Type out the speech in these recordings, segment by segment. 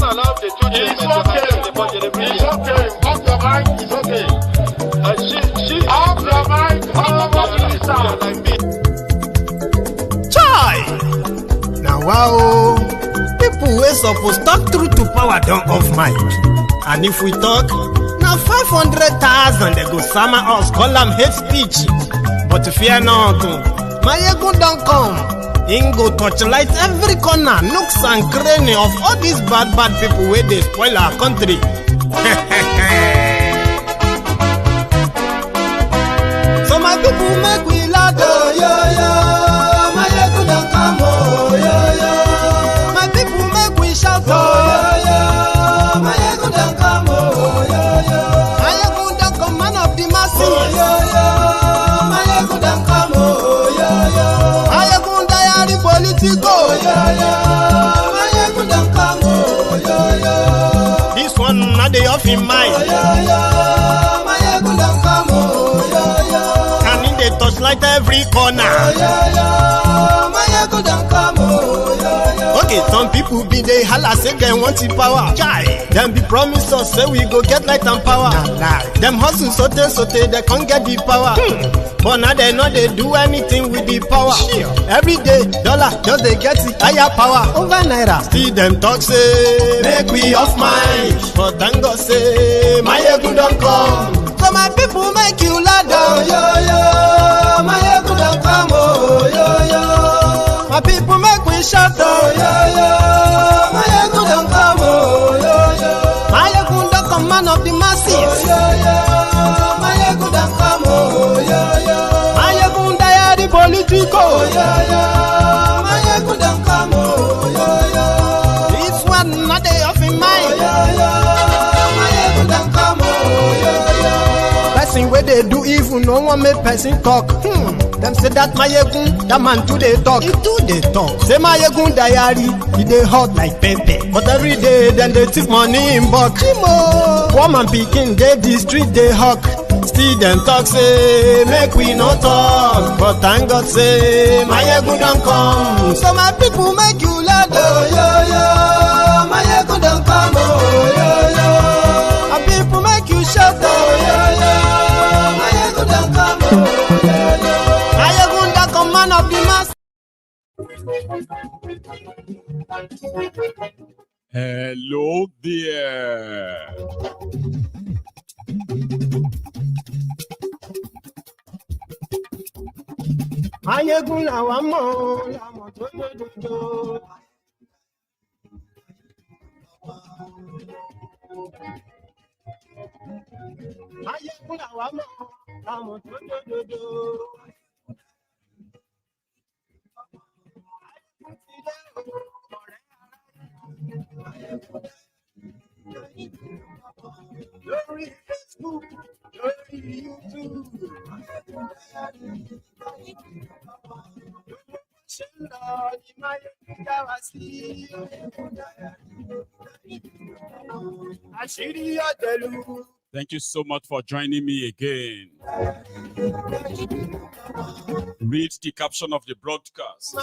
It's okay. It's okay. Off your mic. It's okay. Off your mic. Chai! Now wow, people wey suppose talk truth to power don't off mic. And if we talk, now 500,000 they go summer us, call them hate speech. But fear not, Maiyegun don't come. Him go torchlight every corner, nooks and cranny of all these bad people where they spoil our country. So my people make we laugh, oh yo yo. Maiyegun don't come, oh yo yo. My people make we shout, oh yo yo. Maiyegun don't come, oh yo yo. Maiyegun don't come, man of the masses, oh yo yo. Maiyegun don't come, oh yo yo. Maiyegun diary politico, oh yo yo. Maiyegun don't come, oh yo yo. This one not the off in mind, oh yo yo. Maiyegun don't come, oh yo yo. And in the touchlight every corner, oh yo yo. Maiyegun don't come, oh yo yo. Okay, some people be they holla say they want the power. Chai, them be promise us say we go get light and power. Nah. Them hustle sote they can't get the power. But now they know they do anything with the power. Every day, dollar just they get the higher power over naira. Still them talk say make we off mind. But thank God say Maiyegun don't come. So my people make you laugh, oh yo yo. Maiyegun don't come, oh yo yo. My people make we shout, oh yo yo. Maiyegun don't come, oh yo yo. Maiyegun don't come, man of the masses, oh yo yo. Maiyegun don't come, oh yo yo. Maiyegun diary politico, oh yo yo. Maiyegun don't come, oh yo yo. This one not the off in mind, oh yo yo. Maiyegun don't come, oh yo yo. Person where they do evil, no one make person talk. Them say that Maiyegun, that man too they talk. He too they talk. Say Maiyegun diary, he they hot like pepper. But every day then they take money in bulk. Woman picking, they the street they hawk. Still them talk say make we no talk. But thank God say Maiyegun don't come. So my people make you laugh, oh yo yo. Maiyegun don't come, oh yo yo. My people make you shout, oh yo yo. Maiyegun don't come, oh yo yo. Maiyegun don't come, man of the mass. Hello there. Maiyegun làwa mọ̀, làmọ̀ tó lódodo. Maiyegun làwa mọ̀, làmọ̀ tó lódodo. Lórí Facebook, lórí YouTube. Thank you so much for joining me again. Read the caption of the broadcast,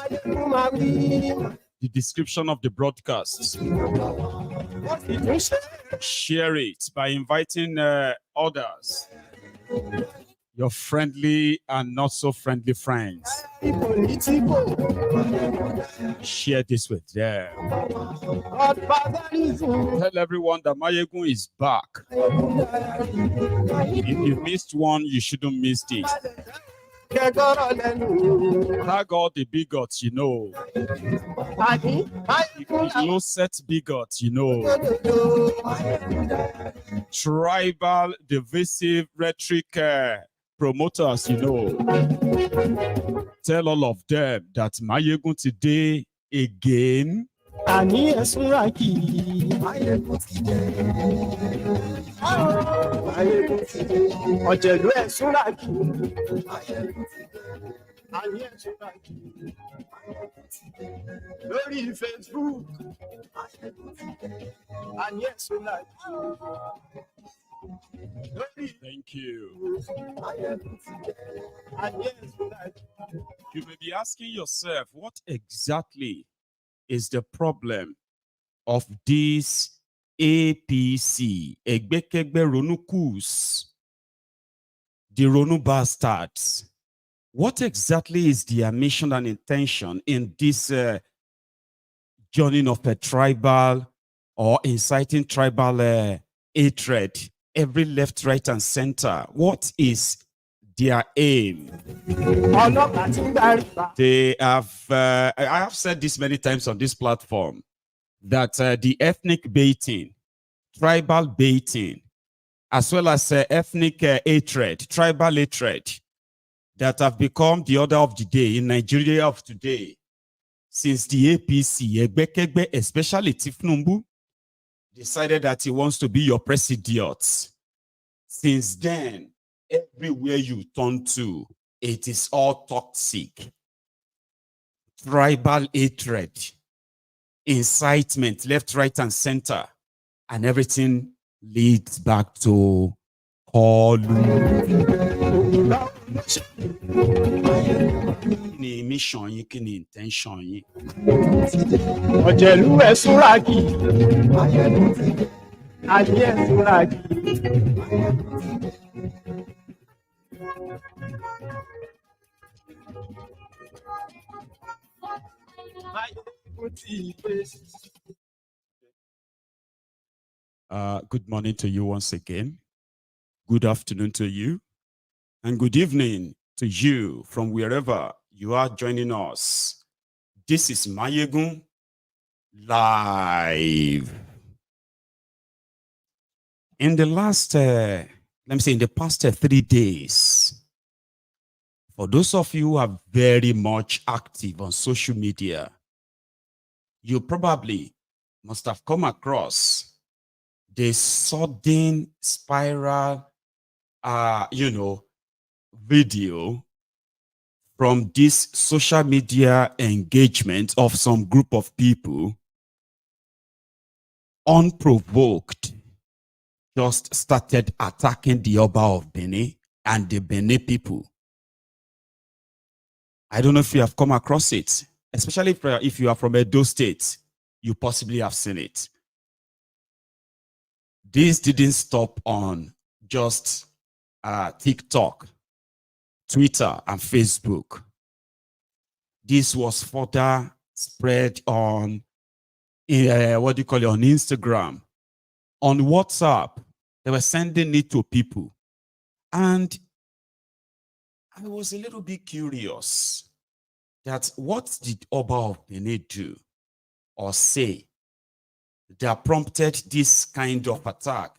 the description of the broadcast. Share it by inviting others, your friendly and not so friendly friends. Share this with them. Tell everyone that Maiyegun is back. If you missed one, you shouldn't miss this. Tag all the bigots you know. Low set bigots you know. Tribal divisive rhetoric promoters you know. Tell all of them that Maiyegun today again. Ani esunraki, Maiyegun today. Maiyegun today. Ojelu esunraki, Maiyegun today. Ani esunraki, Maiyegun today. Lórí Facebook, Maiyegun today. Ani esunraki. Thank you. You may be asking yourself, what exactly is the problem of this APC, Egbekegbe Ronukus, the Ronu Baarstads. What exactly is their mission and intention in this joining of a tribal or inciting tribal hatred, every left, right, and center? What is their aim? They have, I have said this many times on this platform, that the ethnic baiting, tribal baiting, as well as ethnic hatred, tribal hatred, that have become the order of the day in Nigeria of today, since the APC, Egbekegbe, especially Tifnumbu, decided that he wants to be your president. Since then, everywhere you turn to, it is all toxic. Tribal hatred, incitement, left, right, and center, and everything leads back to all mission, you can intention. Ọ̀jẹ̀lú ẹ̀ súnragì. Ayé ẹ̀ súnragì. Good morning to you once again. Good afternoon to you. And good evening to you from wherever you are joining us. This is Maiyegun Live. In the last, let me say, in the past 3 days, for those of you who are very much active on social media, you probably must have come across the sudden spiral, video from this social media engagement of some group of people, unprovoked, just started attacking the Oba of Benin and the Benin people. I don't know if you have come across it, especially if you are from Edo State, you possibly have seen it. This didn't stop on just TikTok, Twitter, and Facebook. This was further spread on, on Instagram, on WhatsApp. They were sending it to people. And I was a little bit curious that what did Oba of Benin do or say that prompted this kind of attack?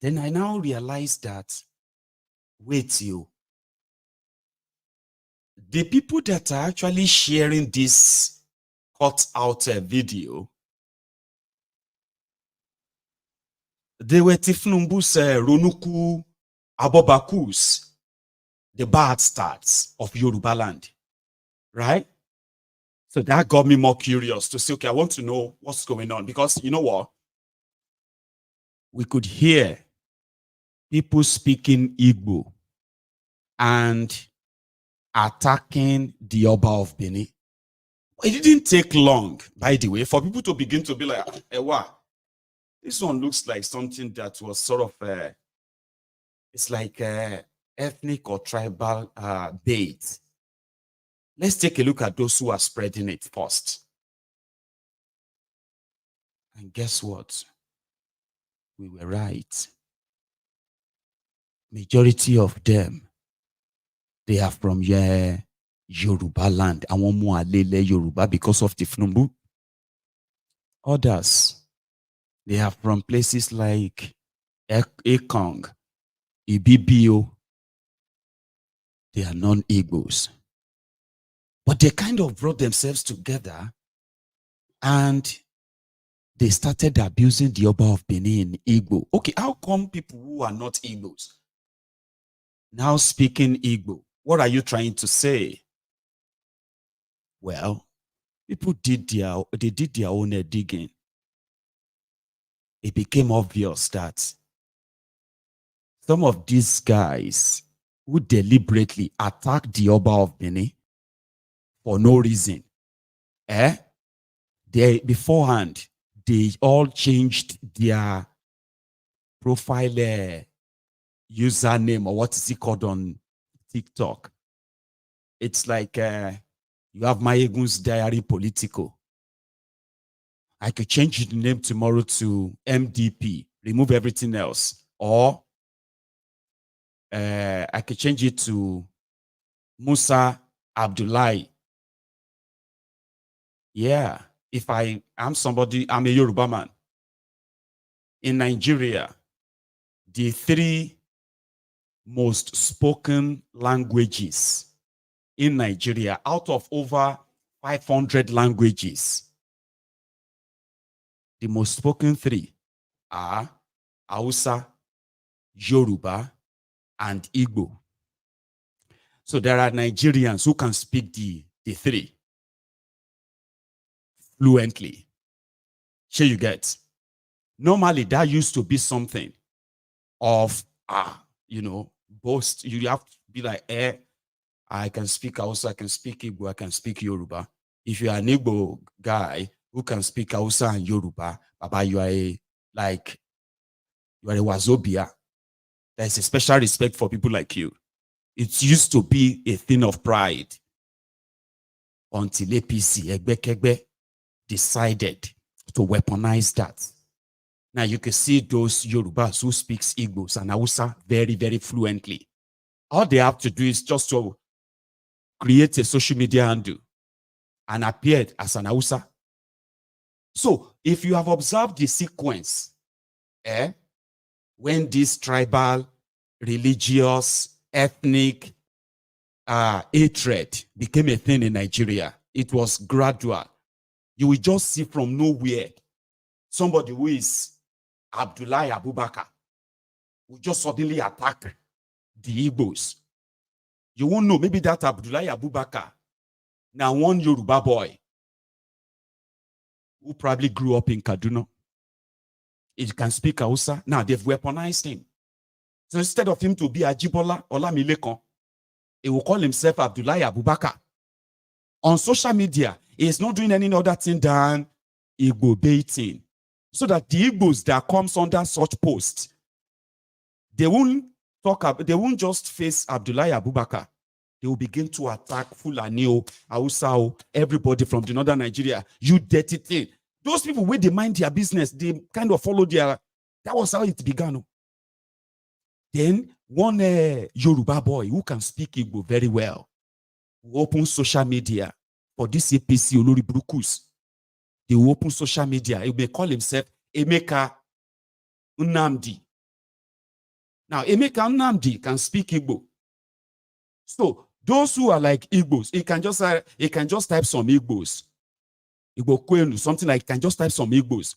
Then I now realized that, wait, the people that are actually sharing this cut out video, they were Tifnumbu's Ronu Baarstads, the Baarstads of Yoruba land, right? So that got me more curious to say, okay, I want to know what's going on, because you know what? We could hear people speaking Igbo and attacking the Oba of Benin. It didn't take long, by the way, for people to begin to be like, hey, wow, this one looks like something that was sort of, it's like ethnic or tribal bait. Let's take a look at those who are spreading it first. And guess what? We were right. Majority of them, they are from Yoruba land. I want more Yoruba because of the Tifnumbu. Others, they are from places like Ekong, Ibibio. They are non-Igbos. But they kind of brought themselves together and they started abusing the Oba of Benin in Igbo. Okay, how come people who are not Igbos now speaking Igbo? What are you trying to say? Well, people did their own digging. It became obvious that some of these guys who deliberately attacked the Oba of Benin for no reason, they beforehand, they all changed their profile username, or what is it called on TikTok. It's like you have Maiyegun's Diary Politico. I could change the name tomorrow to MDP, remove everything else. Or I could change it to Musa Abdullahi. Yeah, if I'm somebody, I'm a Yoruba man. In Nigeria, the 3 most spoken languages in Nigeria, out of over 500 languages, the most spoken 3 are Hausa, Yoruba, and Igbo. So there are Nigerians who can speak the 3 fluently. Sure, you get. Normally, that used to be something of, boast. You have to be like, I can speak Hausa, I can speak Igbo, I can speak Yoruba. If you are an Igbo guy who can speak Hausa and Yoruba, Baba, you are a Wazobia. There's a special respect for people like you. It used to be a thing of pride until APC, Egbekegbe, decided to weaponize that. Now you can see those Yorubas who speaks Igbos and Hausa very, very fluently. All they have to do is just to create a social media handle and appear as an Hausa. So if you have observed the sequence, when this tribal, religious, ethnic hatred became a thing in Nigeria, it was gradual. You will just see from nowhere somebody who is Abdullahi Abubakar will just suddenly attack the Igbos. You won't know, maybe that Abdullahi Abubakar, now one Yoruba boy who probably grew up in Kaduna. He can speak Hausa. Now they've weaponized him. So instead of him to be Ajibola Olamilekon, he will call himself Abdullahi Abubakar. On social media, he is not doing any other thing than Igbo baiting. So that the Igbos that comes under such posts, they won't just face Abdullahi Abubakar. They will begin to attack Fulani, Hausa, everybody from the northern Nigeria. You dirty thing. Those people, when they mind their business, they kind of follow that was how it began. Then one Yoruba boy who can speak Igbo very well will open social media for this APC Olori Brukus. He will open social media. He may call himself Emeka Nnamdi. Now, Emeka Nnamdi can speak Igbo. So those who are like Igbos, he can just type some Igbos. Igbo Kwenu, something like, can just type some Igbos.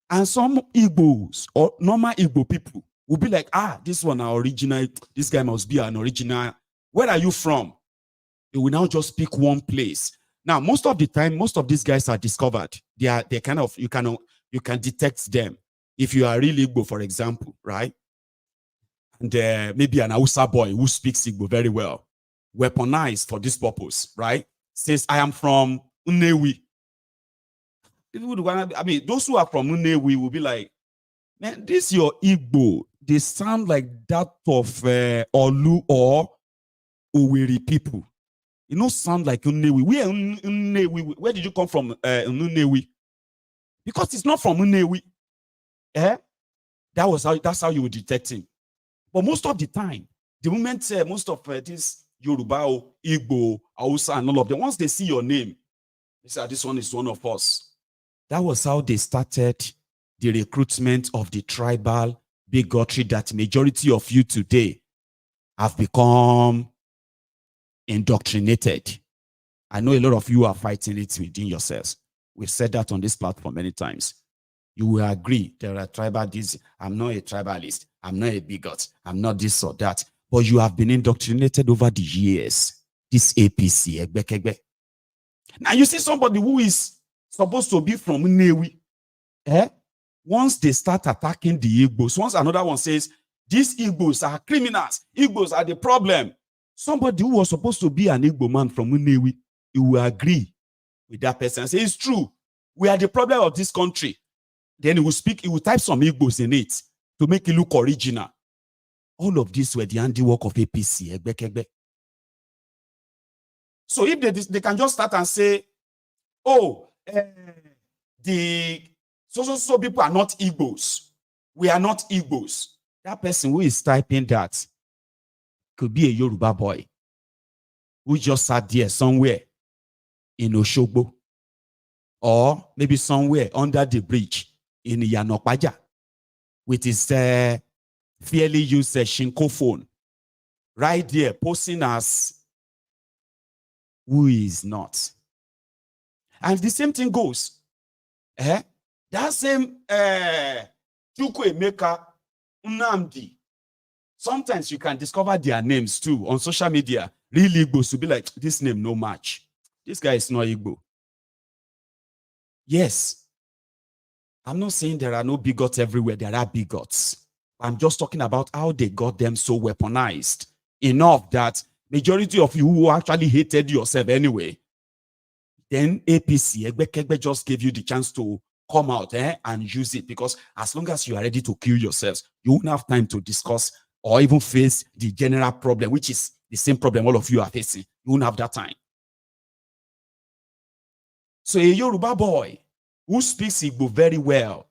And some Igbos or normal Igbo people will be like, this one are original. This guy must be an original. Where are you from? They will now just pick one place. Now, most of the time, most of these guys are discovered. They're kind of, you can detect them. If you are really Igbo, for example, right? And maybe an Hausa boy who speaks Igbo very well, weaponized for this purpose, right? Says, I am from Nnewi. Those who are from Nnewi will be like, man, this your Igbo. They sound like that of Olu or Owerri people. You know, sound like Nnewi. We are Nnewi. Where did you come from, Nnewi? Because it's not from Nnewi. That's how you would detect him. But most of the time, the moment most of this Yoruba, Igbo, Hausa, and all of them, once they see your name, they say, this one is one of us. That was how they started the recruitment of the tribal bigotry that majority of you today have become indoctrinated. I know a lot of you are fighting it within yourselves. We've said that on this platform many times. You will agree there are tribalists. I'm not a tribalist. I'm not a bigot. I'm not this or that. But you have been indoctrinated over the years. This APC, Egbekegbe. Now you see somebody who is supposed to be from Nnewi. Once they start attacking the Igbos, once another one says, these Igbos are criminals. Igbos are the problem. Somebody who was supposed to be an Igbo man from Nnewi, you will agree with that person and say, it's true. We are the problem of this country. Then he will type some Igbos in it to make it look original. All of these were the handiwork of APC. So if they can just start and say, oh, the so people are not Igbos. We are not Igbos. That person who is typing that could be a Yoruba boy who just sat there somewhere in Oshogbo, or maybe somewhere under the bridge in Yanokwaja with his fairly used Shinko phone right there posting as who is not. And the same thing goes. That same Chukwuemeka, Nnamdi, sometimes you can discover their names too on social media. Really Igbos to be like, this name no match. This guy is not Igbo. Yes. I'm not saying there are no bigots everywhere. There are bigots. I'm just talking about how they got them so weaponized enough that majority of you who actually hated yourself anyway, then APC, Egbe just gave you the chance to come out and use it, because as long as you are ready to kill yourselves, you won't have time to discuss or even face the general problem, which is the same problem all of you are facing. You won't have that time. So a Yoruba boy who speaks Igbo very well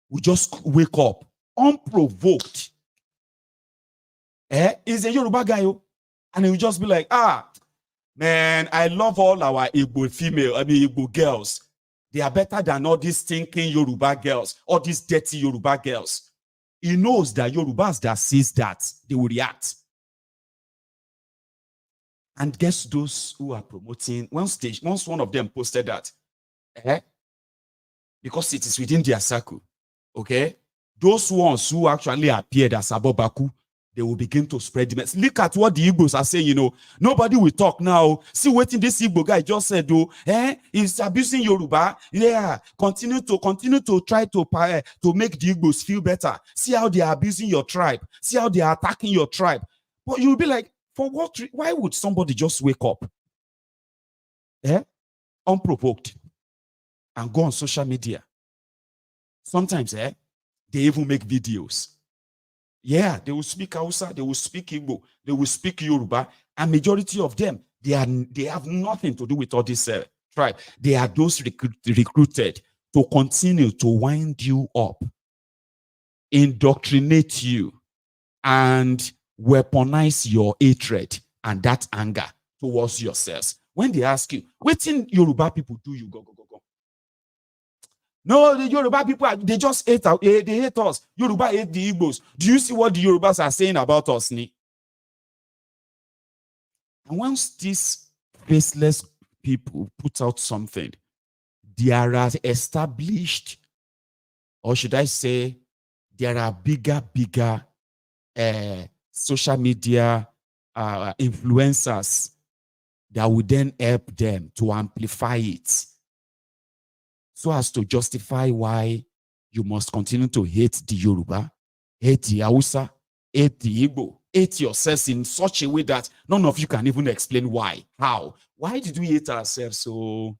will just wake up unprovoked. He's a Yoruba guy, and he will just be like, man, I love all our Igbo girls. They are better than all these stinking Yoruba girls, all these dirty Yoruba girls. He knows that Yorubas that sees that, they will react. And guess those who are promoting, once one of them posted that, because it is within their circle, okay? Those ones who actually appeared as Abobaku, they will begin to spread the message. Look at what the Igbos are saying, nobody will talk now. See what this Igbo guy just said, he's abusing Yoruba. Yeah, continue to try to make the Igbos feel better. See how they are abusing your tribe. See how they are attacking your tribe. But you'll be like, for what? Why would somebody just wake up, unprovoked, and go on social media? Sometimes, they even make videos. Yeah, they will speak Hausa, they will speak Igbo, they will speak Yoruba, and majority of them, they have nothing to do with all this tribe. They are those recruited to continue to wind you up, indoctrinate you, and weaponize your hatred and that anger towards yourselves. When they ask you, what in Yoruba people do you go? No, the Yoruba people, they just hate us. Yoruba hate the Igbos. Do you see what the Yorubas are saying about us, Ni? And once these faceless people put out something, there are established, or should I say, there are bigger social media influencers that would then help them to amplify it, so as to justify why you must continue to hate the Yoruba, hate the Hausa, hate the Igbo, hate yourselves in such a way that none of you can even explain why. How? Why did we hate ourselves so?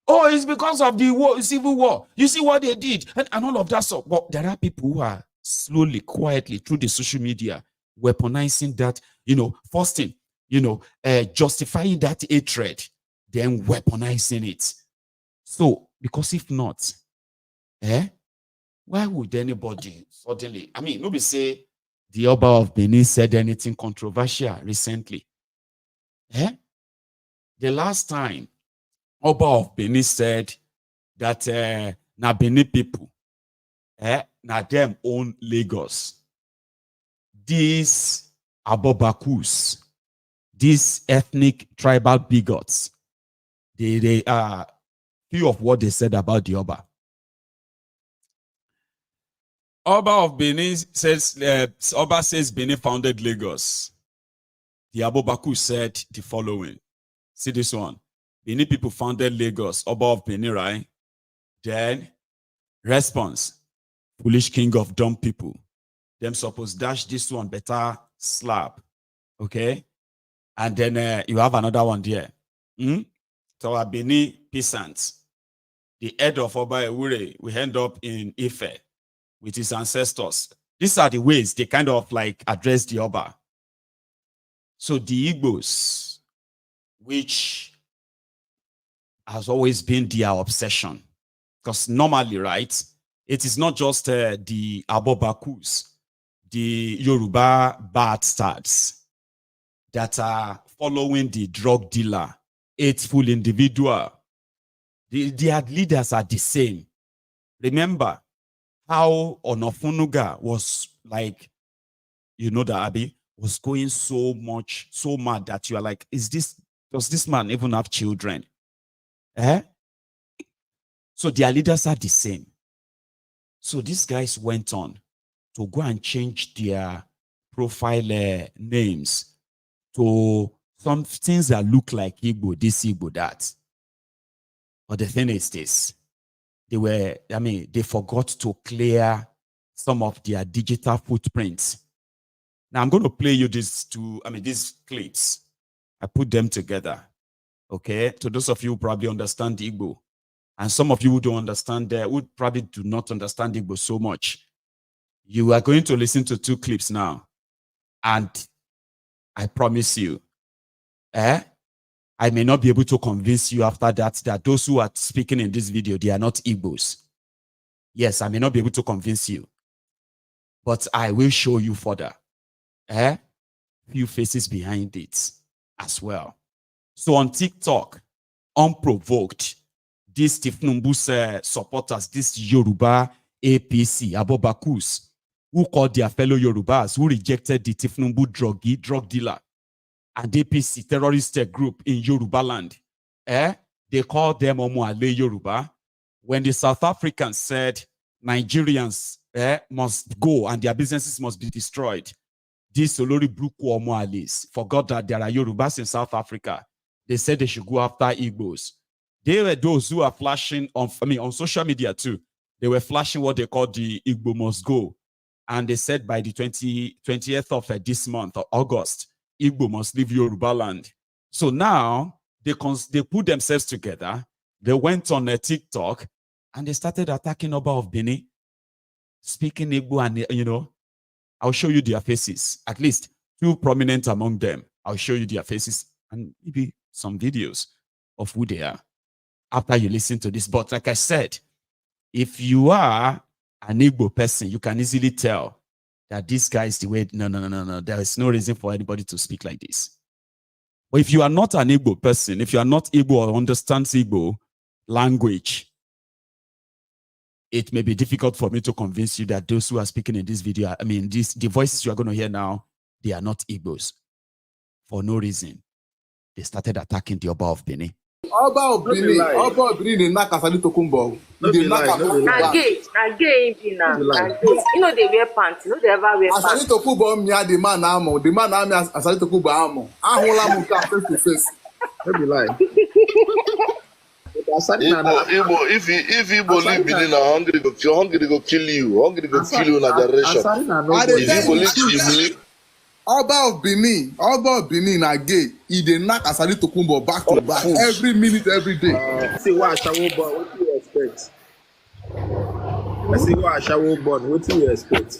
Oh, it's because of the civil war. You see what they did, and all of that stuff. But there are people who are slowly, quietly, through the social media, weaponizing that, first thing, justifying that hatred, then weaponizing it. So, because if not, why would anybody suddenly, nobody say the Oba of Benin said anything controversial recently. The last time Oba of Benin said that na Benin people, na them own Lagos. These Abobakus, these ethnic tribal bigots, they are few of what they said about the Oba. Oba of Benin says, Oba says Benin founded Lagos. The Abobakus said the following. See this one. Benin people founded Lagos. Oba of Benin, right? Then, response. Foolish king of dumb people. Them suppose dash this one better slap. Okay? And then you have another one there. So our Benin peasants. the head of Oba Ewure will end up in Ife with his ancestors. These are the ways they kind of like address the Oba. So the Igbos, which has always been their obsession, because normally, right, it is not just the Abobakus, the Yoruba Baarstads that are following the drug dealer, hateful individual. Their leaders are the same. Remember how Onofunuga was like, you know, that Abi was going so mad that you are like, does this man even have children? So their leaders are the same. So these guys went on to go and change their profile names to some things that look like Igbo, this, Igbo, that. But the thing is this, they forgot to clear some of their digital footprints. Now I'm going to play you these clips. I put them together. Okay. To those of you who probably understand Igbo, and some of you who don't understand who probably do not understand Igbo so much, you are going to listen to 2 clips now. And I promise you, I may not be able to convince you after that those who are speaking in this video, they are not Igbos. Yes, I may not be able to convince you, but I will show you further. Few faces behind it as well. So on TikTok, unprovoked, these Tifnumbus supporters, this Yoruba APC Abobakus, who called their fellow Yorubas, who rejected the Tifnumbu drug dealer and APC terrorist group in Yoruba land, they called them Omoale Yoruba. When the South Africans said Nigerians must go and their businesses must be destroyed, these Olori Bruku Omoales forgot that there are Yorubas in South Africa. They said they should go after Igbos. They were those who are flashing on social media too. They were flashing what they call the Igbo must go. And they said by the 20th of this month, or August, Igbo must leave Yoruba land. So now they put themselves together. They went on a TikTok and they started attacking Oba of Benin, speaking Igbo, and I'll show you their faces. At least 2 prominent among them. I'll show you their faces and maybe some videos of who they are after you listen to this. But like I said, if you are an Igbo person, you can easily tell that this guy is the way. No. There is no reason for anybody to speak like this. But if you are not an Igbo person, if you are not Igbo or understands Igbo language, it may be difficult for me to convince you that those who are speaking in this video, the voices you are going to hear now, they are not Igbos. For no reason. They started attacking the Oba of Benin. Oba of Benin in Nakasali Tokumbo. Gay, you know they wear pants, they ever wear pants. Asali Tokumbo, the man amo, Asali Tokumbo amo. Ahola muka face to face. Don't be lying. If Igbo live Benin are hungry, you're hungry to go kill you. Hungry to go kill you in a generation. If Igbo live Oba of Benin are gay. He dey knock Asali Tokumbo back to back every minute, every day. See what Ashawo born, what do you expect? See what Ashawo born, what do you expect?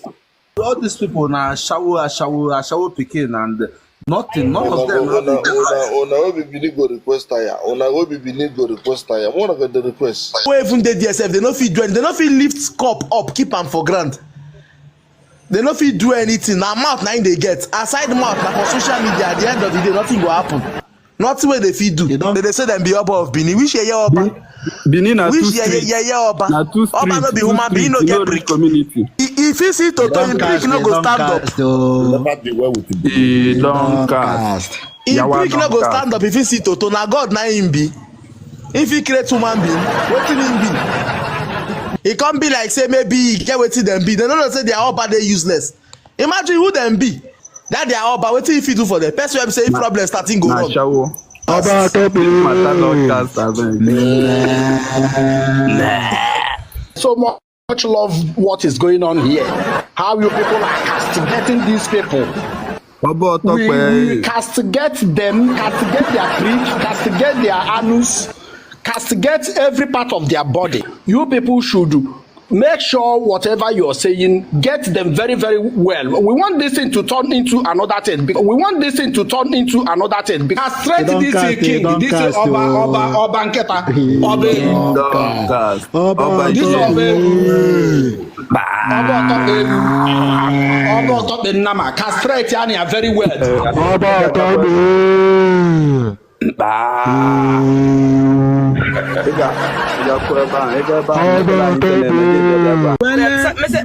All these people now Ashawo Pekin and none of them. Ona Obi Benin go request tire. Ona Obi Benin go request tire. One of the request. Who even dey DSF? They no fit join. They no fit lift cup up, keep am for ground. They no fit do anything. Now mouth now they get. Aside mouth, now for social media, at the end of the day, nothing will happen. Nothing where they fit do. They say them be Oba of Benin. Which year Oba? Benin are which two streets. Oba? Oba no be human being, no get brick. Community. If you see Toto, in brick no go stand up. They don't cast. In brick no go stand up. If you see Toto, now God na him be. If he create human being, what will him be? It can't be like say maybe he get wetin them be. They don't know say they are all bad, they useless. Imagine who them be. That they are all bad. Wetin if you do for them? Person will say problem starting go wrong. So much love what is going on here. How you people are castigating these people. We castigate them, castigate their preach, castigate their anus, castigate every part of their body. You people should make sure whatever you are saying, get them very, very well. We want this thing to turn into another thing. We want this thing to turn into another thing. Because straight this king, this Oba Nketa, Oba Nama, castrate Yania very well.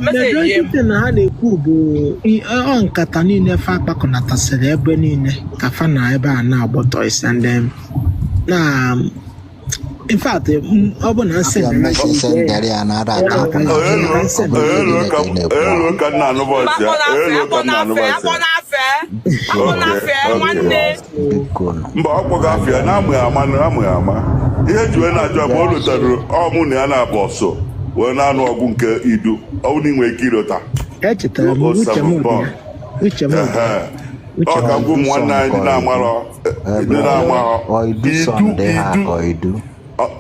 Majority na ha na-ekwu bụ nkata niile fa akpakọnatasịrị ebe niile ka fa na ebe a na-agbọtọ isi ndị na in fact ọ bụ na nsị mba ọkpọga afịa na-amụ ama ihe ji wee na-ajụ ma o lụtara ọmụ na ya na-abụ ọsọ wee na-anụ ọgwụ nke idu ọwụ na inwe ike ịlụta echetara m uche m ọ ka gwụ ụmụ nwanne anyị ndị na-amarọ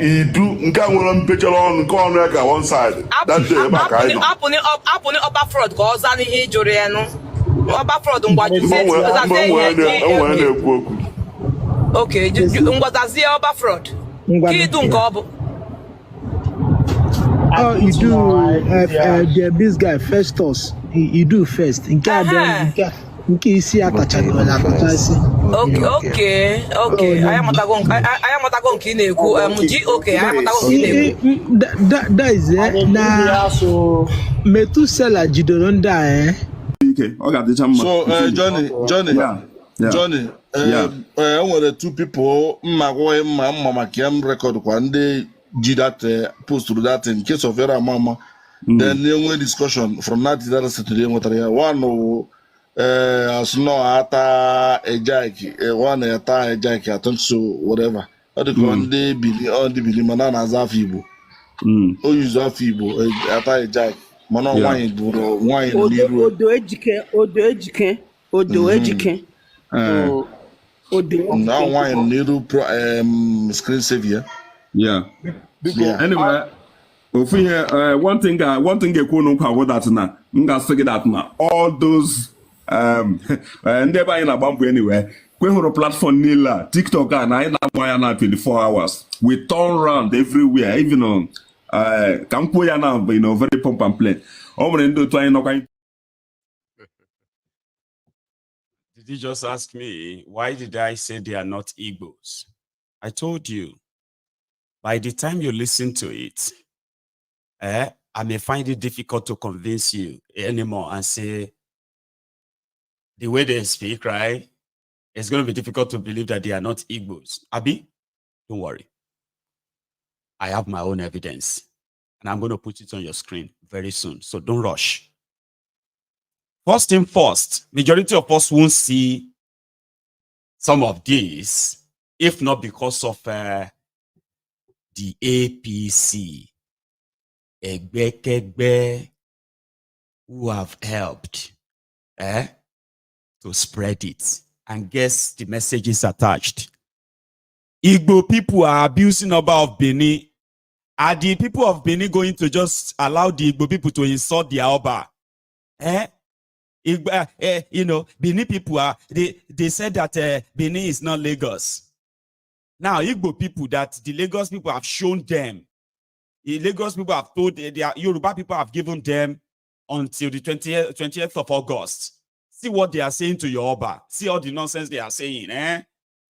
idu nke a nwere mpechara ọnụ nke ọnụ ya ka one side apụnị ọba fraud ka ọ zaa n'ihe ịjụrụ ya nụ ọba fraud mgbajuzie na-ekwu okwu oke ngwazazie ọba fraud ka idu nke ọ bụ idu this guy Festus idu first nke abịa nke isi atachagoro atachasị okay anyị amatago nke ị na-ekwu ji anyị amatago nke ị na-ekwu that is na Metusela jidoro ndị a ọ ga-adịcha mma. So Johnny nwere two people mma maka ya m record kwa ndị ji that post to that in case of error mama then enwe discussion from that Saturday nwetara ya one as no ata ejaki one ata ejaki I think so whatever ọ dị ka ndị bili mana na-aza afọ Igbo o yuzu afọ Igbo ata ejaki mana nwaanyị bụrụ nwaanyị n'iru odo ejike now nwaanyị n'iru screen savior anyway ofu ihe one thing ekwu n'ụkwa that na m ga-asị gị that na all those ndị ebe anyị na-agba mbọ anyway kwe hụrụ platform niile a TikTok a na anyị na-agba ya na 24 hours we turn round everywhere even on ka m kwuo ya na very pump and play ọ nwere ndị otu anyị nọkwa. Did you just ask me why did I say they are not Igbos? I told you by the time you listen to it I may find it difficult to convince you anymore and say the way they speak, right? It's going to be difficult to believe that they are not Igbos. Abi, don't worry. I have my own evidence. And I'm going to put it on your screen very soon. So don't rush. First thing first, majority of us won't see some of these, if not because of the APC, Egbekegbe, who have helped to spread it. And guess the message is attached. Igbo people are abusing Oba of Benin. Are the people of Benin going to just allow the Igbo people to insult their Oba? Benin people they said that Benin is not Lagos. Now, Igbo people that the Lagos people have shown them, the Lagos people have told, their Yoruba people have given them until the 20th of August. See what they are saying to your Oba. See all the nonsense they are saying.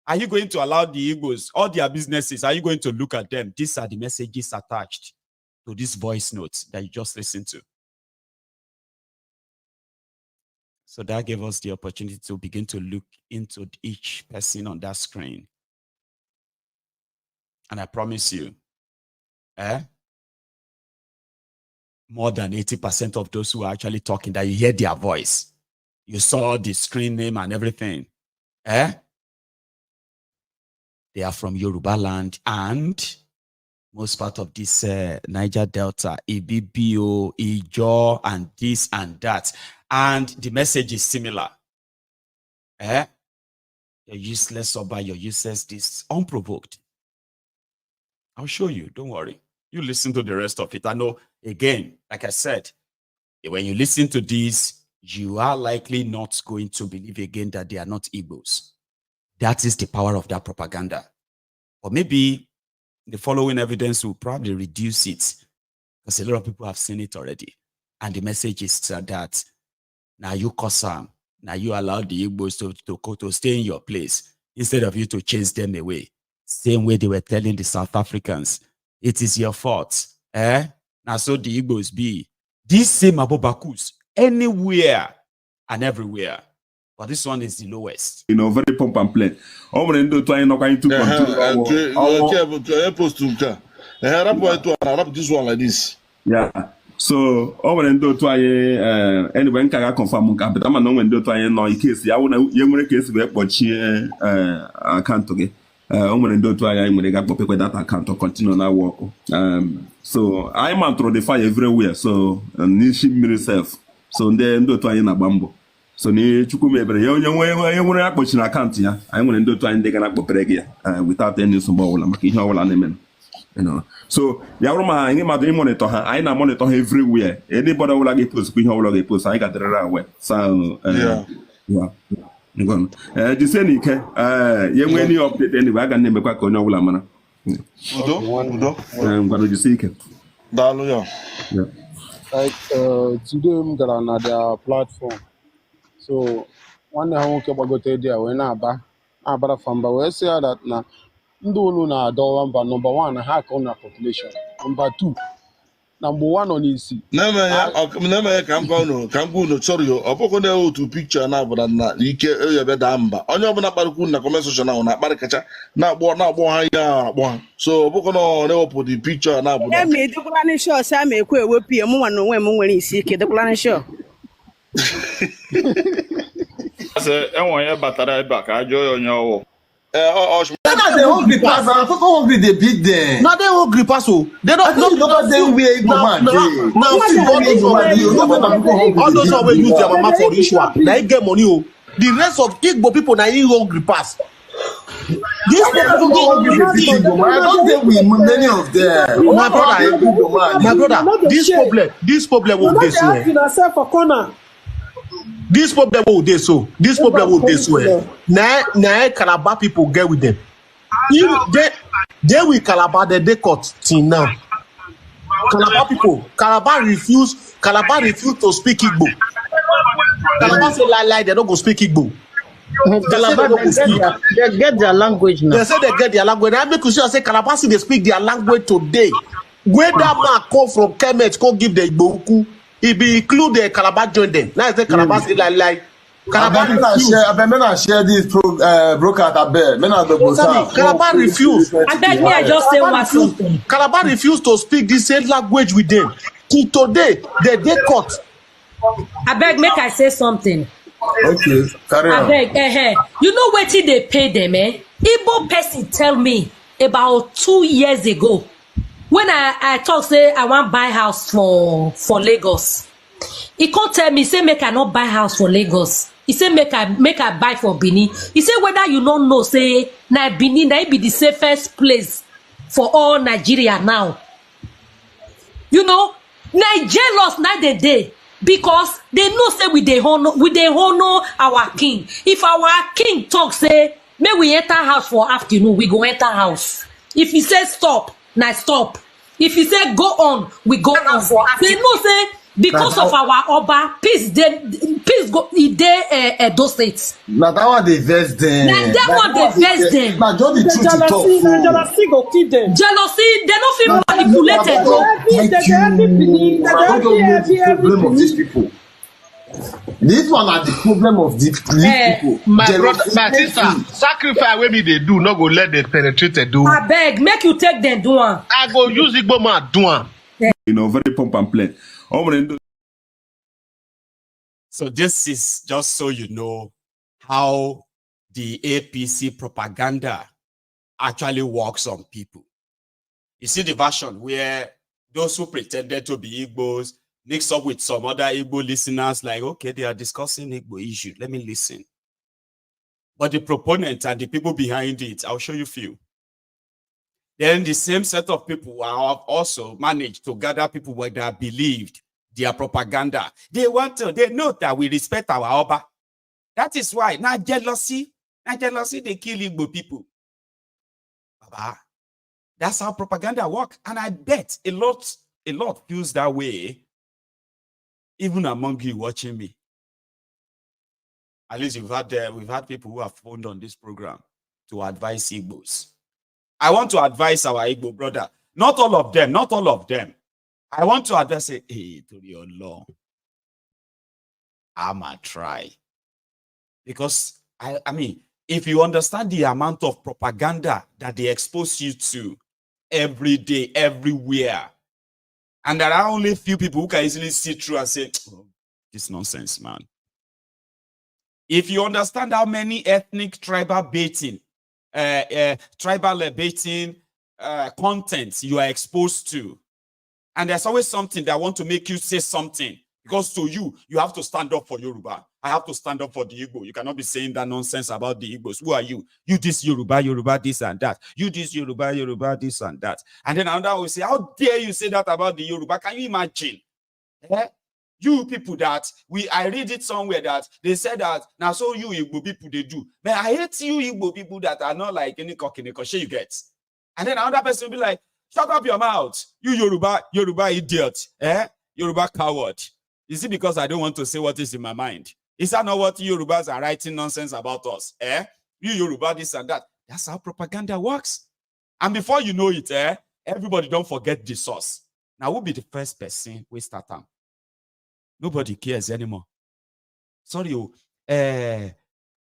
Are you going to allow the Igbos, all their businesses, are you going to look at them? These are the messages attached to this voice note that you just listened to. So that gave us the opportunity to begin to look into each person on that screen. And I promise you, more than 80% of those who are actually talking, that you hear their voice. You saw the screen name and everything. They are from Yoruba land and most part of this Niger Delta, Ibibio, Ijo, and this and that. And the message is similar. You're useless Oba, you're useless this, unprovoked. I'll show you. Don't worry. You listen to the rest of it. I know, again, like I said, when you listen to this, you are likely not going to believe again that they are not Igbos. That is the power of that propaganda. Or maybe the following evidence will probably reduce it, because a lot of people have seen it already. And the message is that now you cause harm. Now you allow the Igbos to stay in your place instead of you to chase them away. Same way they were telling the South Africans, it is your fault. Now so the Igbos be. These same Abobakus, anywhere and everywhere. But this one is the lowest. You know, very pump and play. This one like this. Yeah. So over and do to anyway, I can confirm but I'm not when do to no case. I want to case where account again. Over and do to I when got people that account to continue now work. So I'm out through the fire everywhere. So niche myself. So then do to na bambo. So ni chukume bre yo when I put in account ya. I want to do to they can without any symbol like ihe all an you know. So Yaroma any monitor her, I monitor her everywhere. Anybody will like post, we have a post, I got the right way. So yeah. The same you when you update anyway, I can name a quack on your lamana. What did you see? Yeah. Like today I'm gonna another platform. So one day I won't keep about there when I buy from but we say that now Ndulu na dollar number one hack on our population. Number two, number one on easy. Never come go sorry. Opoko na otu picture na but na ike e be damba. Onye obuna kparuku na comment section na kparikacha na agbo ha ya agbo. So opoko no opu the picture na but. Me declare sure say me ekwe ewepu emu wan onwe mu nwere isi ike declare sure. Say enwo ya batara ebe ka ajo onye owo. They hungry pass. I'm so hungry they beat them. Now they hungry pass. So they don't know they where Igbo man. Now all those who use their mama for ritual, now you get money. The rest of Igbo people now you hungry pass. These people don't I don't think we many of them. My brother, this problem will be so. This problem will be so. This problem will be so. Now Calabar people get with them. They will Calabar they cut till now. Calabar people, Calabar refuse to speak Igbo. Calabar say lie, they don't go speak Igbo. They get their language now. They say they get their language. I make you say Calabar they speak their language today. Where that man come from Kemet, go give the Igbo. He be include the Calabar join them. Now the Calabar say lie. Calabar share this broadcast Calabar refuse. I beg me, I just say one something. Calabar refuse to speak the same language with them. Till today, they cut. I beg, make I say something. Okay, carry on. I beg, you know what they pay them, Igbo person tell me about 2 years ago. When I talk say I want buy house for Lagos, he can't tell me say make I not buy house for Lagos. He say make I buy for Benin. He say whether you don't know say na Benin na be the safest place for all Nigeria now. You know, Nigeria lost night the day because they know say we dey honor our king. If our king talk say may we enter house for afternoon, we go enter house. If he say stop. Now stop. If you say go on, we go on. They know say because of our Oba, peace go those states. Now that one they vest them. Now that one they vest them. Now just the truth to talk. Jealousy go kill them. Jealousy, they don't feel manipulated. The problem of these people. This one are the problem of these people. My brother, my sister, sacrifice wey me they do, not go let the penetrated do. I beg, make you take them do one. I go use Igbo man do one. You know, very pump and play. So this is just so you know how the APC propaganda actually works on people. You see the version where those who pretended to be Igbos mix up with some other Igbo listeners like, okay, they are discussing Igbo issue. Let me listen. But the proponents and the people behind it, I'll show you a few. Then the same set of people have also managed to gather people that believed their propaganda. They know that we respect our Oba. That is why now jealousy, they kill Igbo people. Baba, that's how propaganda works. And I bet a lot feels that way, even among you watching me. At least we've had people who have phoned on this program to advise Igbos. I want to advise our Igbo brother. Not all of them. I want to advise, say, hey, to your law, I'ma try. Because, I mean, if you understand the amount of propaganda that they expose you to every day, everywhere, and there are only few people who can easily see through and say, oh, this nonsense, man. If you understand how many ethnic tribal baiting, content you are exposed to, and there's always something that want to make you say something, because to you have to stand up for Yoruba. I have to stand up for the Igbo. You cannot be saying that nonsense about the Igbos. Who are you? You this Yoruba, this and that. You this Yoruba, this and that. And then another will say, how dare you say that about the Yoruba? Can you imagine? You people that I read it somewhere that they said that now so you Igbo people they do. But I hate you Igbo people that are not like any cocky you get. And then another person will be like, shut up your mouth, you Yoruba idiot, Yoruba coward. Is it because I don't want to say what is in my mind? Is that not what Yorubas are writing nonsense about us? You Yoruba this and that. That's how propaganda works. And before you know it, everybody don't forget the source. Now who be the first person we start on? Nobody cares anymore. Sorry,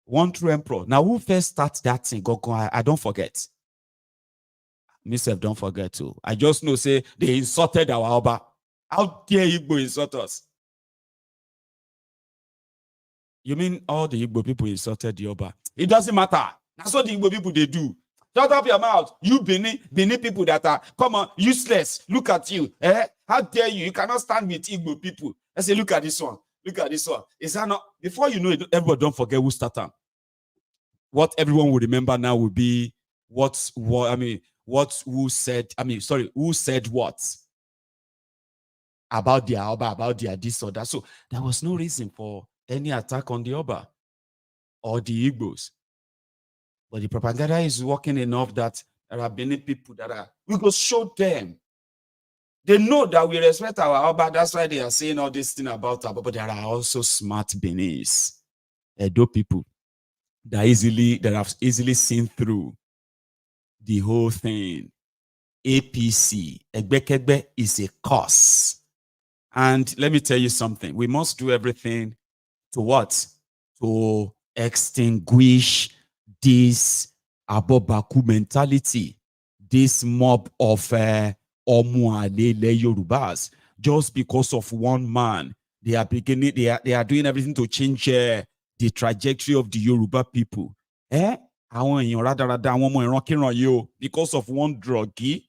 one true emperor. Now who first starts that thing? Go, I don't forget. Myself don't forget too. I just know say they insulted our Oba. How dare Igbo insult us? You mean all the Igbo people insulted the Oba? It doesn't matter. That's what the Igbo people they do. Shut up your mouth. You Benin people that are come on useless. Look at you. How dare you? You cannot stand with Igbo people. I say, look at this one. Look at this one. Is that not before you know it, everybody don't forget who started. What everyone will remember now will be who said what about their Oba, about their this or that. So there was no reason for any attack on the Oba or the Igbos. But the propaganda is working enough that there are many people we go show them. They know that we respect our Oba. That's why they are saying all this thing about Oba. But there are also smart Benis, Edo people that have easily seen through the whole thing. APC, Egbekegbe, is a curse. And let me tell you something. We must do everything to what? To extinguish this Abobaku mentality, this mob of Omualele Yorubas. Just because of one man, they are doing everything to change the trajectory of the Yoruba people. Because of one druggie,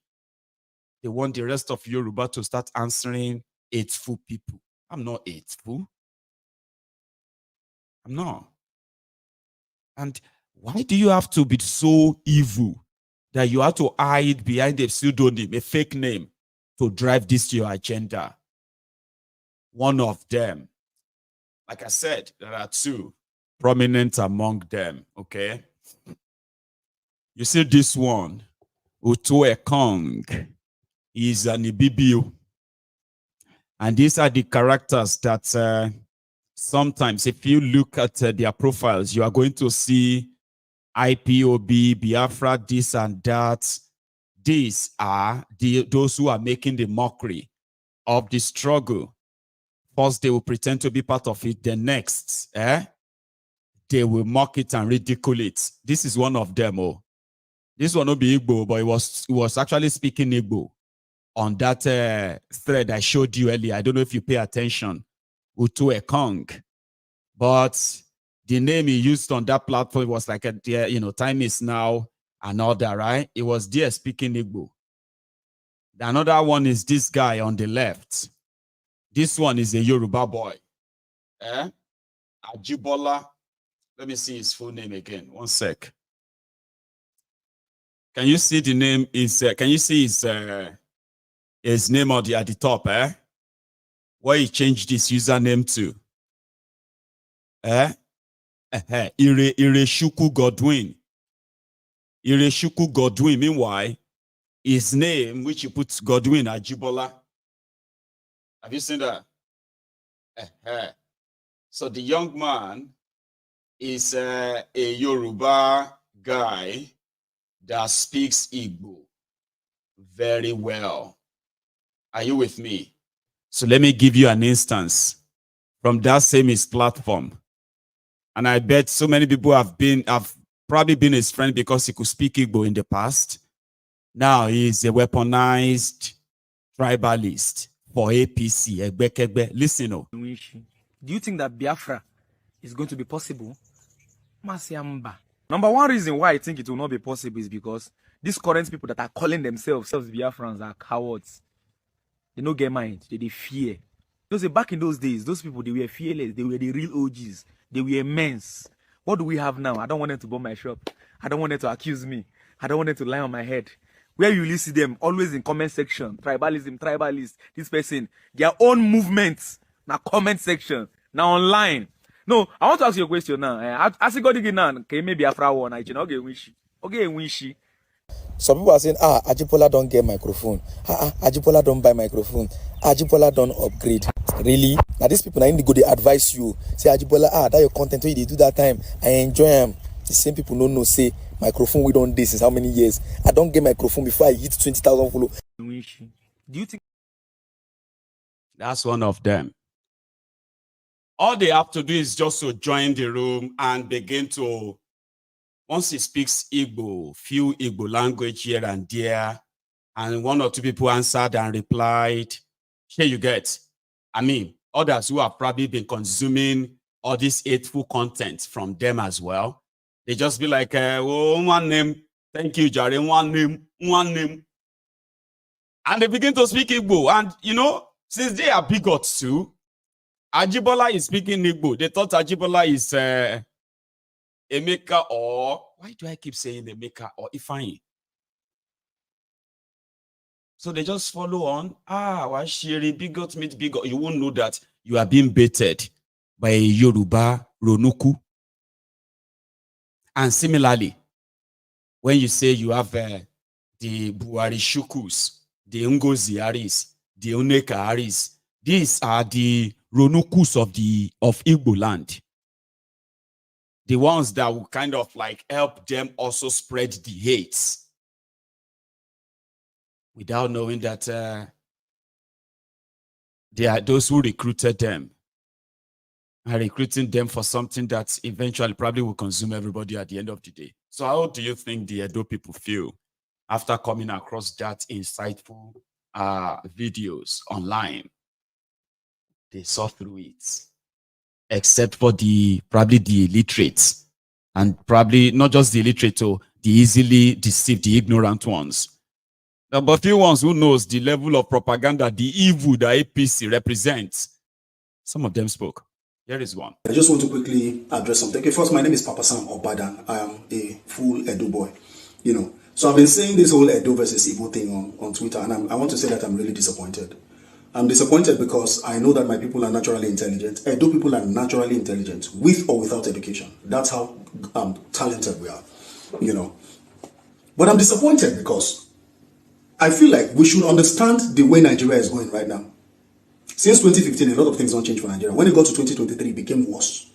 they want the rest of Yoruba to start answering hateful people. I'm not hateful. I'm not. And why do you have to be so evil that you have to hide behind a pseudonym, a fake name, to drive this to your agenda? One of them, like I said, there are two prominent among them, okay? You see this one, Utoe Kong, is an Ibibio. And these are the characters that sometimes, if you look at their profiles, you are going to see IPOB, Biafra, this and that. These are those who are making the mockery of the struggle. First, they will pretend to be part of it. The next, they will mock it and ridicule it. This is one of them. Oh, this one will be Igbo, but it was actually speaking Igbo on that thread I showed you earlier. I don't know if you pay attention. Utu Ekong. But the name he used on that platform was like, time is now and all that, right? It was there speaking Igbo. Another one is this guy on the left. This one is a Yoruba boy. Ajibola. Let me see his full name again. One sec. Can you see the name is? Can you see his name at the top? Where he changed his username to? Ireshuku Godwin. Ireshuku Godwin. Meanwhile, his name, which he puts Godwin Ajibola. Have you seen that? So the young man is a Yoruba guy that speaks Igbo very well. Are you with me? So let me give you an instance from that same his platform. And I bet so many people have probably been his friend because he could speak Igbo in the past. Now he's a weaponized tribalist for APC. Listen. Do you think that Biafra is going to be possible? Masiamba. Number one reason why I think it will not be possible is because these current people that are calling themselves Biafrans are cowards. They don't get mind. They fear. Because back in those days, those people, they were fearless. They were the real OGs. They were immense. What do we have now? I don't want them to bomb my shop. I don't want them to accuse me. I don't want them to lie on my head. Where you see them, always in comment section. Tribalism, tribalist, this person. Their own movements. Now comment section. Now online. No, I want to ask you a question now. As you go to Ginan, can maybe a fraud one? I can okay, wish. Okay, wishy. Some people are saying, Ajibola don't get microphone. Ajibola don't buy microphone. Ajibola don't upgrade. Really? Now these people, I need to go, they advise you. Say, Ajibola, that your content, they do that time. I enjoy them. The same people don't know, say, microphone, we don't do since how many years? I don't get microphone before I hit 20,000 followers. Do you think? That's one of them. All they have to do is just to join the room and begin to, once he speaks Igbo, few Igbo language here and there, and one or two people answered and replied, here you get. I mean, others who have probably been consuming all this hateful content from them as well, they just be like, oh, one name, thank you, Jare, one name. And they begin to speak Igbo. And, you know, since they are bigots too, Ajibola is speaking Igbo. They thought Ajibola is Emeka or, why do I keep saying Emeka or Ifeanyi? So they just follow on. Washiri, bigot meet bigot. You won't know that you are being baited by a Yoruba Ronuku. And similarly, when you say you have the Buhari Shukus, the Ngozi Aris, the Oneka Aris, these are the Ronukus of Igbo land. The ones that will kind of like help them also spread the hate without knowing that they are those who recruited them are recruiting them for something that eventually probably will consume everybody at the end of the day. So how do you think the Edo people feel after coming across that insightful videos online? They saw through it, except for probably the illiterates, and probably not just the illiterate, the easily deceived, the ignorant ones. But few ones who knows the level of propaganda, the evil that APC represents. Some of them spoke. Here is one. I just want to quickly address something. Okay, first, my name is Papa Sam Obadan. I am a full Edo boy. You know, so I've been saying this whole Edo versus Igbo thing on Twitter, and I want to say that I'm really disappointed. I'm disappointed because I know that my people are naturally intelligent. Edo people are naturally intelligent, with or without education. That's how talented we are, you know. But I'm disappointed because I feel like we should understand the way Nigeria is going right now. Since 2015, a lot of things don't change for Nigeria. When it got to 2023, it became worse.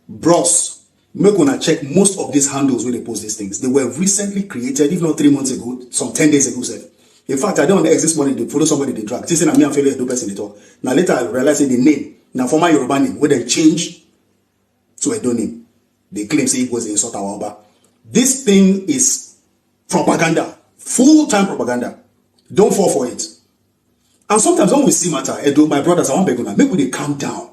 Bros, make una check most of these handles where they post these things. They were recently created, if not 3 months ago, some 10 days ago, sir. In fact, I don't exist morning, they follow somebody they drag. This is me and failure do person they talk. Now later I realized the name, now former Yoruba name, where they change to Edo name. They claim say it was in Sota Oba. This thing is propaganda, full-time propaganda. Don't fall for it. And sometimes when we see matter, Edo, my brothers, I want to make they calm down.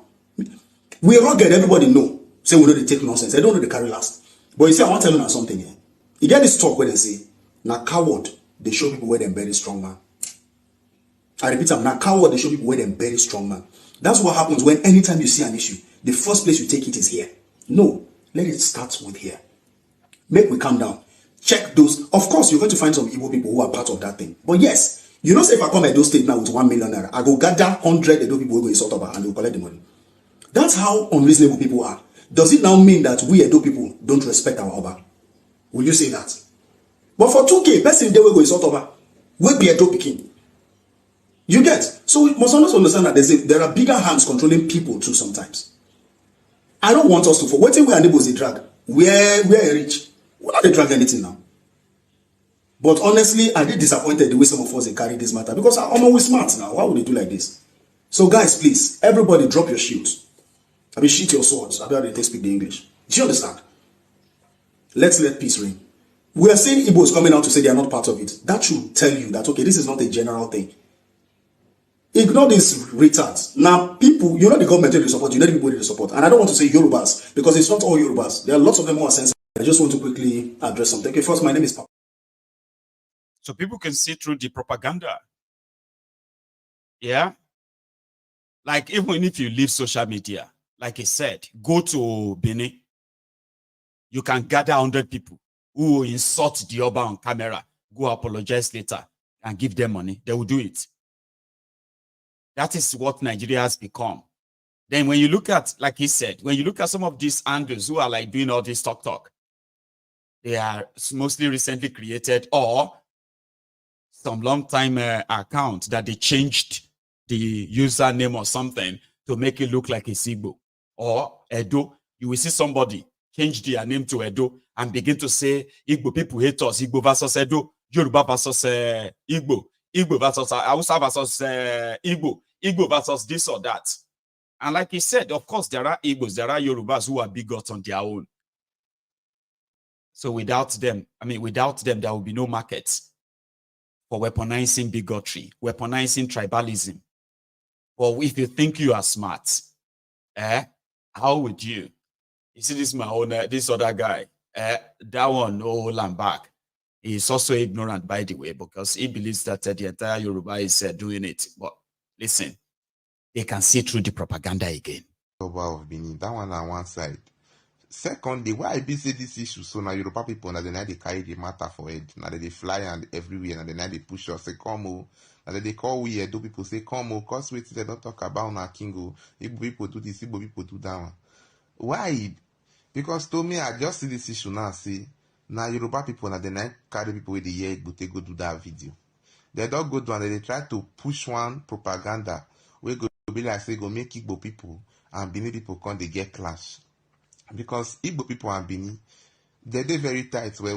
We rugged, everybody know. Say we know they take nonsense. I don't know they carry last. But you see, I want to tell you something here. You get this talk where they say, now coward, they show people where they're very strong man. I repeat, I'm not coward, they show people where they're very strong man. That's what happens when anytime you see an issue, the first place you take it is here. No, let it start with here. Make we calm down. Check those. Of course, you're going to find some Igbo people who are part of that thing. But yes, you know, say if I come Edo State now with 1 million naira, I go gather 100 Edo people who go insult Oba and they will collect the money. That's how unreasonable people are. Does it now mean that we Edo people don't respect our Oba? Will you say that? But for 2K, person they will go insult Oba. Will be Edo Peking. You get? So we must also understand that there are bigger hands controlling people too sometimes. I don't want us to for waiting where neighbors they drag. We're rich. We're not they drag anything now. But honestly, I did disappointed the way some of us they carry this matter because I'm always smart now. Why would they do like this? So guys, please, everybody drop your shields. I mean, sheath your swords. I bet they speak the English. Do you understand? Let's let peace reign. We are seeing Igbos coming out to say they are not part of it. That should tell you that, okay, this is not a general thing. Ignore these retards. Now, people, you know the government they support, you know the people they support. And I don't want to say Yorubas, because it's not all Yorubas. There are lots of them who are sensitive. I just want to quickly address something. Okay, first, my name is Papa. So people can see through the propaganda. Yeah? Like, even if you leave social media, like I said, go to Benin, you can gather 100 people who will insult the Oba on camera, go apologize later, and give them money. They will do it. That is what Nigeria has become. Then when you look at, like he said, when you look at some of these handles who are like doing all this talk, they are mostly recently created or some long time account that they changed the username or something to make it look like a Igbo or Edo. You will see somebody change their name to Edo and begin to say Igbo people hate us, Igbo versus Edo, Yoruba versus Igbo, Igbo versus Hausa versus Igbo, Igbo versus this or that. And like he said, of course, there are Igbos, there are Yorubas who are bigots on their own. So without them, there will be no market for weaponizing bigotry, weaponizing tribalism. Or if you think you are smart, how would you? You see this my own, this other guy, that one, no hold him back. He's also ignorant, by the way, because he believes that the entire Yoruba is doing it. But listen, they can see through the propaganda again. Oba of Benin, that one on one side. Secondly, why I be say this issue so now Yoruba people now they carry the matter for it. Now they fly and everywhere and then they push us say come oh. Now they call we do people say come oh, cause wait they don't talk about na kingo. Igbo people do this, Igbo people do that one. Why? Because to me I just see this issue now see now Yoruba people now they carry people with the year but they go do that video. They don't go do and they try to push one propaganda we go be like say go make Igbo people and Benin people come they get clash. Because Igbo people and Benin, they very tight where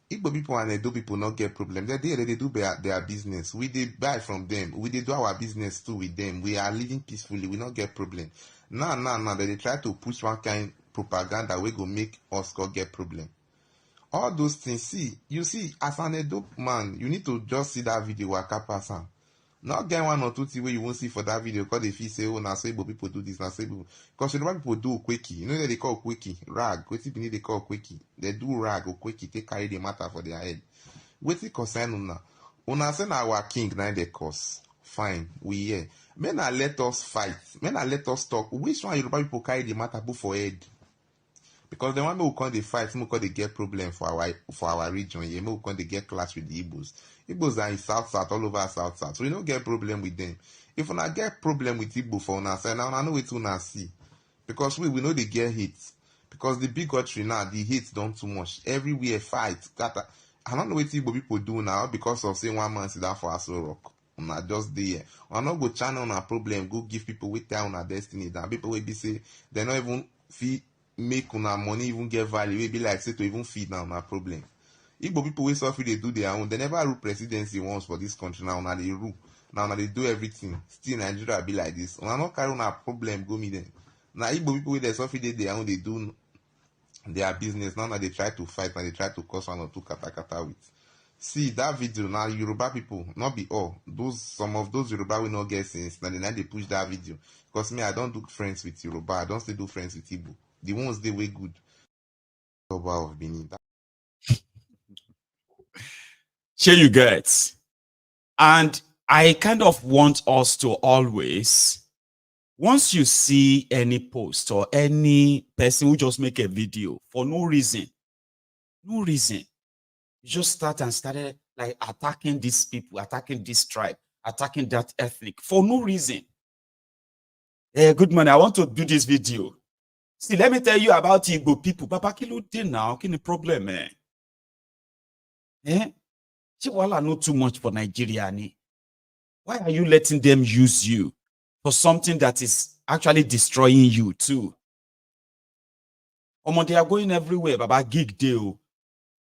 Igbo people and Edo people not get problem. They do their business. We did buy from them. We did do our business too with them. We are living peacefully. We not get problem. Now, they try to push one kind propaganda we go make us go get problem. All those things, you see, as an Edo man, you need to just see that video waka pass am. Not get one or two things where you won't see for that video because they feel say, oh, now say Igbo people do this, now say because Yoruba people do quickie. You know that they call quickie, rag. Wetin Benin they call quickie. They do rag or quickie, they carry the matter for their head. Wetin concern una? Una say na our king na the cause. Fine, we hear. Men na let us fight. Men na let us talk. Which one Yoruba people carry the matter for head? Because the one who come they fight, who come they get problem for our region. Yeah, who come they get clash with the Igbos. Igbos are in south all over south. So we don't get problem with them. If we not get problem with Igbo for una say now I know it una see. Because we know they get hits. Because the bigotry now, the hits don't too much. Everywhere fight. I don't know what Igbo people do now because of saying one man sit down for Aso Rock. Una just there. I not go channel on a problem, go give people with down on destiny. That people will be say they not even feel make una money even get value. We be like say to even feed now na problem. Igbo people wey suffer they do their own. They never rule presidency once for this country now. Now they rule. Now they do everything. Still Nigeria be like this. Una not carry una problem go me then. Now Igbo people wey they suffer their own, they do their business. Now they try to fight. Now they try to cause one or two kata with. See that video now Yoruba people, not be all. Some of those Yoruba will not get sense. Now they push that video. Because me, I don't do friends with Yoruba. I don't still do friends with Igbo. The ones they way good. Oba of Benin. Here you get. And I kind of want us to always, once you see any post or any person who just make a video for no reason, You just started like attacking these people, attacking this tribe, attacking that ethnic for no reason. Good morning. I want to do this video. See, let me tell you about Igbo people. Papa Kilo did now. What's the problem, man? Chihuahua not too much for Nigeria. Why are you letting them use you for something that is actually destroying you too? They are going everywhere, Baba gig deal.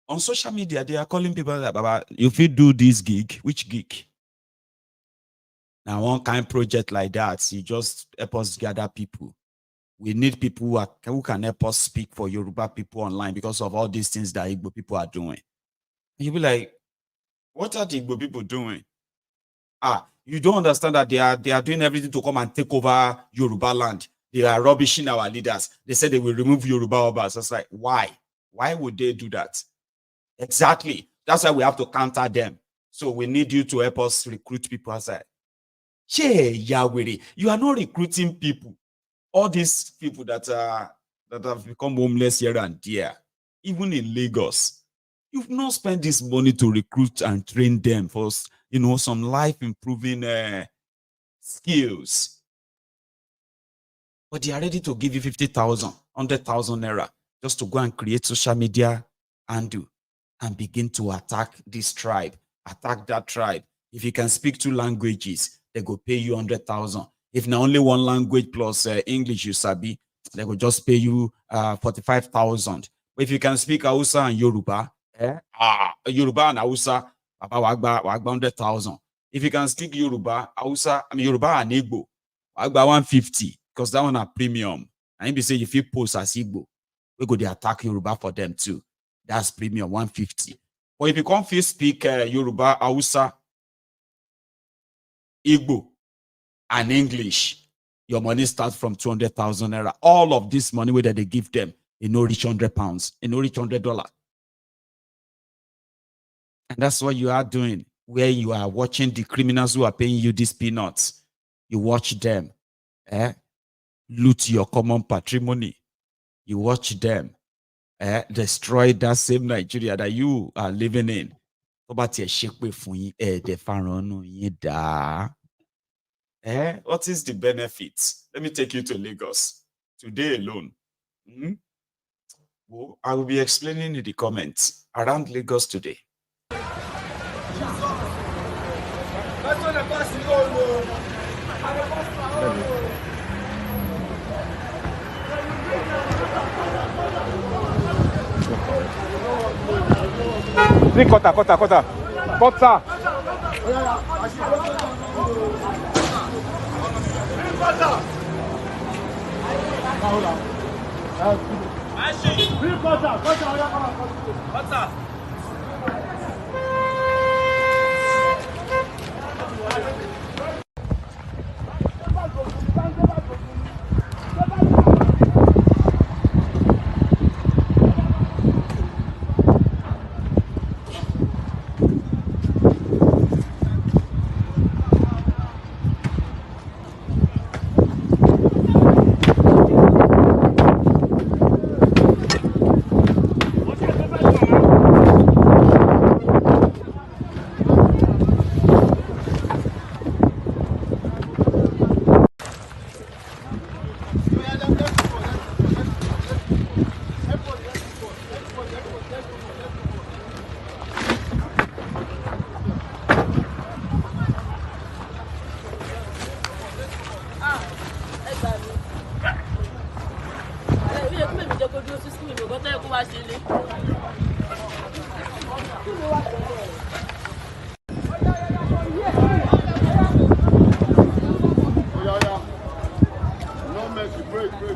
On social media, they are calling people that, Baba, if you do this gig, which gig? Now, one kind of project like that, you just help us gather people. We need people who can help us speak for Yoruba people online because of all these things that Igbo people are doing. And you'll be like, what are the Igbo people doing? You don't understand that they are doing everything to come and take over Yoruba land. They are rubbishing our leaders. They said they will remove Yoruba Obas. It's like, why? Why would they do that? Exactly. That's why we have to counter them. So we need you to help us recruit people outside. Che Yahweh, you are not recruiting people. All these people that have become homeless here and there, even in Lagos, you've not spent this money to recruit and train them for, some life improving skills. But they are ready to give you 50,000, 100,000 naira just to go and create social media and begin to attack this tribe, attack that tribe. If you can speak 2 languages, they go pay you 100,000. If now only 1 language plus English you sabi, they will just pay you 45,000. But if you can speak Hausa and Yoruba, Yoruba and Hausa, about 100,000. If you can speak Yoruba, Yoruba and Igbo, about 150, because that one a premium. And if you say if you post as Igbo, we go to attack Yoruba for them too. That's premium 150. But if you can't speak Yoruba, Hausa, Igbo, and English, your money starts from 200,000 naira. All of this money whether they give them, it no reach £100, it no reach $100. And that's what you are doing, where you are watching the criminals who are paying you these peanuts. You watch them loot your common patrimony. You watch them destroy that same Nigeria that you are living in. What is the benefits? Let me take you to Lagos today alone. Well, I will be explaining in the comments around Lagos today. Quarter.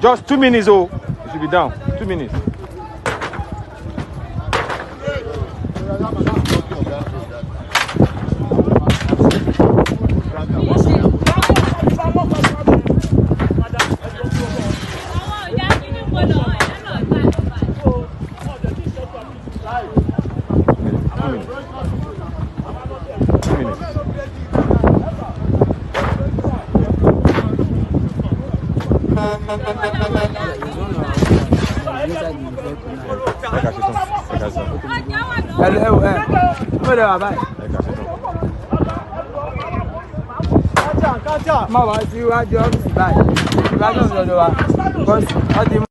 Just 2 minutes, oh, you should be down. 2 minutes. inside the vehicle now. Hello, where are you? Ma wa ti wa di office báyìí. Ìbájọ́ ìjọba wa. Because all the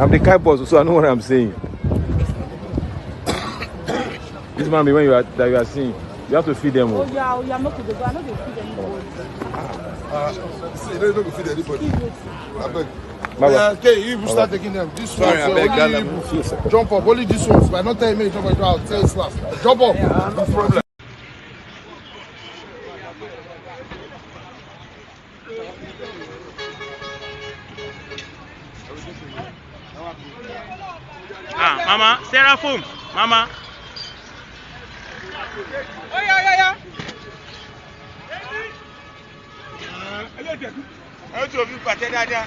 I'm the Kai boss, so I know what I'm saying. This man, when you are seeing, you have to feed them. Oh yeah, not to the go. I know they feed anybody. They don't feed anybody. I beg. Okay, if you start taking them, this Sorry, one, I beg, jump up. Only this ones, but not telling me jump up. I'll tell you last. Jump up. No problem. Mama, Seraphim, Mama. Oh yeah. Ojú omi pàtẹ dáadáa.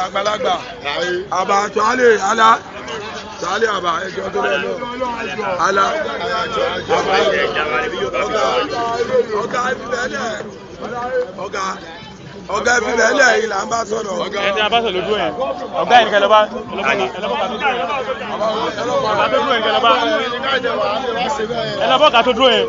Àgbàlagbà àbá tuale ala tuale àbá ẹjọ tó lọ ala ọ̀gá ìbílẹ̀ ọ̀gá ìbílẹ̀ yìí là ń bá sọ̀rọ̀. Ẹni a bá sọ̀rọ̀ lójú ẹ̀ ọ̀gá yìí nìkan lọ́ba ẹlọ́bọ̀ká tó dúró ẹ̀.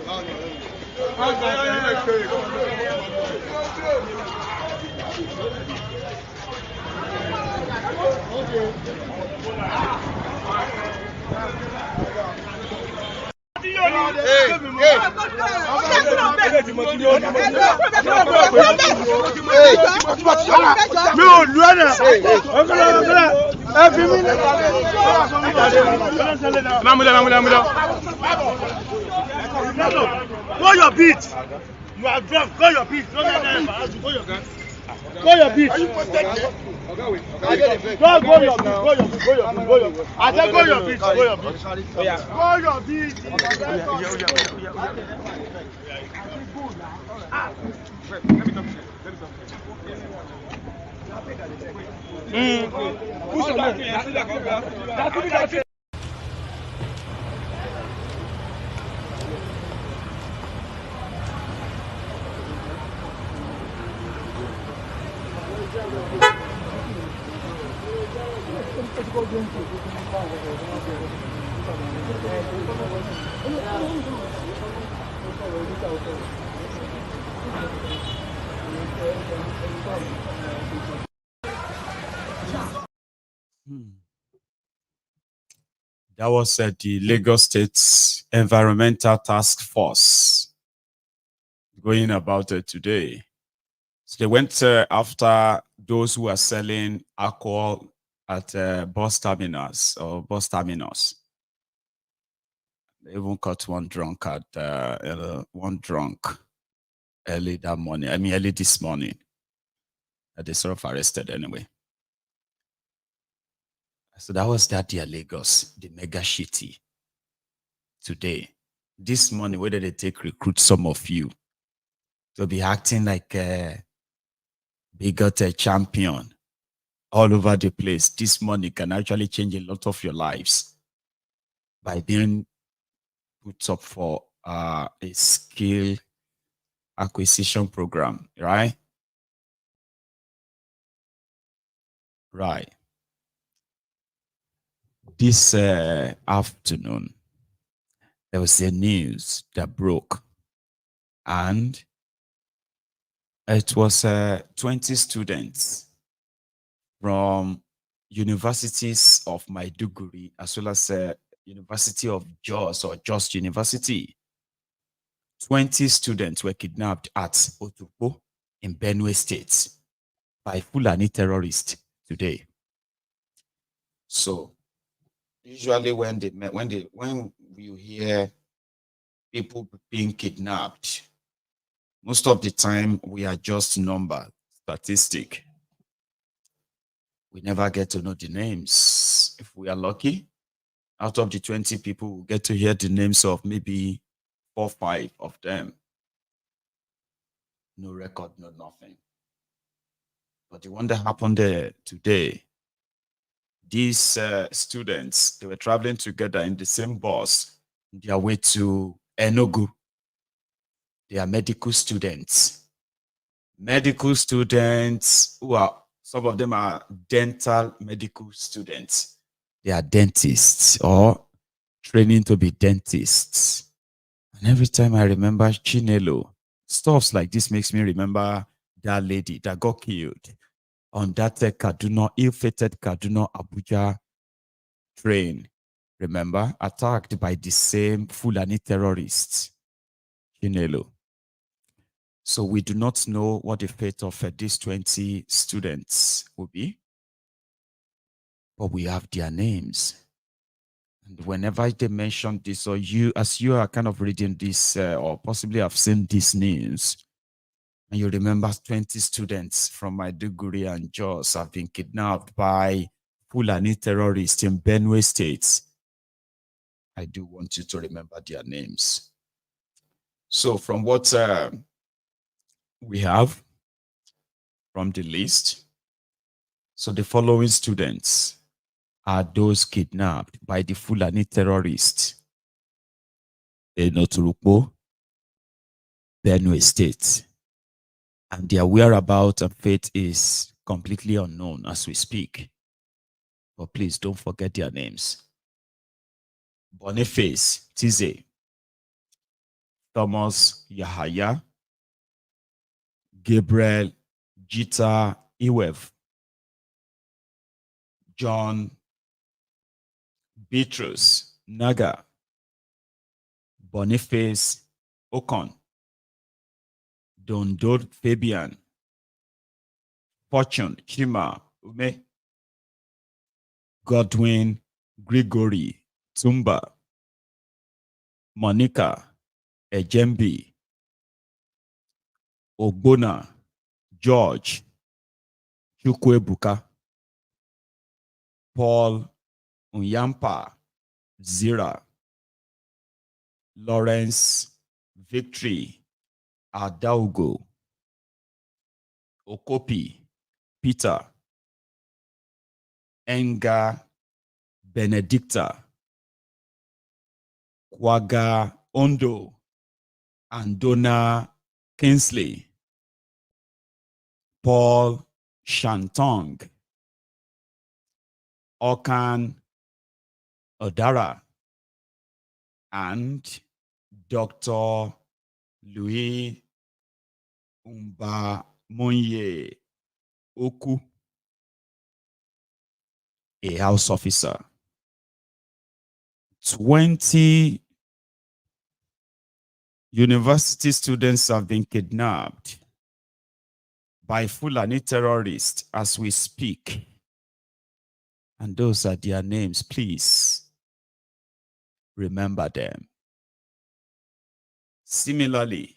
Come. Mi ò lu ẹ̀nà ọ̀kọ́lá ẹ fi mí lẹ̀. Mamula. Go your beat. You are drunk. Go your beat. Don't let them embarrass you. Go your gun. Go your beat. Go your beat. I said go your beat. Go your beat. Go your beat. That was the Lagos State's Environmental Task Force going about it today. So they went after those who are selling alcohol at bus terminals or bus terminals. They even caught one drunk early that morning. I mean, early this morning. They sort of arrested anyway. So that was that year, Lagos, the mega shitty. Today, this morning, where did they recruit some of you to be acting like they got a champion all over the place? This money can actually change a lot of your lives by being put up for a skill acquisition program, right? Right. This afternoon, there was a news that broke, and it was 20 students from universities of Maiduguri as well as University of Jos or Jos University. 20 students were kidnapped at Otukpo in Benue State by Fulani terrorists today. So usually when you hear people being kidnapped, most of the time we are just number statistic. We never get to know the names. If we are lucky, out of the 20 people, we get to hear the names of maybe 4 or 5 of them. No record, no nothing. But the one that happened there today, these students, they were traveling together in the same bus on their way to Enugu. They are medical students. Medical students who are, some of them are dental medical students. They are dentists or training to be dentists. And every time I remember Chinelo, stuff like this makes me remember that lady that got killed on that Kaduna, ill-fated Kaduna Abuja train. Remember, attacked by the same Fulani terrorists. Chinelo. So we do not know what the fate of these 20 students will be, but we have their names. And whenever they mention this, or you, as you are kind of reading this, or possibly have seen this news, and you remember 20 students from Maiduguri and Jos have been kidnapped by Fulani terrorists in Benue State, I do want you to remember their names. So from what we have from the list, so the following students are those kidnapped by the Fulani terrorists in Otukpo, Benue State. And their whereabouts and fate is completely unknown as we speak. But please don't forget their names. Boniface Tize, Thomas Yahaya, Gabriel Jita Iwev, John Beatrice Naga, Boniface Okon, Dondod Fabian, Fortune Chima Ume, Godwin Gregory Tumba, Monica Ejembi, Ogbona George Chukwebuka, Paul Unyampa Zira, Lawrence Victory Adaugo, Okopi Peter, Enga Benedicta, Kwaga Ondo, Andona Kingsley, Paul Shantong, Okan Odara, and Dr. Louis Monye Oku, a house officer. 20 university students have been kidnapped by Fulani terrorists as we speak. And those are their names. Please remember them. Similarly,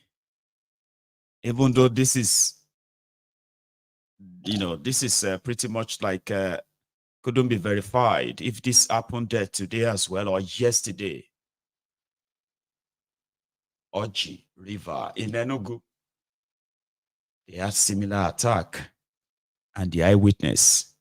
even though this is, this is pretty much like couldn't be verified if this happened there today as well or yesterday. Orji River in Enugu, they had similar attack, and the eyewitness.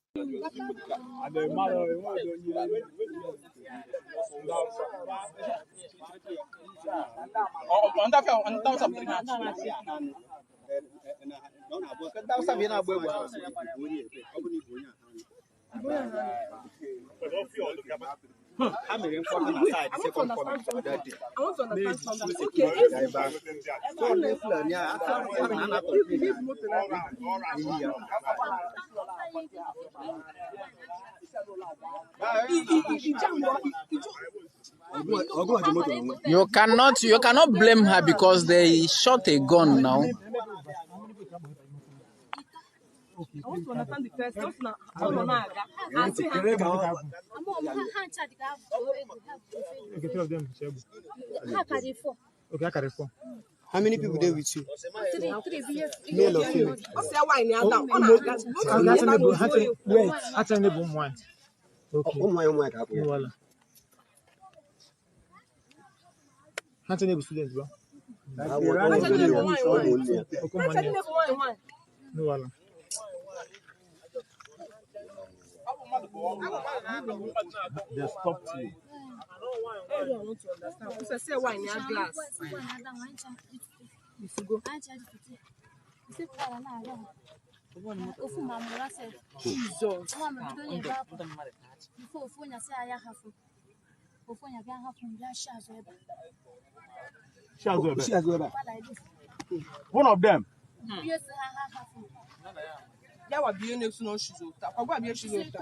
You cannot blame her because they shot a gun now. I want to understand the first. How many people there with you? Three. Male or female? They stopped you. I don't want to understand. You say why in your glass? One of them. Yeah, what be next no shoes? What be shoes?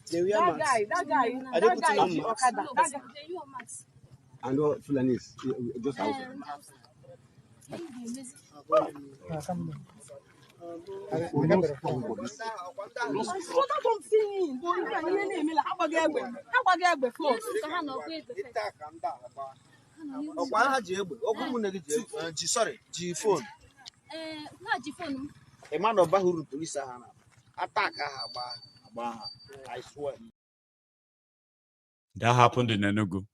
That guy. And what Fulani just out. Sorry, G phone. A man of Bahuru police attack. I swear. That happened in Enugu.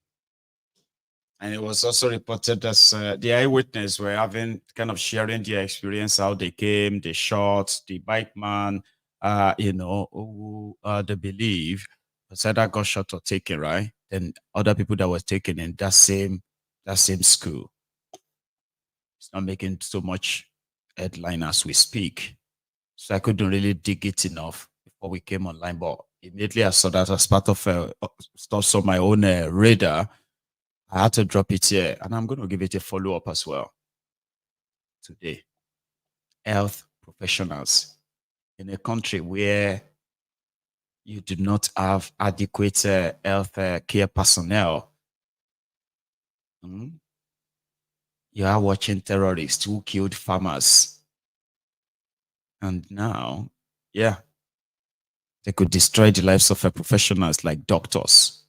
And it was also reported as the eyewitness were kind of sharing their experience, how they came, they shot the bike man, who they believe said that got shot or taken, right? Then other people that were taken in that same school. It's not making so much headline as we speak. So I couldn't really dig it enough before we came online. But immediately I saw that as part of also my own radar, I had to drop it here, and I'm going to give it a follow-up as well today. Health professionals in a country where you do not have adequate health care personnel. You are watching terrorists who killed farmers. And now, yeah, they could destroy the lives of professionals like doctors.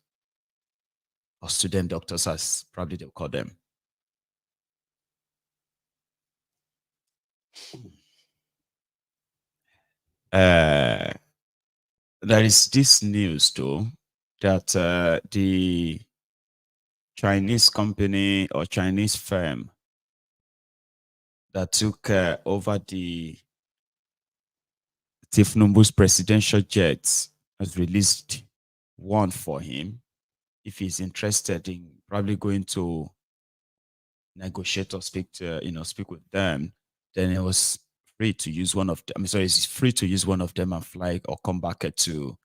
Or student doctors, as probably they'll call them. There is this news, though, that the Chinese company or Chinese firm that took over the Tifnumbu's presidential jets has released one for him. If he's interested in probably going to negotiate or speak with them, then it was free to use one of them. I'm sorry, it's free to use one of them and fly or come back to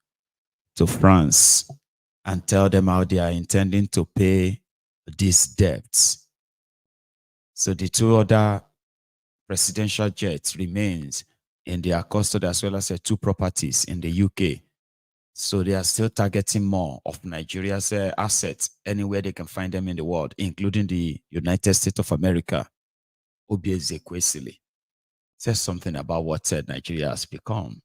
France and tell them how they are intending to pay these debts. So the two other presidential jets remains in their custody, as well as two properties in the UK. So they are still targeting more of Nigeria's assets anywhere they can find them in the world, including the United States of America. Oba Ezekwesili says something about what Nigeria has become.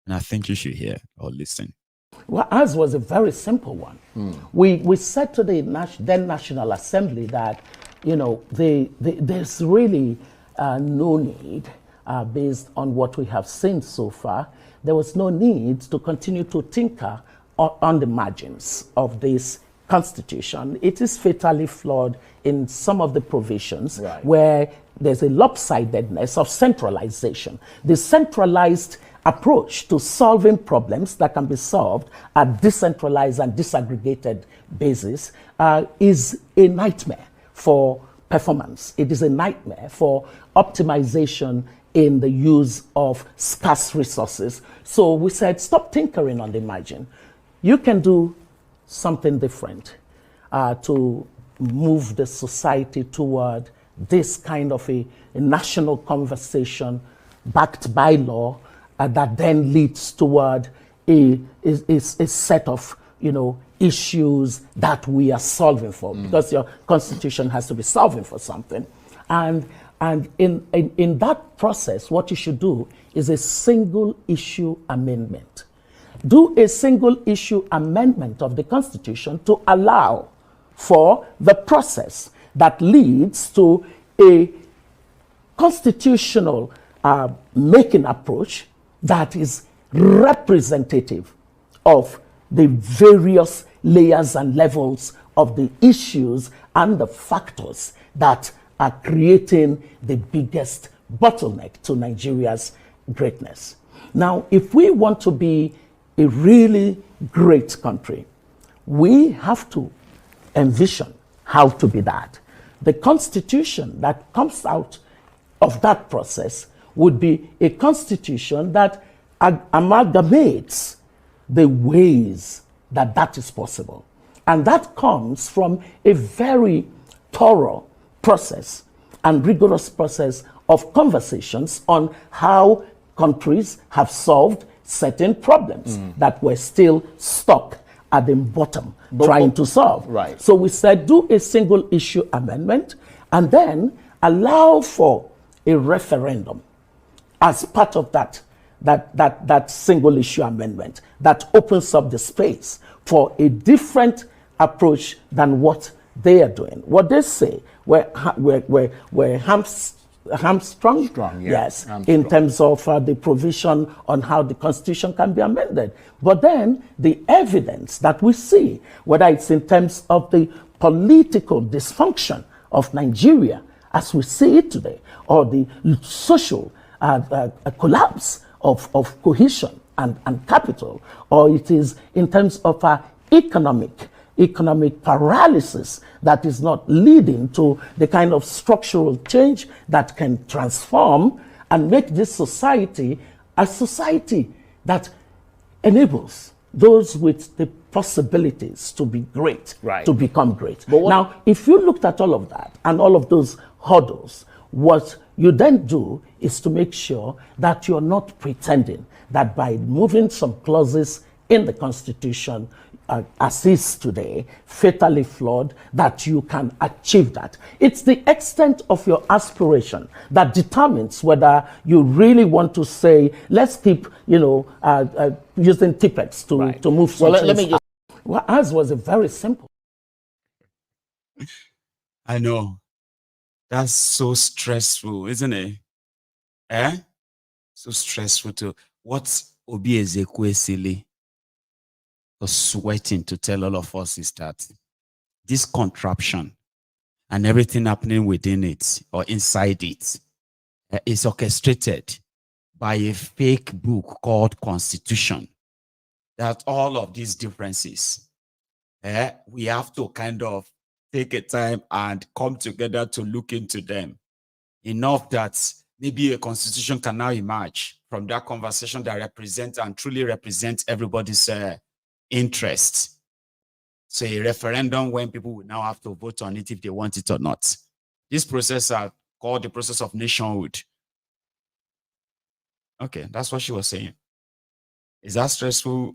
And I think you should hear or listen. Well, ours was a very simple one. We said to the then National Assembly that, you know, there's really no need, based on what we have seen so far, there was no need to continue to tinker on the margins of this constitution. It is fatally flawed in some of the provisions where there's a lopsidedness of centralization. The centralized approach to solving problems that can be solved at decentralized and disaggregated basis is a nightmare for performance. It is a nightmare for optimization in the use of scarce resources. So we said, stop tinkering on the margin. You can do something different to move the society toward this kind of a national conversation backed by law that then leads toward a set of, you know, issues that we are solving for, because your constitution has to be solving for something. And in that process, what you should do is a single issue amendment. Do a single issue amendment of the Constitution to allow for the process that leads to a constitutional making approach that is representative of the various layers and levels of the issues and the factors that are creating the biggest bottleneck to Nigeria's greatness. Now, if we want to be a really great country, we have to envision how to be that. The constitution that comes out of that process would be a constitution that amalgamates the ways that that is possible. And that comes from a very thorough process and rigorous process of conversations on how countries have solved certain problems that were still stuck at the bottom trying to solve. Right. So we said, do a single issue amendment and then allow for a referendum as part of that single issue amendment that opens up the space for a different approach than what they are doing. What they say, we're hamstrung, yes, in terms of the provision on how the Constitution can be amended. But then the evidence that we see, whether it's in terms of the political dysfunction of Nigeria as we see it today, or the social collapse of cohesion and capital, or it is in terms of economic paralysis that is not leading to the kind of structural change that can transform and make this society a society that enables those with the possibilities to be great, to become great. Now, if you looked at all of that and all of those hurdles, what you then do is to make sure that you're not pretending that by moving some clauses in the Constitution, as is today, fatally flawed, that you can achieve that. It's the extent of your aspiration that determines whether you really want to say, let's keep, using tippets to move something. Let me just... Well, ours was a very simple. I know. That's so stressful, isn't it? So stressful to... What's Oba Ezekwesili was sweating to tell all of us is that this contraption and everything happening within it or inside it is orchestrated by a fake book called Constitution. That all of these differences, we have to kind of take a time and come together to look into them. Enough that maybe a constitution can now emerge from that conversation that represents and truly represents everybody's interest. So a referendum when people will now have to vote on it if they want it or not. This process are called the process of nationhood. Okay, that's what she was saying. Is that stressful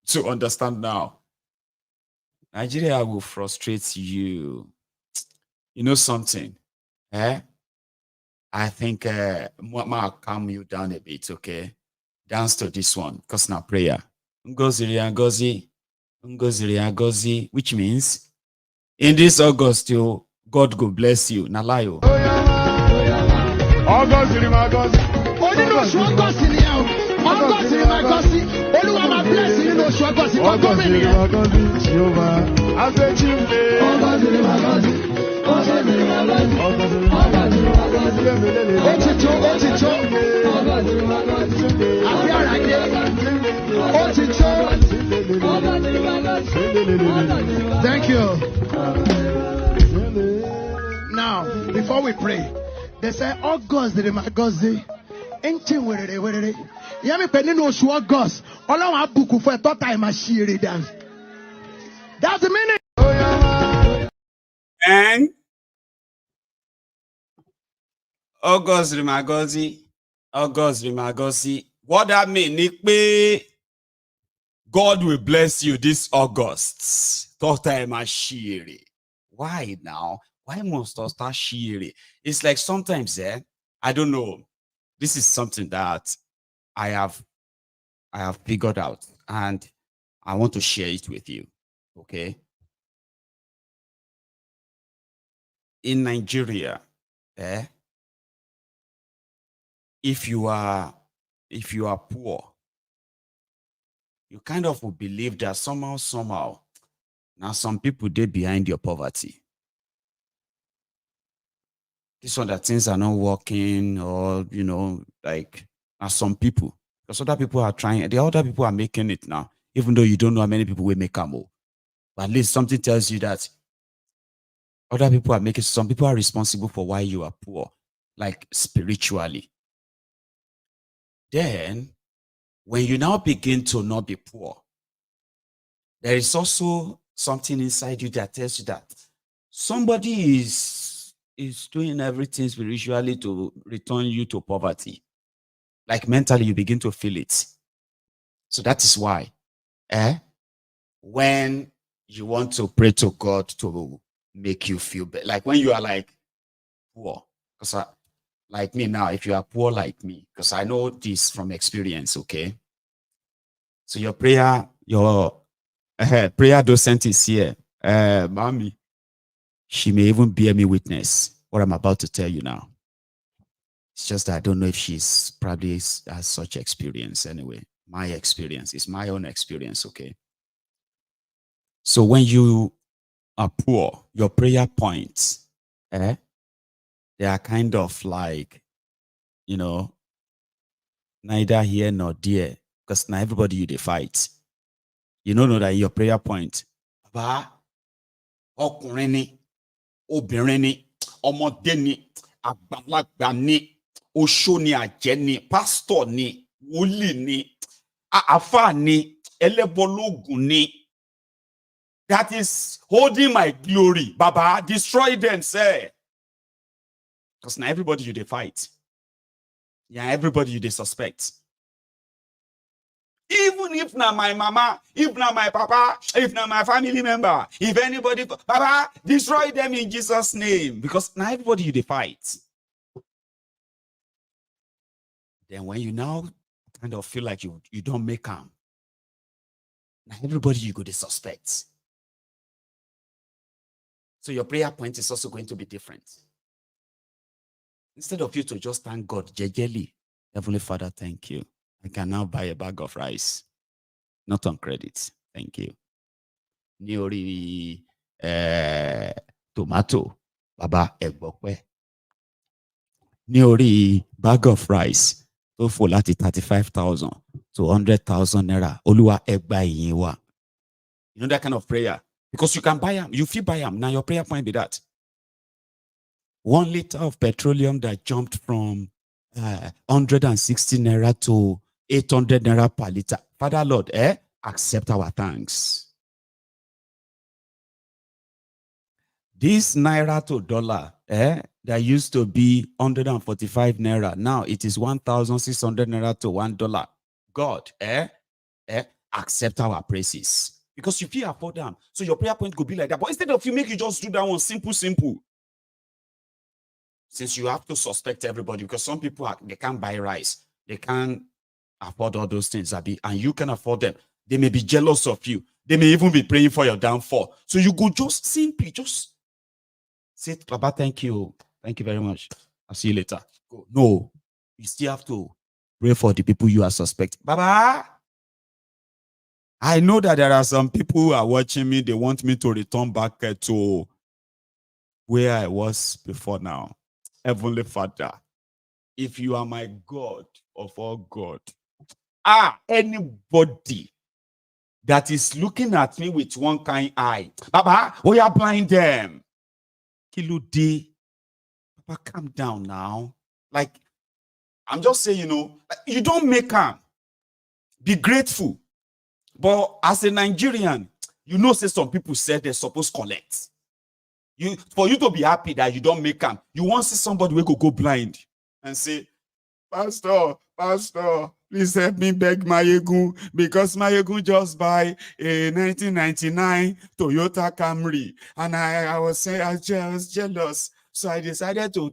to understand now? Nigeria will frustrate you. You know something? I think I'll calm you down a bit, okay? Dance to this one, because now prayer. Ngoziri Ngozi, Ngoziri Ngozi, which means in this August, God go bless you. Nalayo. Thank you. Now, before we pray, they say, August, the Magozi, Enchi were Yami Penino Shu August, all our book for a thought time as she dance. That's the meaning. And August Rimagozi, August Rimagozi. What that mean? God will bless you this August. Thought time as she. Why now? Why must I start sharing? It's like sometimes, I don't know. This is something that I have figured out, and I want to share it with you. Okay. In Nigeria, if you are poor, you kind of will believe that somehow, now some people they behind your poverty. This one that things are not working, or like some people, because other people are trying, the other people are making it now, even though you don't know how many people will make them more. But at least something tells you that other people are making, some people are responsible for why you are poor, like spiritually. Then, when you now begin to not be poor, there is also something inside you that tells you that somebody is doing everything spiritually to return you to poverty. Like mentally, you begin to feel it. So that is why, when you want to pray to God to make you feel better, like when you are like poor, because like me now, if you are poor like me, because I know this from experience, okay? So your prayer docent is here. Mommy, she may even bear me witness what I'm about to tell you now. It's just that I don't know if she's probably has such experience anyway. My experience is my own experience, okay? So when you are poor, your prayer points, they are kind of like, neither here nor there, because now everybody you they fight. You don't know that your prayer point, Baba, ọkùnrin ni, obìnrin ni, ọmọdé ni, àgbàlagbà ni, oṣó ni, àjẹ́ ni, pastor ni, wòlíì ni, àfáà ni, ẹlẹ́bọlóògùn ni. That is holding my glory. Baba, destroy them, say. Because now everybody you they fight. Yeah, everybody you they suspect. Even if now my mama, if now my papa, if now my family member, if anybody, Baba, destroy them in Jesus' name. Because now everybody you they fight. Then when you now kind of feel like you don't make them, now everybody you go to suspect. So your prayer point is also going to be different. Instead of you to just thank God, jejely, Heavenly Father, thank you. I can now buy a bag of rice. Not on credit. Thank you. Niori tomato. Baba egbokwe. Niori bag of rice. So for lati 35,000 to 100,000 naira. Oluwa egba iyiwa. You know that kind of prayer? Because you can buy them. You feel buy them. Now your prayer point be that. 1 liter of petroleum that jumped from 160 naira to 800 naira per liter. Father Lord, accept our thanks. This naira to dollar, that used to be 145 naira. Now it is 1,600 naira to $1. God, accept our praises. Because you feel afford them. So your prayer point could be like that. But instead of you make you just do that one simple. Since you have to suspect everybody, because some people they can't buy rice, they can't afford all those things, Abi, and you can afford them. They may be jealous of you. They may even be praying for your downfall. So you go just simply just say, Baba, thank you. Thank you very much. I'll see you later. Go. No, you still have to pray for the people you are suspecting. Baba, I know that there are some people who are watching me. They want me to return back to where I was before now. Heavenly Father, if you are my God of all God, anybody that is looking at me with one kind eye, Baba, we are blind them. Kilode, Papa, calm down now. Like, I'm just saying, you don't make them. Be grateful. But as a Nigerian, say some people said they're supposed to collect. For you to be happy that you don't make them, you want to see somebody who go blind and say, Pastor, please help me beg Maiyegun, because Maiyegun just buy a 1999 Toyota Camry, and I was jealous, so I decided to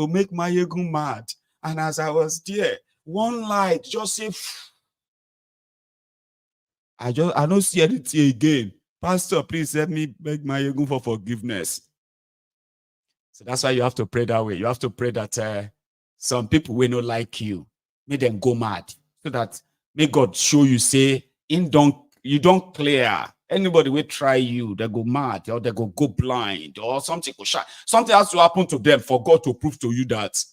make Maiyegun mad. And as I was there, one light just say, I don't see anything again. Pastor, please help me beg Maiyegun for forgiveness. So that's why you have to pray that way. You have to pray that some people will not like you, make them go mad, so that may God show you, say, you don't clear. Anybody will try you, they go mad, or they go blind, or something will shine. Something has to happen to them for God to prove to you that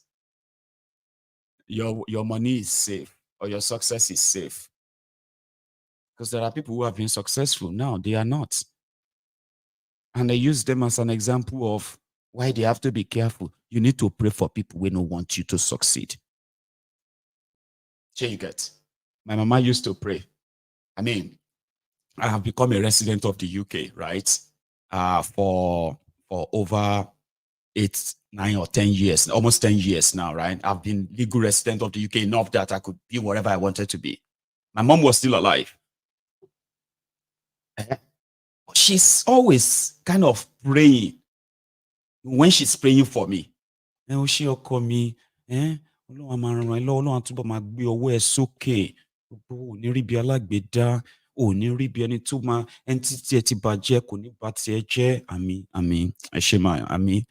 your money is safe or your success is safe. Because there are people who have been successful now, they are not. And I use them as an example of why they have to be careful. You need to pray for people who don't want you to succeed. So you get. My mama used to pray. I mean, I have become a resident of the UK, right? For over 8, 9, or 10 years, almost 10 years now, right? I've been legal resident of the UK enough that I could be wherever I wanted to be. My mom was still alive. She's always kind of praying. When she's praying for me, she'll call me, sókè. Ò ní rí bí alágbèédá, ò ní rí bí ẹni tó máa ẹni tí ẹ ti bàjẹ́ kò ní bá tiẹ̀ jẹ́. Àmín, ẹ ṣé máa, àmín.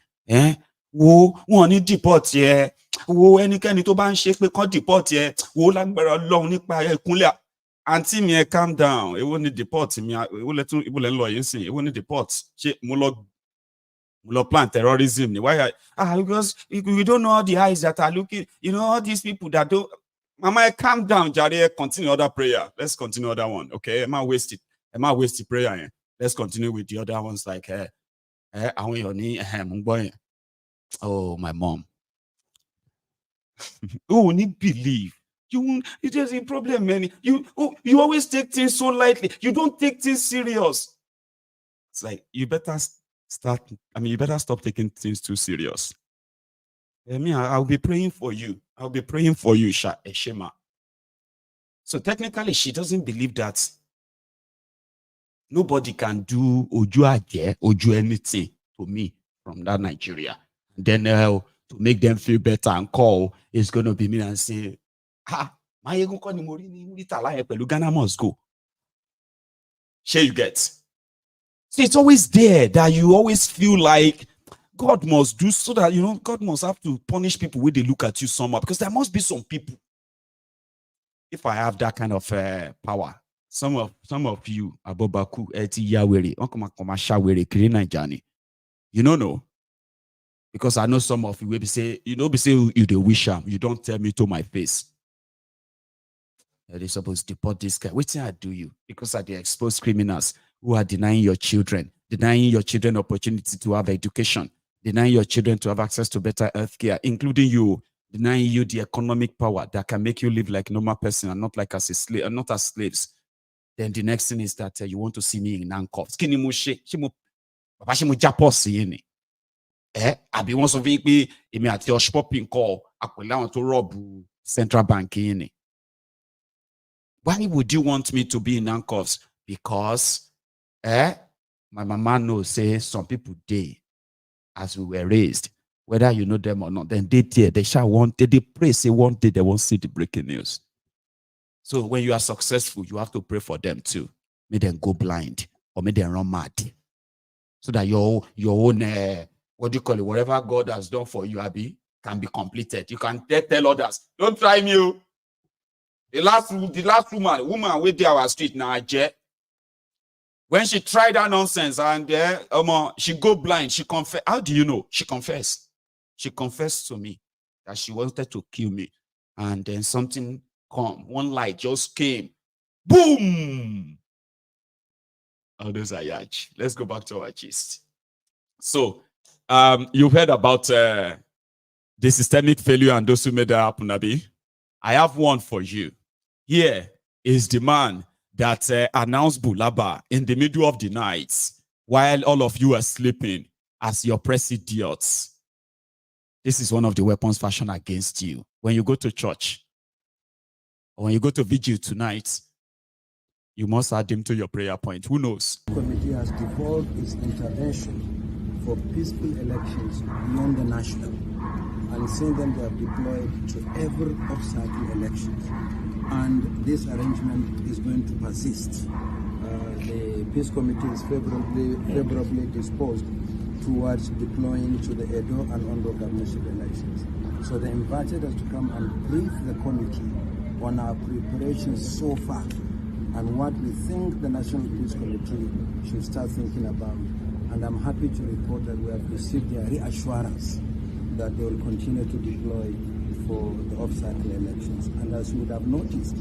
Wo wọn ní deport ẹ, wo ẹnikẹ́ni tó bá ń ṣe pé kán deport ẹ, wo lágbára Ọlọ́run nípa ìkúnlẹ̀. Àǹtí mi, ẹ calm down. Èwo ni deport mi, èwo lẹ ń lọ yín sìn, èwo ni deport. Ṣé mo lọ plan terrorism? Why? Because we don't know all the eyes that are looking, all these people that don't. Mama, calm down, Jare. Continue other prayer. Let's continue other one. Okay, am I waste the prayer? Let's continue with the other ones like oh, my mom. Oh, need believe. It is a problem, man. You always take things so lightly. You don't take things serious. It's like you better stop taking things too serious. I'll be praying for you. I'll be praying for you, Shema. So technically, she doesn't believe that nobody can do oju anything to me from that Nigeria. Then to make them feel better and call is going to be me and say, Maiyegun kọ́ ni mo rí ní Rita láyé pẹ̀lú Ghana must go. Sure you get. So it's always there that you always feel like God must do so that, God must have to punish people when they look at you somehow, because there must be some people. If I have that kind of power, some of you, Abobaku, Eti Yawere, you don't know. Because I know some of you will be say, you the wish you don't tell me to my face. They're supposed to deport this guy. Wait till I do you, because they expose criminals who are denying your children opportunity to have education, denying your children to have access to better health care, including you, denying you the economic power that can make you live like a normal person and not like as a slave, and not as slaves. Then the next thing is that you want to see me in handcuffs. Kini mo ṣe, ṣé mo bàbá ṣé mo jápọ̀ sí yín ni? Àbí wọ́n sọ fún yín pé èmi àti Ọ̀ṣpọ̀pì ńkọ́ àpèlé àwọn tó rọ̀bù Central Bank yín ni? Why would you want me to be in handcuffs? Because my mama knows, say some people dey as we were raised, whether you know them or not, then they shall want, they pray, say one day they won't see the breaking news. So when you are successful, you have to pray for them too. May them go blind or may them run mad. So that your own, what do you call it, whatever God has done for you, Abi, can be completed. You can tell others, don't try me. Oh. The last woman with our street now, when she tried that nonsense and she go blind, she confessed. How do you know? She confessed. She confessed to me that she wanted to kill me. And then something come, one light just came. Boom! Oh, those are yach. Let's go back to our gist. So, you've heard about the systemic failure and those who made that happen, Abi. I have one for you. Here is the man that announced Bulaba in the middle of the night while all of you are sleeping as your press idiots. This is one of the weapons fashioned against you. When you go to church or when you go to vigil tonight, you must add him to your prayer point. Who knows? The committee has devolved its intervention for peaceful elections beyond the national, and since then they have deployed to every off-cycle elections. And this arrangement is going to persist. The Peace Committee is favorably disposed towards deploying to the Edo and Ondo governorship elections. So they invited us to come and brief the committee on our preparations so far and what we think the National Peace Committee should start thinking about. And I'm happy to report that we have received their reassurance that they will continue to deploy for the off-cycle elections. And as you would have noticed,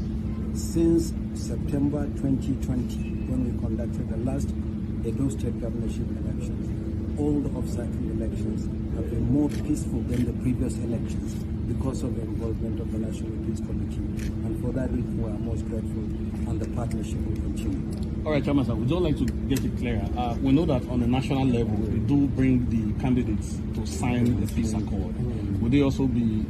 since September 2020, when we conducted the last Edo State governorship elections, all the off-cycle elections have been more peaceful than the previous elections because of the involvement of the National Peace Committee. And for that reason, we are most grateful, and the partnership will continue. All right, Chairman, sir, we'd just like to get it clearer. We know that on the national level, we do bring the candidates to sign the peace accord. Would they also be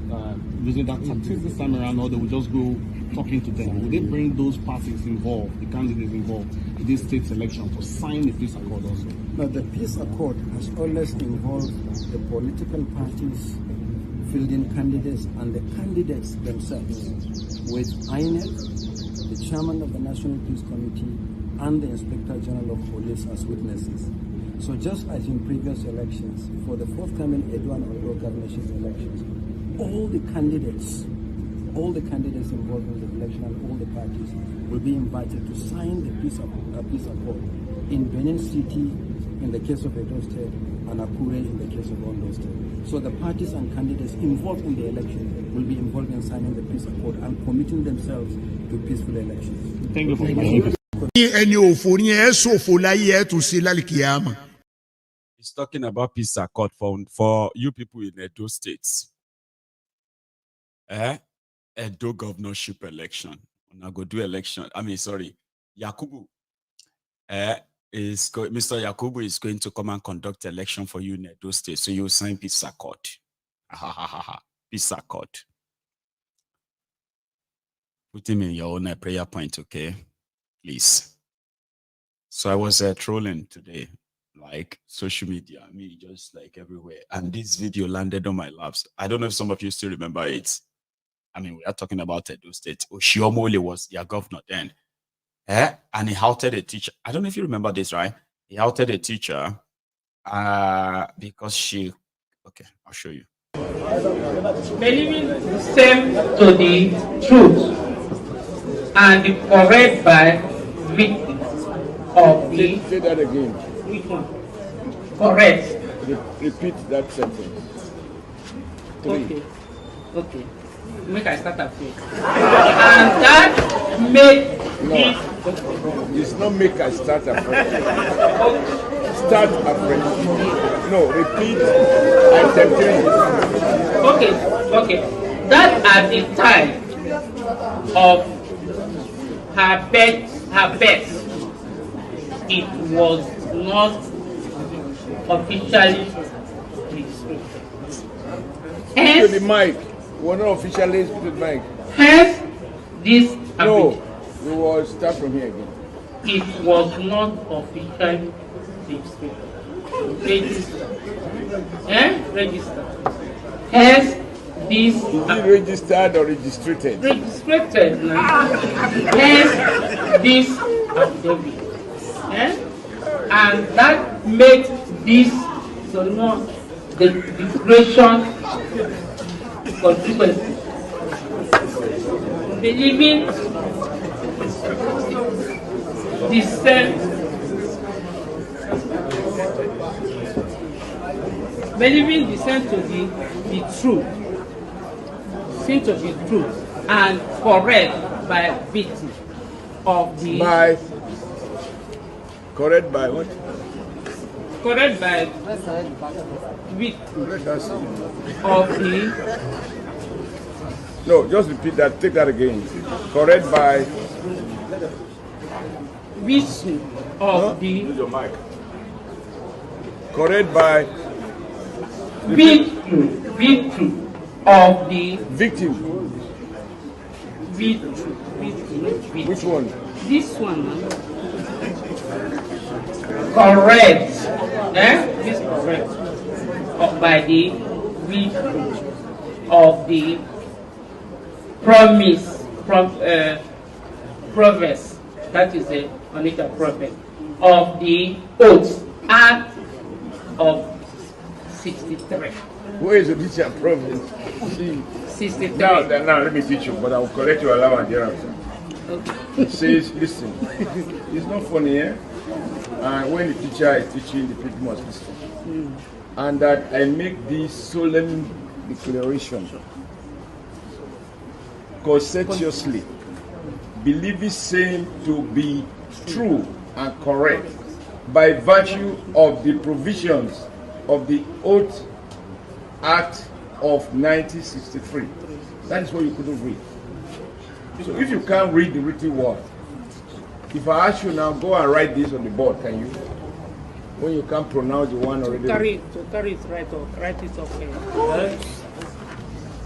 using that tactics this time around, or they will just go talking to them? Would they bring those parties involved, the candidates involved in this state's election to sign the peace accord also? Now, the peace accord has always involved the political parties fielding candidates and the candidates themselves, with INEC, the chairman of the National Peace Committee, and the Inspector General of Police as witnesses. So just as in previous elections, for the forthcoming Edo and Ondo governorship elections, all the candidates involved in the election and all the parties will be invited to sign the peace accord in Benin City in the case of Edo State and Akure in the case of Ondo State. So the parties and candidates involved in the election will be involved in signing the peace accord and committing themselves to peaceful elections. Thank you for that. He's talking about peace accord for you people in Edo states. Edo governorship election. When I go do election, Yakubu. Mr. Yakubu is going to come and conduct election for you in Edo state. So you sign peace accord. Peace accord. Put him in your own prayer point, okay? Please. So I was trolling today, like social media, just like everywhere. And this video landed on my laps. I don't know if some of you still remember it. We are talking about Edo State. Oshiomole was their governor then. And he outed a teacher. I don't know if you remember this, right? He outed a teacher because she... Okay, I'll show you. Believing the same to the truth and the correct by victim of the... Say that again. Correct. Repeat that sentence. 3. Okay. Make I start afresh. And that made it... It's not make I start afresh. Start afresh. No, repeat item 3. Okay. that at the time of her birth, it was not officially restricted. To the mic. We're not officially to the mic. Hence, this no, we will start from here again. It was not officially restricted. Registered. Registered. Hence, this. Is it registered or registered? Registered now. Hence, this affidavit. And that makes this not the declaration consequences. Believing descent, believing descent to the truth, seem to be truth, and correct by victim of the. By correct by what? Correct by victim of the. No, just repeat that. Take that again. Correct by victim of the. Use your mic. Correct by victim of the victim. Victim. Which one? This one. Correct. This correct. By the victim of the promise, promise, that is the Onita prophet, of the oath, Act of 63. Where is the teacher prophet? 63. Now, let me teach you, but I will correct you aloud thereafter. Okay. It says, listen, it's not funny, eh? And when the teacher is teaching, the people must listen. And that I make this solemn declaration conscientiously, believing same to be true and correct by virtue of the provisions of the Oath Act of 1963. That is what you couldn't read. So if you can't read the written word, if I ask you now, go and write this on the board, can you? When you can't pronounce the one already. To carry it right off, write it off here.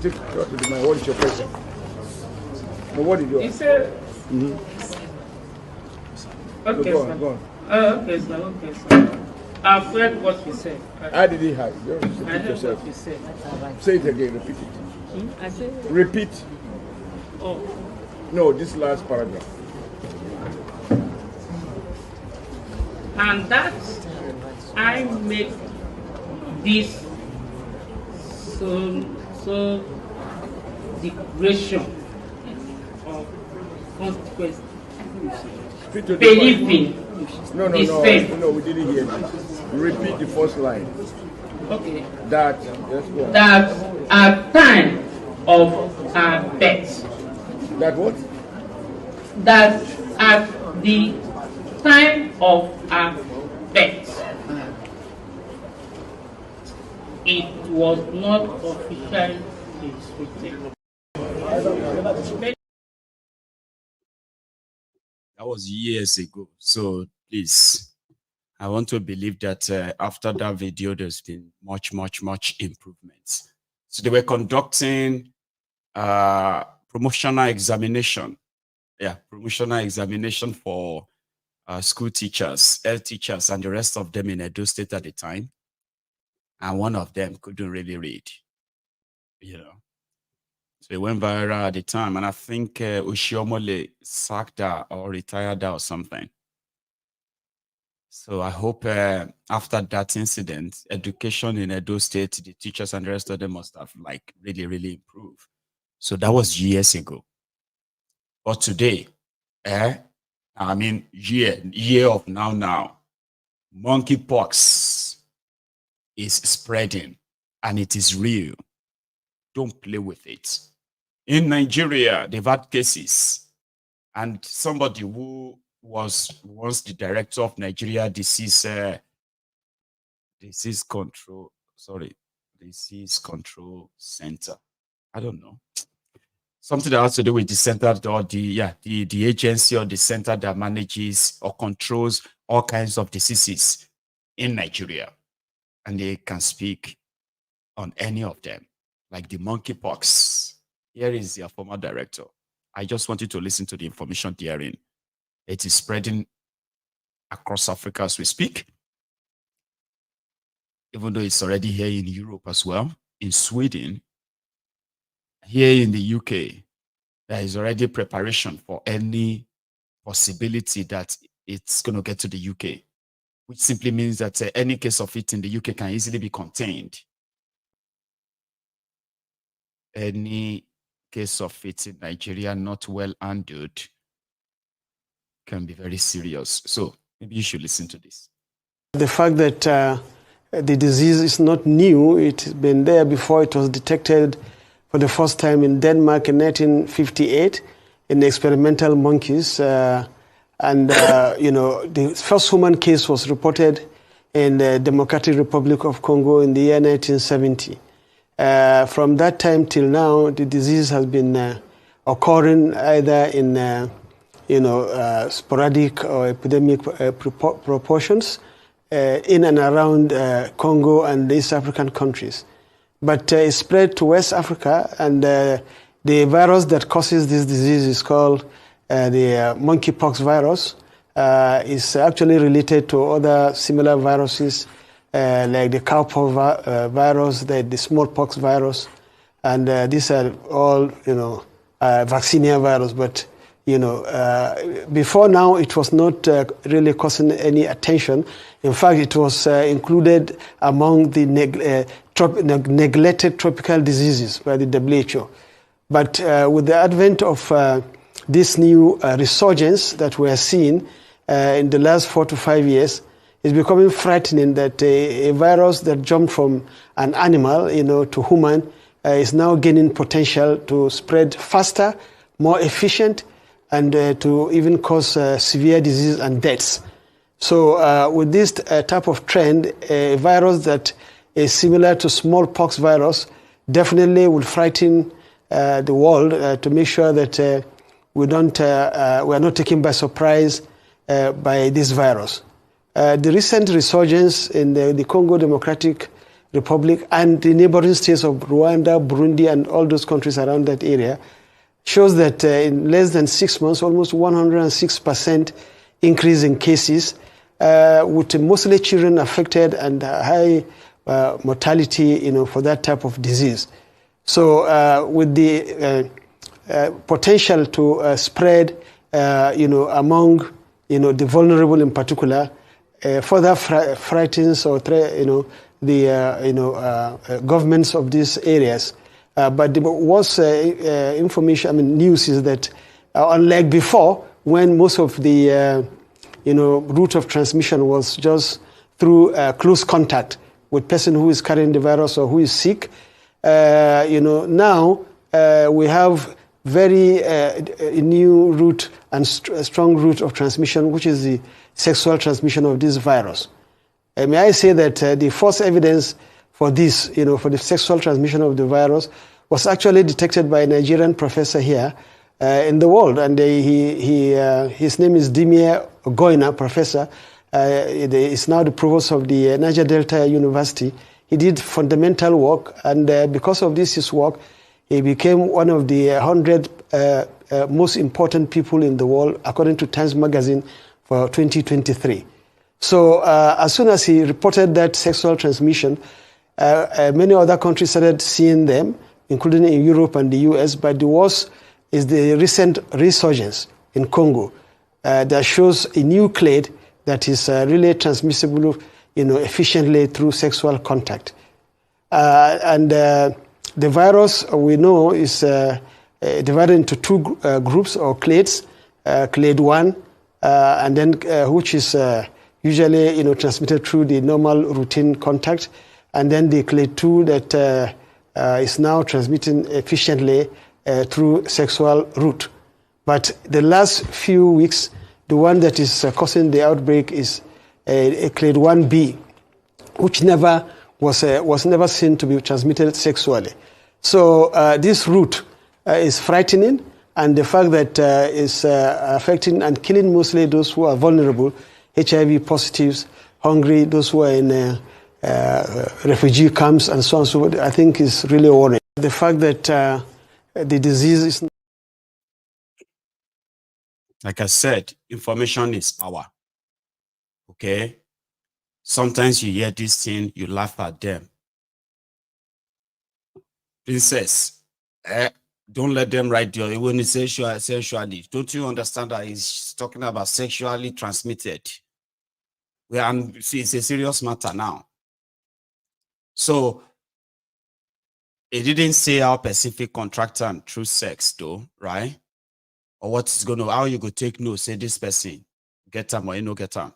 Take it to the mind. What is your question? No, what did you ask? He said. Okay, so sir. Go on. Okay, sir. Okay, sir. I've heard what you said. How did he hide? You I repeat heard yourself. what you said. Say it again. Repeat it. I said. Repeat. Oh. No, this last paragraph. And that I make this so declaration of consequence. Believing. No, we didn't hear this. Repeat the first line. Okay. That, let's go on. That at time of her birth. That what? That at the time of her birth, it was not officially restricted. That was years ago. So please, I want to believe that after that video, there's been much improvements. So they were conducting promotional examination. Yeah, promotional examination for school teachers, health teachers, and the rest of them in Edo State at the time. And one of them couldn't really read, you know. So it went viral at the time. And I think Oshiomole sacked her or retired her or something. So I hope after that incident, education in Edo State, the teachers and the rest of them must have like really improved. So that was years ago. But today, I mean, year of now, monkeypox is spreading and it is real. Don't play with it. In Nigeria, they've had cases, and somebody who was once the director of Nigeria disease control center I don't know, something that has to do with the center or the agency or the center that manages or controls all kinds of diseases in Nigeria. And they can speak on any of them, like the monkeypox. Here is their former director. I just want you to listen to the information therein. It is spreading across Africa as we speak, even though it's already here in Europe as well, in Sweden, here in the UK. There is already preparation for any possibility that it's going to get to the UK, which simply means that any case of it in the UK can easily be contained. Any case of it in Nigeria not well handled can be very serious. So maybe you should listen to this. The fact that the disease is not new, it's been there before. It was detected for the first time in Denmark in 1958 in experimental monkeys. The first human case was reported in the Democratic Republic of Congo in the year 1970. From that time till now, the disease has been occurring either in sporadic or epidemic proportions in and around Congo and East African countries. But it spread to West Africa, and the virus that causes this disease is called the monkeypox virus. It's actually related to other similar viruses like the cowpox virus, the smallpox virus, and these are all, vaccinia virus. But before now, it was not really causing any attention. In fact, it was included among the neglected tropical diseases by the WHO. But with the advent of this new resurgence that we are seeing in the last 4 to 5 years, it's becoming frightening that a virus that jumped from an animal, to human, is now gaining potential to spread faster, more efficient, and to even cause severe disease and deaths. So with this type of trend, a virus that is similar to smallpox virus definitely will frighten the world to make sure that we are not taken by surprise by this virus. The recent resurgence in the Congo Democratic Republic and the neighboring states of Rwanda, Burundi, and all those countries around that area shows that in less than 6 months, almost 106% increase in cases, with mostly children affected and high mortality, for that type of disease. So with the potential to spread, among, the vulnerable in particular, further frightens or the governments of these areas. But the worst news is that unlike before, when most of the route of transmission was just through close contact with person who is carrying the virus or who is sick, now we have very new route and strong route of transmission, which is the sexual transmission of this virus. May I say that the first evidence for this, for the sexual transmission of the virus, was actually detected by a Nigerian professor here in the world, and his name is Dimie Ogoina, professor. He's now the provost of the Niger Delta University. He did fundamental work, and because of his work, he became one of the 100 most important people in the world, according to Times Magazine for 2023. So as soon as he reported that sexual transmission, many other countries started seeing them, including in Europe and the US, but the worst is the recent resurgence in Congo that shows a new clade that is really transmissible, efficiently through sexual contact. The virus, we know, is divided into two groups or clades, clade 1, and then which is usually transmitted through the normal routine contact, and then the clade 2 that is now transmitting efficiently through sexual route. But the last few weeks, the one that is causing the outbreak is a clade 1b, which was never seen to be transmitted sexually. So this route is frightening, and the fact that it's affecting and killing mostly those who are vulnerable, HIV positives, hungry, those who are in refugee camps, and so on. So I think is really worrying. The fact that the disease is, like I said, information is power. Okay? Sometimes you hear this thing, you laugh at them. Princess, don't let them write your when it's sexually. Don't you understand that he's talking about sexually transmitted? It's a serious matter now. So it didn't say how Pacific contractor and through sex, though, right? Or what's going to, how you go take no, say this person get them or you no get them.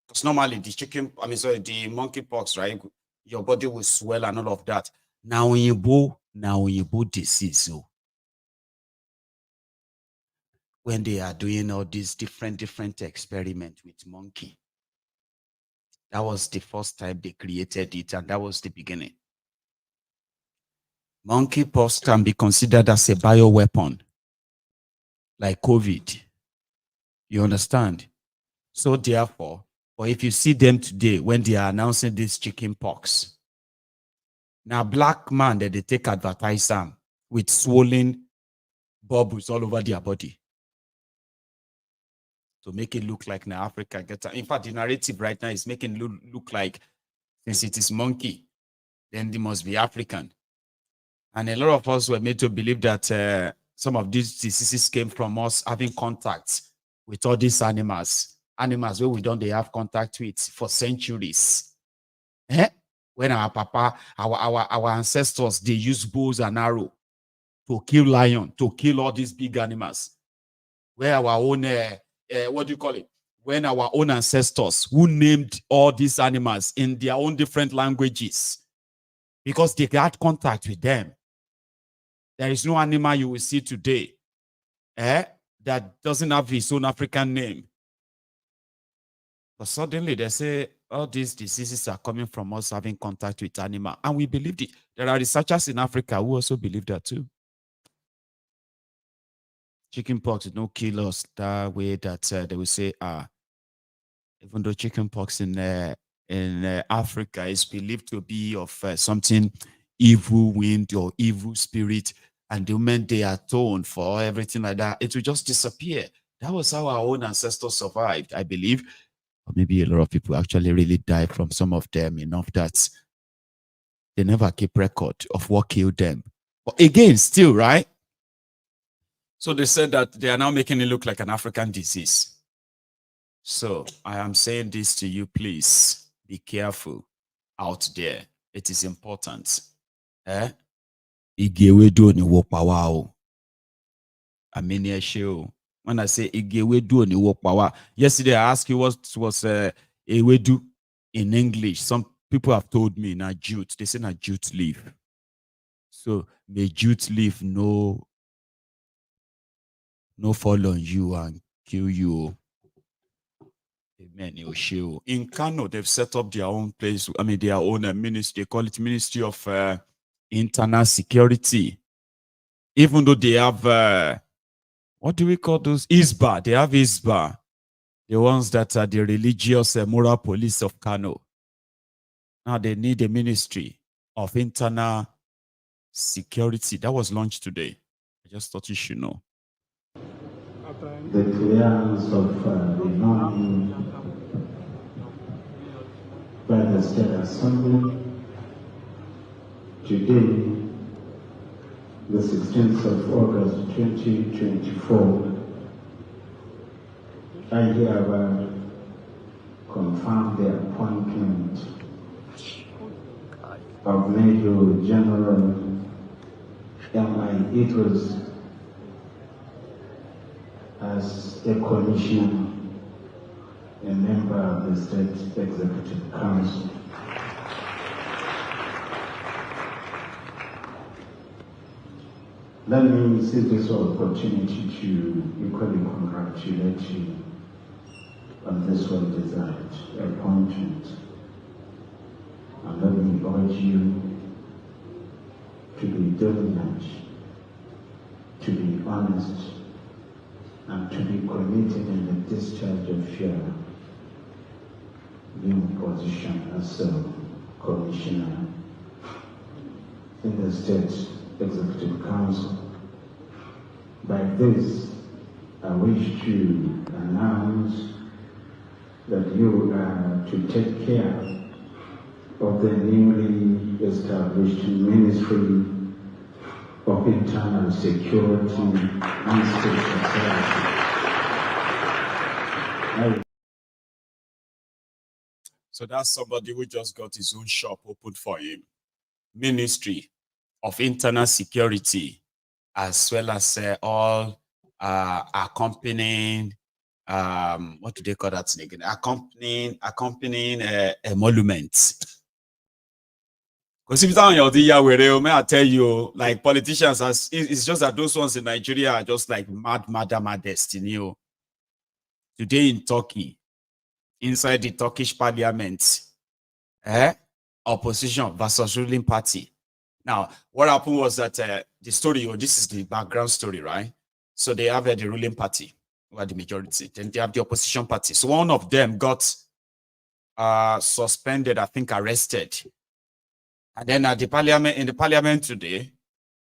Because normally the the monkeypox, right? Your body will swell and all of that. Now when you go disease, so when they are doing all these different experiments with monkey, that was the first time they created it, and that was the beginning. Monkeypox can be considered as a bioweapon, like COVID. You understand? So therefore, or if you see them today when they are announcing this chicken pox, now black man that they take advertise them with swollen bubbles all over their body to make it look like now Africa gets. In fact, the narrative right now is making it look like since it is monkey, then they must be African. And a lot of us were made to believe that some of these diseases came from us having contact with all these animals where we don't they have contact with for centuries. When our papa, our ancestors, they use bows and arrow to kill lion, to kill all these big animals. Where our own, what do you call it? When our own ancestors who named all these animals in their own different languages, because they had contact with them. There is no animal you will see today that doesn't have his own African name. But suddenly they say all these diseases are coming from us having contact with animals. And we believed it. There are researchers in Africa who also believe that too. Chickenpox did not kill us that way that they will say, even though chickenpox in Africa is believed to be of something evil wind or evil spirit, and the moment they atone for everything like that, it will just disappear. That was how our own ancestors survived, I believe. Or maybe a lot of people actually really died from some of them enough that they never keep record of what killed them. But again, still, right? So they said that they are now making it look like an African disease. So I am saying this to you, please be careful out there. It is important. Igewedu ni wopawa. Amenia show. When I say Igewedu ni wopawa, yesterday I asked you what was Ewedu in English. Some people have told me na jute. They say na jute leaf. So may jute leaf no fall on you and kill you. Amen. In Kano, they've set up their own place. Their own ministry. They call it Ministry of Internal Security. Even though they have, what do we call those? ISBA. They have ISBA. The ones that are the religious moral police of Kano. Now they need a Ministry of Internal Security. That was launched today. I just thought you should know. The clearance of the non by the State Assembly today, the 16th of August 2024, I hereby confirm the appointment of Maiyegun General M.I. Idris as a commissioner, a member of the State Executive Council. Let me seize this opportunity to equally congratulate you on this well-deserved appointment. And let me urge you to be diligent, to be honest, and to be committed in the discharge of fear, being positioned as a commissioner in the State Executive Council. By this, I wish to announce that you are to take care of the newly established Ministry of Internal Security and State Security. So that's somebody who just got his own shop opened for him. Ministry of Internal Security, as well as all accompanying, what do they call that thing again? Accompanying emoluments. Because if I tell you, like politicians, it's just that those ones in Nigeria are just like mad destiny. Today in Turkey, inside the Turkish parliament, opposition versus ruling party. Now, what happened was that the story, this is the background story, right? So they have the ruling party, who are the majority. Then they have the opposition party. So one of them got suspended, I think arrested. And then at the parliament, in the parliament today,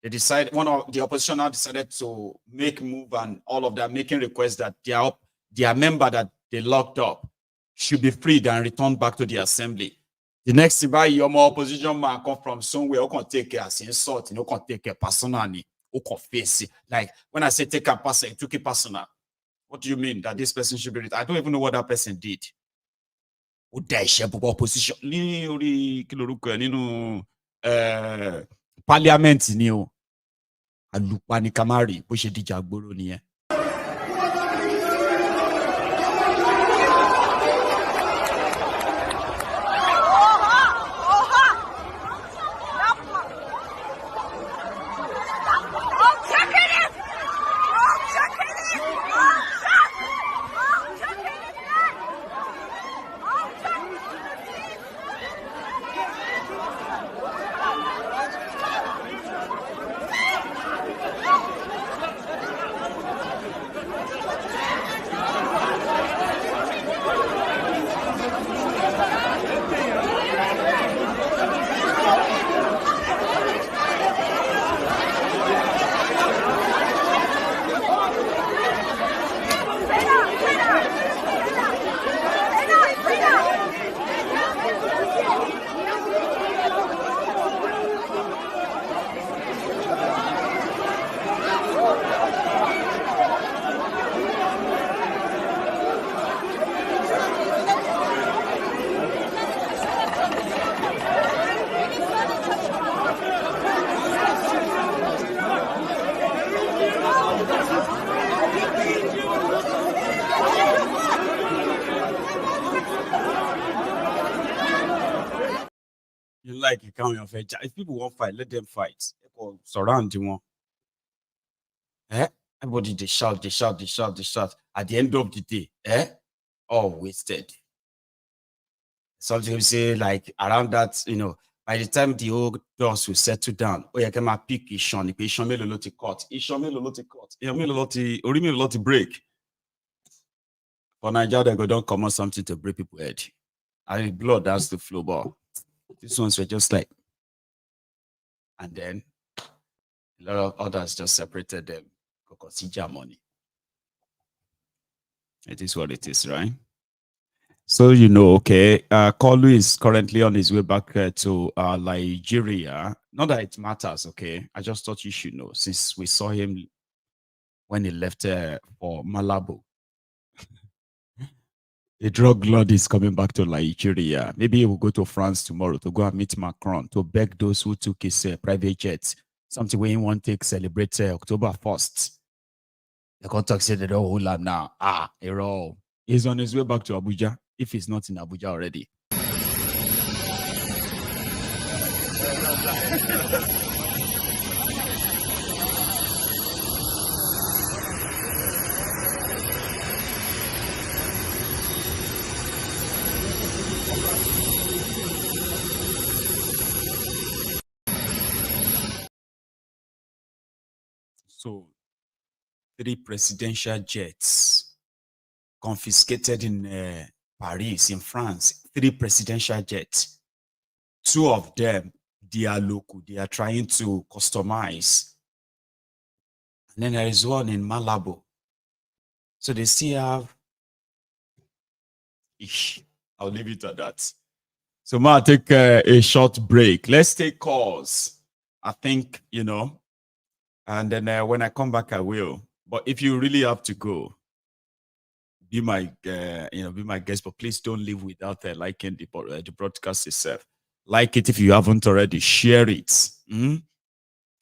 they decided, one of the opposition now decided to make move, and all of them making requests that their member that they locked up should be freed and returned back to the assembly. The next thing, your more opposition man come from somewhere who can take it as insult, who can take it personally, who can face it. Like when I say take a person, took it personal. What do you mean that this person should be returned? I don't even know what that person did. Opposition parliament ni o alupani kamari bó ṣe dìjà gbòòrò nìyẹn. You like you can't fair. If people want fight, let them fight. Surround you one. Everybody they shout. At the end of the day, all wasted. Something we say like around that, by the time the old doors will settle down, you can pick Ishon, Ishon me loloti cut, Ishon me loloti cut, Ishon me loloti, Ori me loloti break. For Nigeria, they don't come on something to break people's head. And blood has to flow ball. These ones were just like, and then a lot of others just separated them because money. It is what it is, right? So okay, Kolu is currently on his way back to Nigeria. Not that it matters, okay? I just thought you should know since we saw him when he left for Malabo. The drug lord is coming back to Nigeria. Maybe he will go to France tomorrow to go and meet Macron to beg those who took his private jet. Something we want to celebrate October 1st. The contact said they don't hold him now. He's on his way back to Abuja if he's not in Abuja already. So 3 presidential jets confiscated in Paris, in France. 3 presidential jets. 2 of them, they are local. They are trying to customize. And then there is one in Malabo. So they still have. I'll leave it at that. So I'll take a short break. Let's take calls. I think, and then when I come back, I will. But if you really have to go, be my guest. But please don't leave without liking the broadcast itself. Like it if you haven't already. Share it. And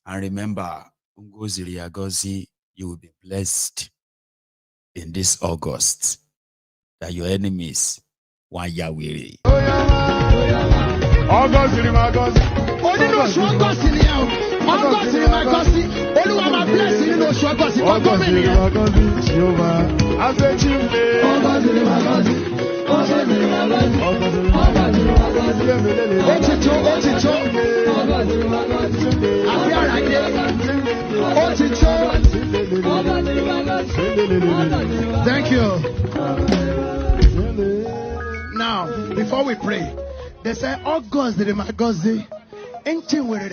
remember, Ngozi Riagozi, you will be blessed in this August. That your enemies want Yahweh. August in August. Only no August in here. August in August. Only one my blessing in no August. August in August. Jehovah. I say chimney. August in August. August in August. August in August. Ochicho. August in August. I feel like this. Ochicho. Thank you. Now, before we pray, they say August the Magazi. Enche were.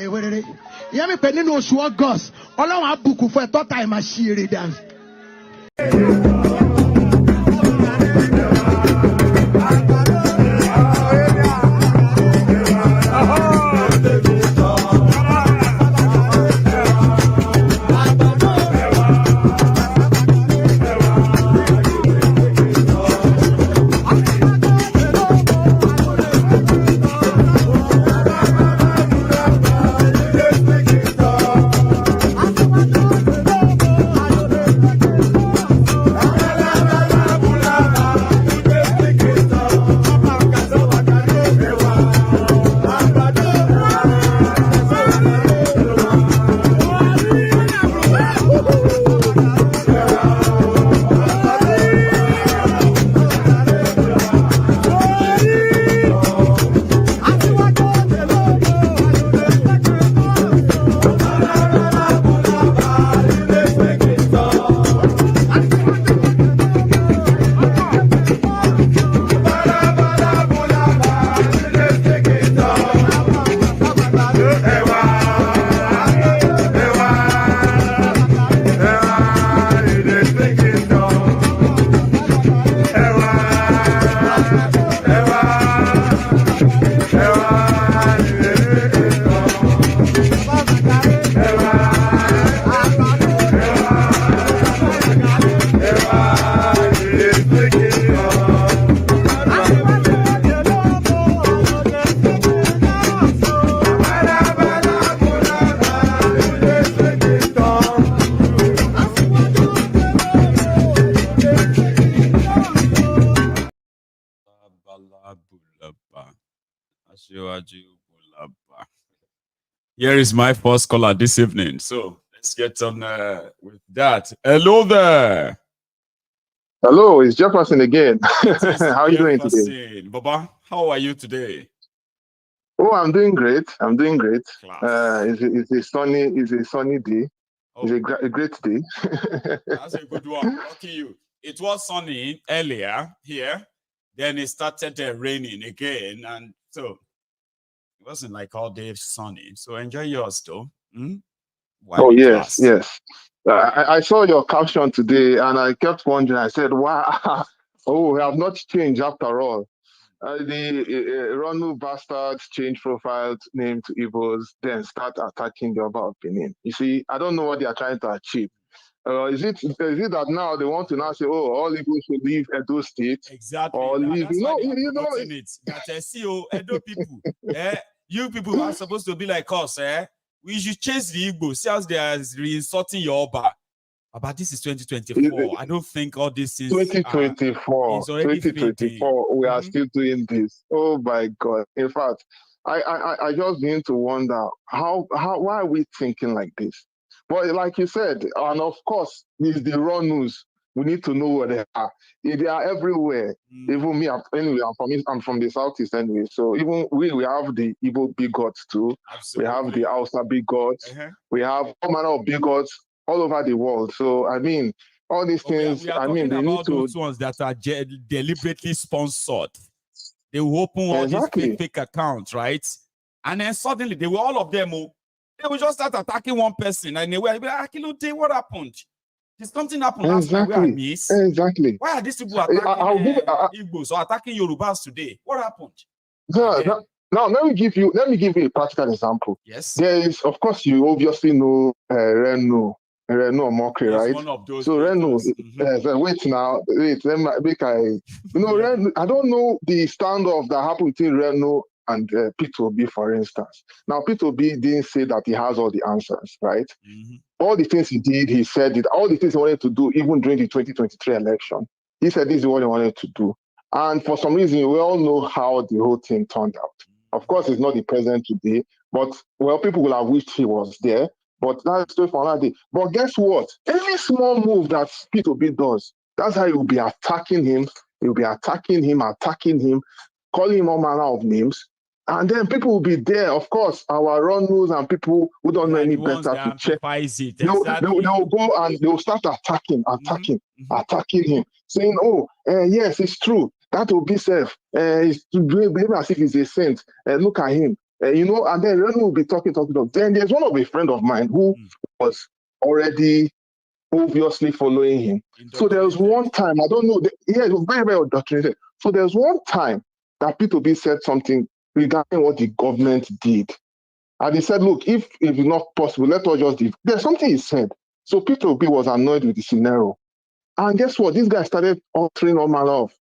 Yami penny no show August. All I book for a thought time I share it down. Here is my first caller this evening. So let's get on with that. Hello there. Hello, it's Jefferson again. How are you doing today? Baba, how are you today? Oh, I'm doing great. It's a sunny day. It's a great day. That's a good one. Lucky you. It was sunny earlier here. Then it started raining again. And so it wasn't like all day sunny. So enjoy yours though. Oh, yes. I saw your caption today and I kept wondering. I said, wow, we have not changed after all. The Ronu Baarstads change profile name to Igbos, then start attacking the Oba Of Benin. You see, I don't know what they are trying to achieve. Is it that now they want to now say, oh, all Igbos should leave Edo State? Exactly. Or leave? That's why they are promoting it. That Edo people, you people are supposed to be like us, we should chase the Igbos. See how they are re-insulting your Oba. But this is 2024. I don't think all these things 2024. Is already 2024. We are still doing this. Oh my God. In fact, I just begin to wonder why are we thinking like this? But like you said, and of course, it's the raw news. We need to know where they are. They are everywhere. Even me, anyway, I'm from the southeast anyway. So even we have the Igbo big gods too. Absolutely. We have the Hausa big gods. We have all manner of big gods all over the world. So, I mean, all these things, we are I mean, talking they need about to... those ones that are deliberately sponsored. They will open all these fake accounts, right? And then suddenly, they were all of them, they will just start attacking one person. And they were like, what happened? Did something happen last night where I missed? Exactly. Why are these people attacking Igbos or attacking Yorubas today? What happened? Now, let me give you a practical example. Yes. There is, of course, you obviously know Renu Omokri, right? One of those. So Renu, Renu, I don't know the standoff that happened between Renu and P2B, for instance. Now, P2B didn't say that he has all the answers, right? All the things he did, he said it. All the things he wanted to do, even during the 2023 election, he said this is what he wanted to do. And for some reason, we all know how the whole thing turned out. Of course, he's not the president today, but, well, people will have wished he was there. But that's still for another day. But guess what? Any small move that P2B does, that's how he will be attacking him. He'll be attacking him, calling him all manner of names. And then people will be there, of course, our Ronus and people who don't know any better to check. They'll go and they'll start attacking him, saying, yes, it's true. That will be safe. He's behaving as if he's a saint. Look at him. And then Renu will be talking. Then there's one of a friend of mine who was already obviously following him. So there was one time, I don't know, it was very, very indoctrinated. So there was one time that P2B said something regarding what the government did. And he said, look, if it's not possible, let us just do. There's something he said. So P2B was annoyed with the scenario. And guess what? This guy started uttering all manner of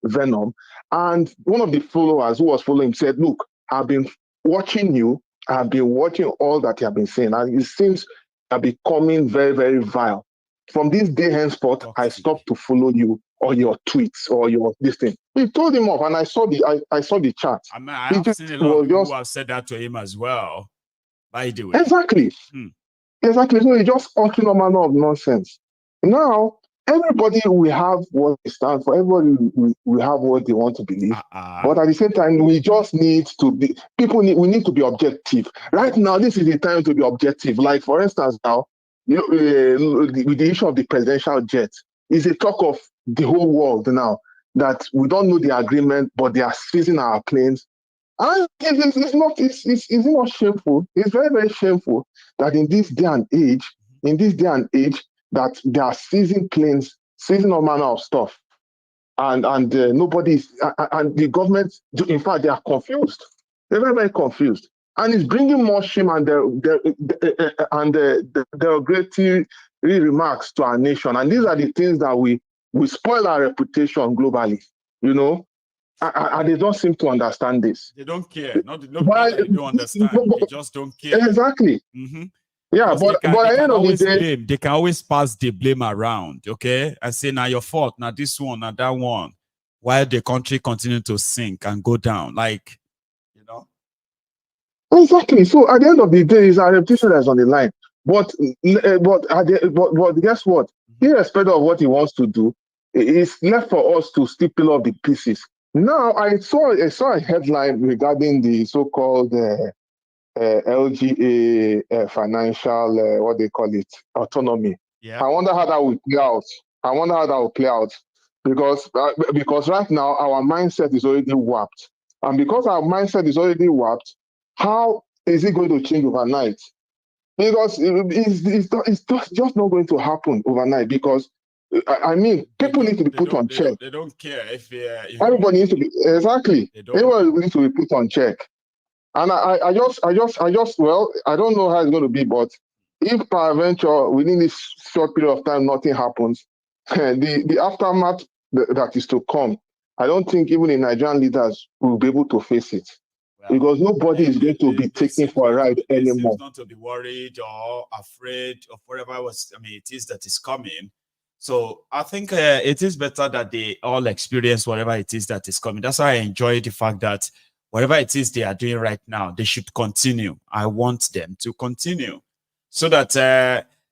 venom. And one of the followers who was following him said, look, I've been watching you. I've been watching all that you have been saying. And it seems you're becoming very, very vile. From this day henceforth, I stopped to follow you or your tweets or your this thing. He told him off, and I saw the chat. I have seen a lot of people who have said that to him as well, by the way. Exactly. Exactly. So he just uttering a manner of nonsense. Now, everybody will have what they stand for. Everybody will have what they want to believe. But at the same time, we just need to be, we need to be objective. Right now, this is the time to be objective. Like, for instance, now, with the issue of the presidential jet, it's a talk of the whole world now that we don't know the agreement, but they are seizing our planes. And it's not shameful. It's very, very shameful that in this day and age, that they are seizing planes, seizing all manner of stuff, and nobody's and the government. In fact, they are confused. They're very, very confused, and it's bringing more shame and derogatory remarks to our nation. And these are the things that we spoil our reputation globally. And they don't seem to understand this. They don't care. Not they don't understand. They just don't care. Exactly. Yeah, but at the end of the day, they can always pass the blame around, okay? And say, now your fault, now this one, now that one, while the country continue to sink and go down, Exactly. So at the end of the day, it's our reputation that's on the line. But guess what? Irrespective of what he wants to do, it's left for us to still peel off the pieces. Now, I saw a headline regarding the so-called LGA financial, what they call it, autonomy. Yeah. I wonder how that will play out. Because right now, our mindset is already warped. And because our mindset is already warped, how is it going to change overnight? Because it's just not going to happen overnight. Because I mean, people need to be put on check. They don't care if everybody needs to be everybody needs to be put on check. And I just well, I don't know how it's going to be, but if peradventure within this short period of time nothing happens, the aftermath that is to come, I don't think even the Nigerian leaders will be able to face it. Because nobody is going to be taken for a ride anymore. Not to be worried or afraid of whatever it is that is coming. So I think it is better that they all experience whatever it is that is coming. That's why I enjoy the fact that whatever it is they are doing right now, they should continue. I want them to continue so that,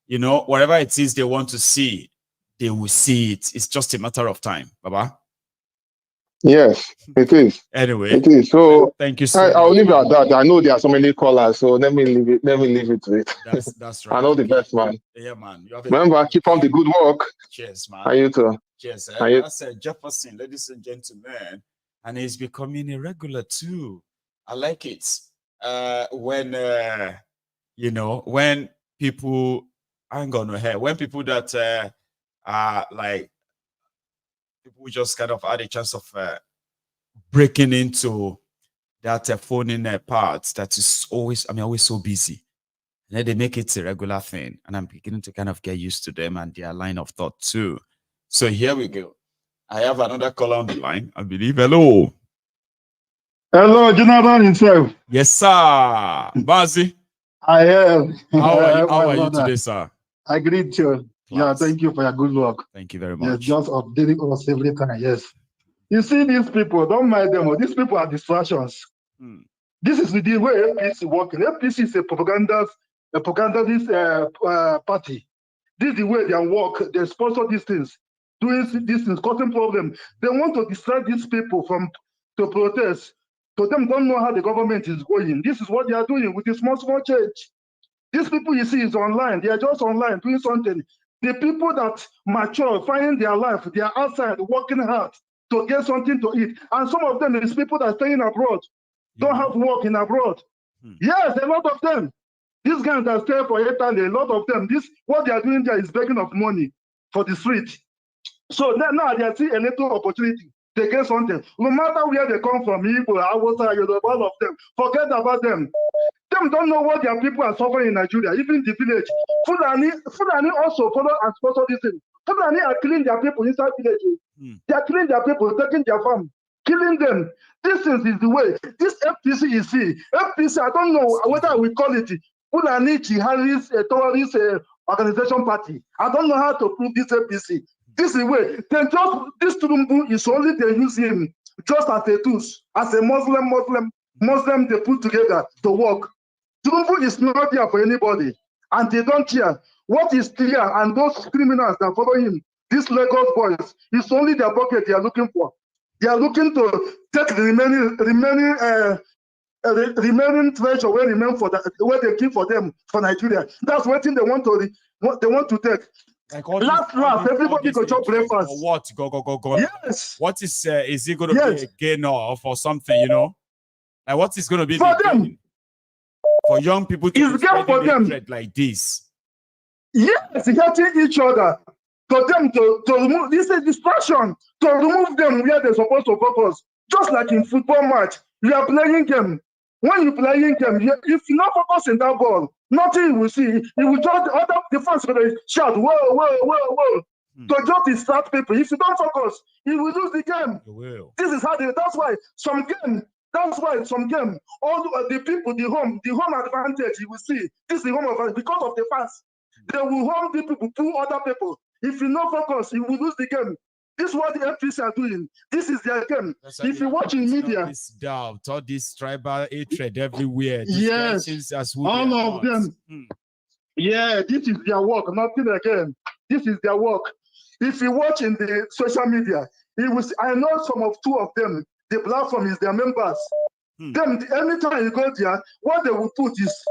whatever it is they want to see, they will see it. It's just a matter of time, Baba. Yes, it is. Anyway, it is. So thank you so much. I'll leave it at that. I know there are so many callers, so let me leave it. Let me leave it to it. That's right. I know the best, man. Yeah, man. You have Remember, keep on the good work. Cheers, man. And you too. Cheers. And you... That's Jefferson, ladies and gentlemen, and he's becoming a regular too. I like it. When when people, I ain't gonna hear when people that are like people just kind of had a chance of breaking into that phone in parts that is always, always so busy. And then they make it a regular thing. And I'm beginning to kind of get used to them and their line of thought too. So here we go. I have another caller on the line, I believe. Hello. Hello, Jonathan himself. Yes, sir. Bazi. I am. How are you today, sir? I greet you. Yeah, thank you for your good work. Thank you very much. Yes, just updating us every time. Yes. You see, these people, don't mind them. These people are distractions. This is the way APC working. APC is a propagandist party. This is the way they work. They sponsor these things, doing these things, causing problems. They want to distract these people from to protest. So them don't know how the government is going. This is what they are doing with the small change. These people you see is online. They are just online doing something. The people that mature, finding their life, they are outside working hard to get something to eat. And some of them is people that are staying abroad, don't have work in abroad. Yes, a lot of them. These guys that stay for Italy, a lot of them, what they are doing there is begging of money for the street. So now they see a little opportunity. They get something. No matter where they come from, Igbo, Hausa, Yoruba, all of them, forget about them. Them don't know what their people are suffering in Nigeria, even the village. Fulani also follow and sponsor this thing. Fulani are killing their people inside villages. They are killing their people, taking their farm, killing them. This is the way. This FPC is see. FPC, I don't know whether we call it Fulani Jihadist terrorist organization party. I don't know how to prove this FPC. This is the way. Then just this Tulumbu is only they use him just as a tool, as a Muslim they put together to work. Tulumbu is not there for anybody, and they don't care. What is clear, and those criminals that follow him, these Lagos boys, it's only their pocket they are looking for. They are looking to take the remaining treasure where remain for where they keep for them for Nigeria. That's what they want to take. Like last, everybody go chop breakfast. What? Go. Yes. What is it going to be a gain of or something? You know, like what is going to be for the them? Gain? For young people to be for them like this. Yes, hurting each other. For them to remove this is distraction. To remove them where they're supposed to focus. Just like in football match, you are playing game. When you playing game, if you not focus in that ball, nothing you will see. You will just the fans will shout, whoa. To just distract people. If you don't focus, you will lose the game. You will. This is how that's why some game, all the people, the home advantage you will see. This is the home advantage because of the fans. They will home the people, pull other people. If you not focus, you will lose the game. This is what the FPC are doing. This is their game. If you watch in media, this doubt, all this tribal hatred everywhere. Yes, all of them. Yeah, this is their work, nothing again. This is their work. If you watch in the social media, I know two of them. The platform is their members. Them, anytime you go there, what they will put is,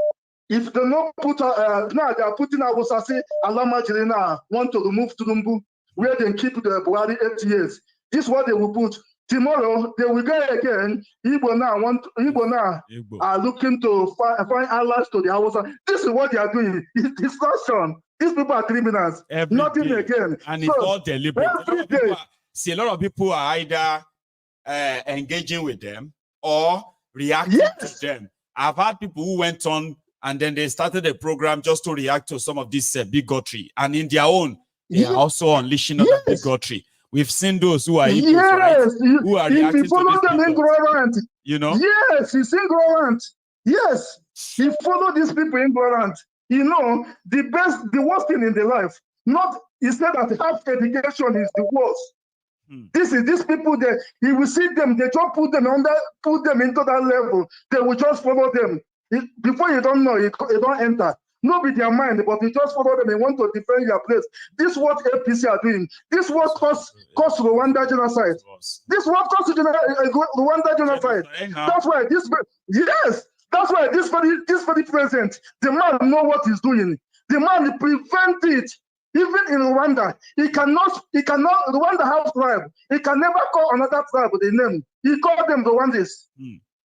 if they not put now they are putting Awosase Alama Jirena want to remove Tulumbu, where they keep the Buhari 8 years. This is what they will put. Tomorrow they will go again. Igbo now are looking to find allies to the Hausa. This is what they are doing. It's distraction. These people are criminals. Nothing again. And it's all deliberate. A lot of people are either engaging with them or reacting to them. I've had people who went on and then they started a program just to react to some of this bigotry. And in their own, they are also unleashing other bigotry. We've seen those who are Igbos, right? Who are reacting if you follow to them ignorant, you know? Yes, he's ignorant. Yes, he follow these people ignorant. You know, the worst thing in their life. He said that half education is the worst. These people that he will see them, they just put them into that level. They will just follow them. Before you don't know, it don't enter. No be their mind, but you just follow them and want to defend your place. This is what APC are doing. This is what caused Rwanda genocide. This is what caused Rwanda genocide. That's why this very president, the man know what he's doing. The man prevent it. Even in Rwanda, he cannot, Rwanda have tribe. He can never call another tribe with a name. He called them Rwandans.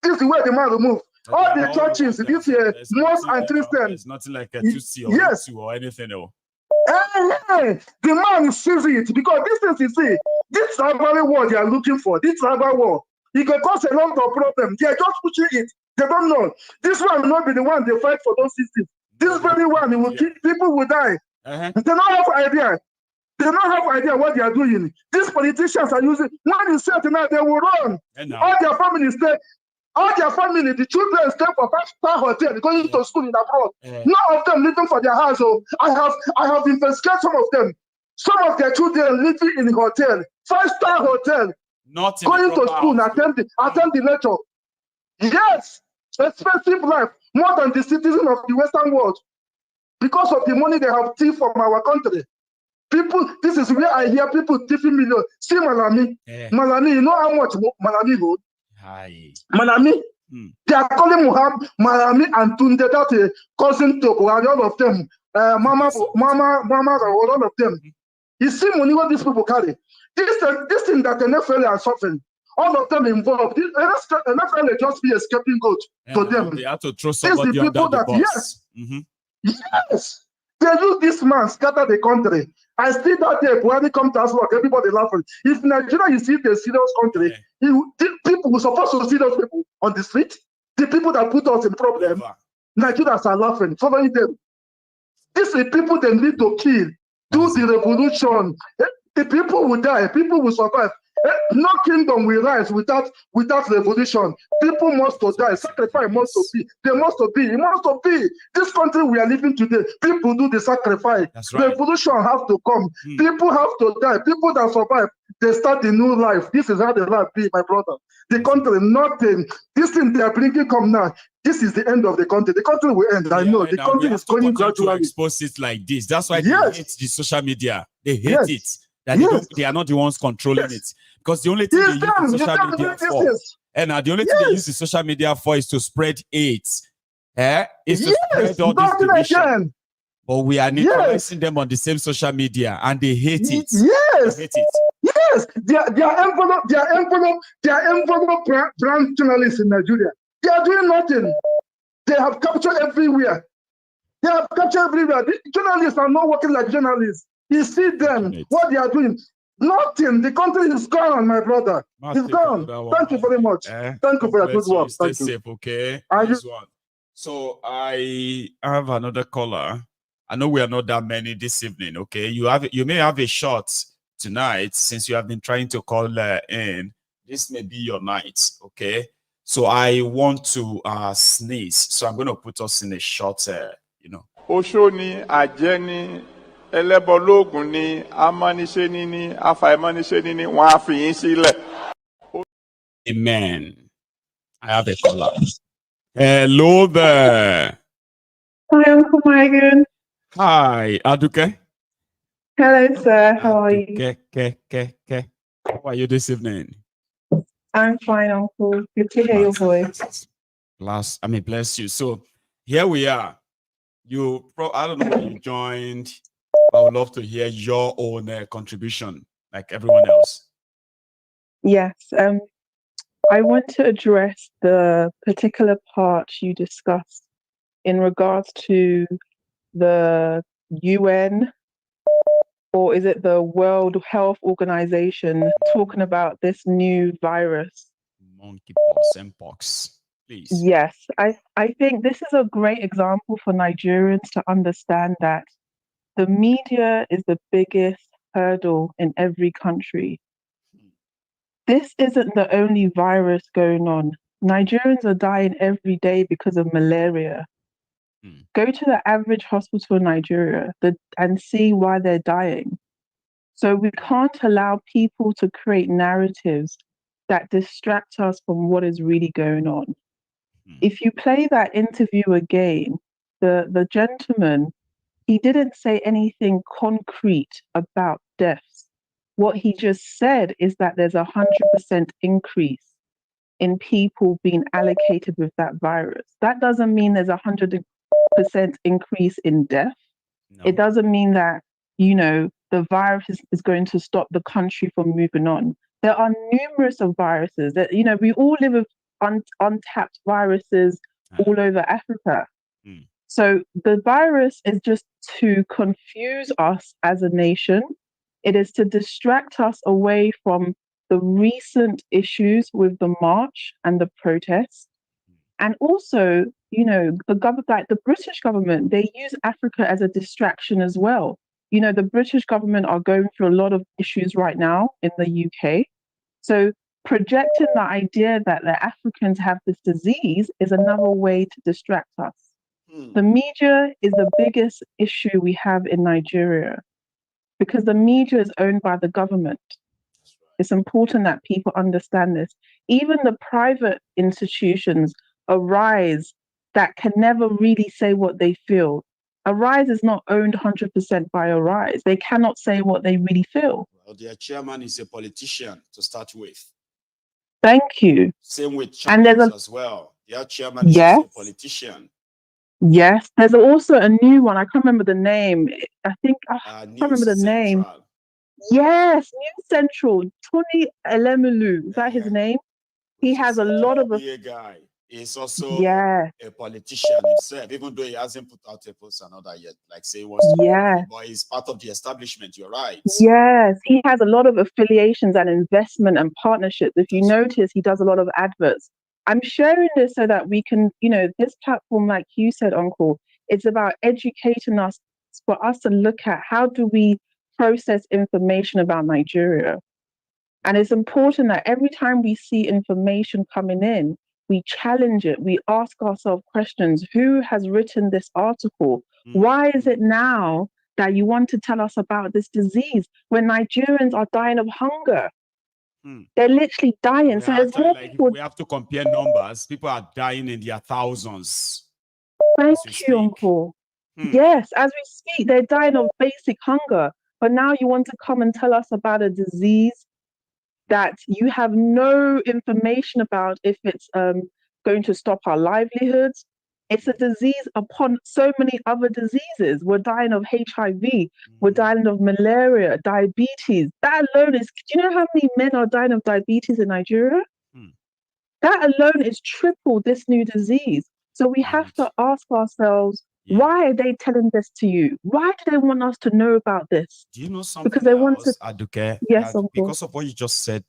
This is where the man removed. All the churches, this year, most and Christian. It's nothing like a Tutsi or Hutu or anything else. The man sees it because this thing you see, this tribal war they are looking for, this tribal war, it can cause a lot of problems. They are just pushing it. They don't know. This one will not be the one they fight for those systems. This very one, it will kill, people will die. They don't have idea. They don't have idea what they are doing. These politicians are using, when you say tonight, they will run. All their families stay. All their family, the children stay for 5-star hotel, going to school in abroad. None of them living for their house. Oh, I have investigated some of them. Some of their children living in a hotel, 5-star hotel, not going to school, attend the lecture. Yes, expensive life, more than the citizens of the Western world, because of the money they have thieved from our country. People, this is where I hear people thieving millions. See Malami, Malami, you know how much Malami hold? Malami, they are calling Muhammad, Malami and Tunde, that cousin to all of them, Mama, all of them. You see money what these people carry. This thing that the NFL are suffering, all of them involved. The NFL just be a scapegoat goat to them. They have to throw somebody under the bus. Yes, they use this man scatter the country. I still that day when they come to us work, everybody laughing. If Nigeria is still a serious country, people were supposed to see those people on the street. The people that put us in problem, Nigerians are laughing, following them. These are people they need to kill, do the revolution. The people will die, people will survive. No kingdom will rise without revolution. People must to die. Sacrifice must to be. There must to be. It must to be. This country we are living today, people do the sacrifice. Right. Revolution have to come. People have to die. People that survive, they start a new life. This is how the life be, my brother. The country, nothing. This thing they are bringing come now. This is the end of the country. The country will end. I know. The country is going gradually. To expose it like this. That's why they hate the social media. They hate it. That they are not the ones controlling it. Because the only thing they use the social media for, and the only thing they use the social media for is to spread hate. Is to spread all this division. But we are neutralizing them on the same social media, and they hate it. Yes, they hate it. Yes, they are envelope brand journalists in Nigeria. They are doing nothing. They have captured everywhere. They have captured everywhere. The journalists are not working like journalists. You see them, what they are doing. Nothing. The country is gone, my brother. It's gone. Thank you very much. Thank you for your good work. Stay safe, okay? So I have another caller. I know we are not that many this evening, okay? You may have a shot tonight since you have been trying to call in. This may be your night, okay? So I want to sneeze. So I'm going to put us in a short, Oshoni, Ajeni, Elebologun ni, Amaniseni ni, Afaimaniseni ni, wọ́n á fi yín sílẹ̀. Amen. I have a caller. Hello there. Hi, Uncle Maiyegun. Hi, Aduke. Hello, sir. How are you? How are you this evening? I'm fine, Uncle. Good to hear your voice. Bless you. So here we are. I don't know when you joined. I would love to hear your own contribution, like everyone else. Yes. I want to address the particular part you discussed in regards to the UN, or is it the World Health Organization, talking about this new virus? Monkeypox, Mpox, please. Yes, I think this is a great example for Nigerians to understand that the media is the biggest hurdle in every country. This isn't the only virus going on. Nigerians are dying every day because of malaria. Go to the average hospital in Nigeria and see why they're dying. So we can't allow people to create narratives that distract us from what is really going on. If you play that interview again, the gentleman, he didn't say anything concrete about deaths. What he just said is that there's 100% increase in people being allocated with that virus. That doesn't mean there's 100% increase in death. No. It doesn't mean that, the virus is going to stop the country from moving on. There are numerous of viruses that, we all live with untapped viruses all over Africa. So the virus is just to confuse us as a nation. It is to distract us away from the recent issues with the march and the protests. And also, the government, like the British government, they use Africa as a distraction as well. The British government are going through a lot of issues right now in the UK. So projecting the idea that the Africans have this disease is another way to distract us. The media is the biggest issue we have in Nigeria because the media is owned by the government. It's important that people understand this. Even the private institutions, Arise, that can never really say what they feel. Arise is not owned 100% by Arise. They cannot say what they really feel. Well, their chairman is a politician to start with. Thank you. Same with channels as well. Their chairman is a politician. Yes, there's also a new one. I can't remember the name. I think I can't remember the name. Yes, News Central. Tony Elemelu, is that his name? He has a lot of a guy. He's also a politician himself, even though he hasn't put out a post and all that yet. Like say he wants to, but he's part of the establishment. You're right. Yes, he has a lot of affiliations and investment and partnerships. If you notice, he does a lot of adverts. I'm sharing this so that we can, this platform, like you said, Uncle, it's about educating us, for us to look at how do we process information about Nigeria. And it's important that every time we see information coming in, we challenge it. We ask ourselves questions. Who has written this article? Why is it now that you want to tell us about this disease when Nigerians are dying of hunger? They're literally dying. So there's more people. We have to compare numbers. People are dying in their thousands. Thank you, Uncle. Yes, as we speak, they're dying of basic hunger. But now you want to come and tell us about a disease that you have no information about if it's going to stop our livelihoods. It's a disease upon so many other diseases. We're dying of HIV. We're dying of malaria, diabetes. That alone is, do you know how many men are dying of diabetes in Nigeria? That alone is triple this new disease. So we have to ask ourselves, why are they telling this to you? Why do they want us to know about this? Do you know something because they want to, Aduke? Yes, Uncle. Because of what you just said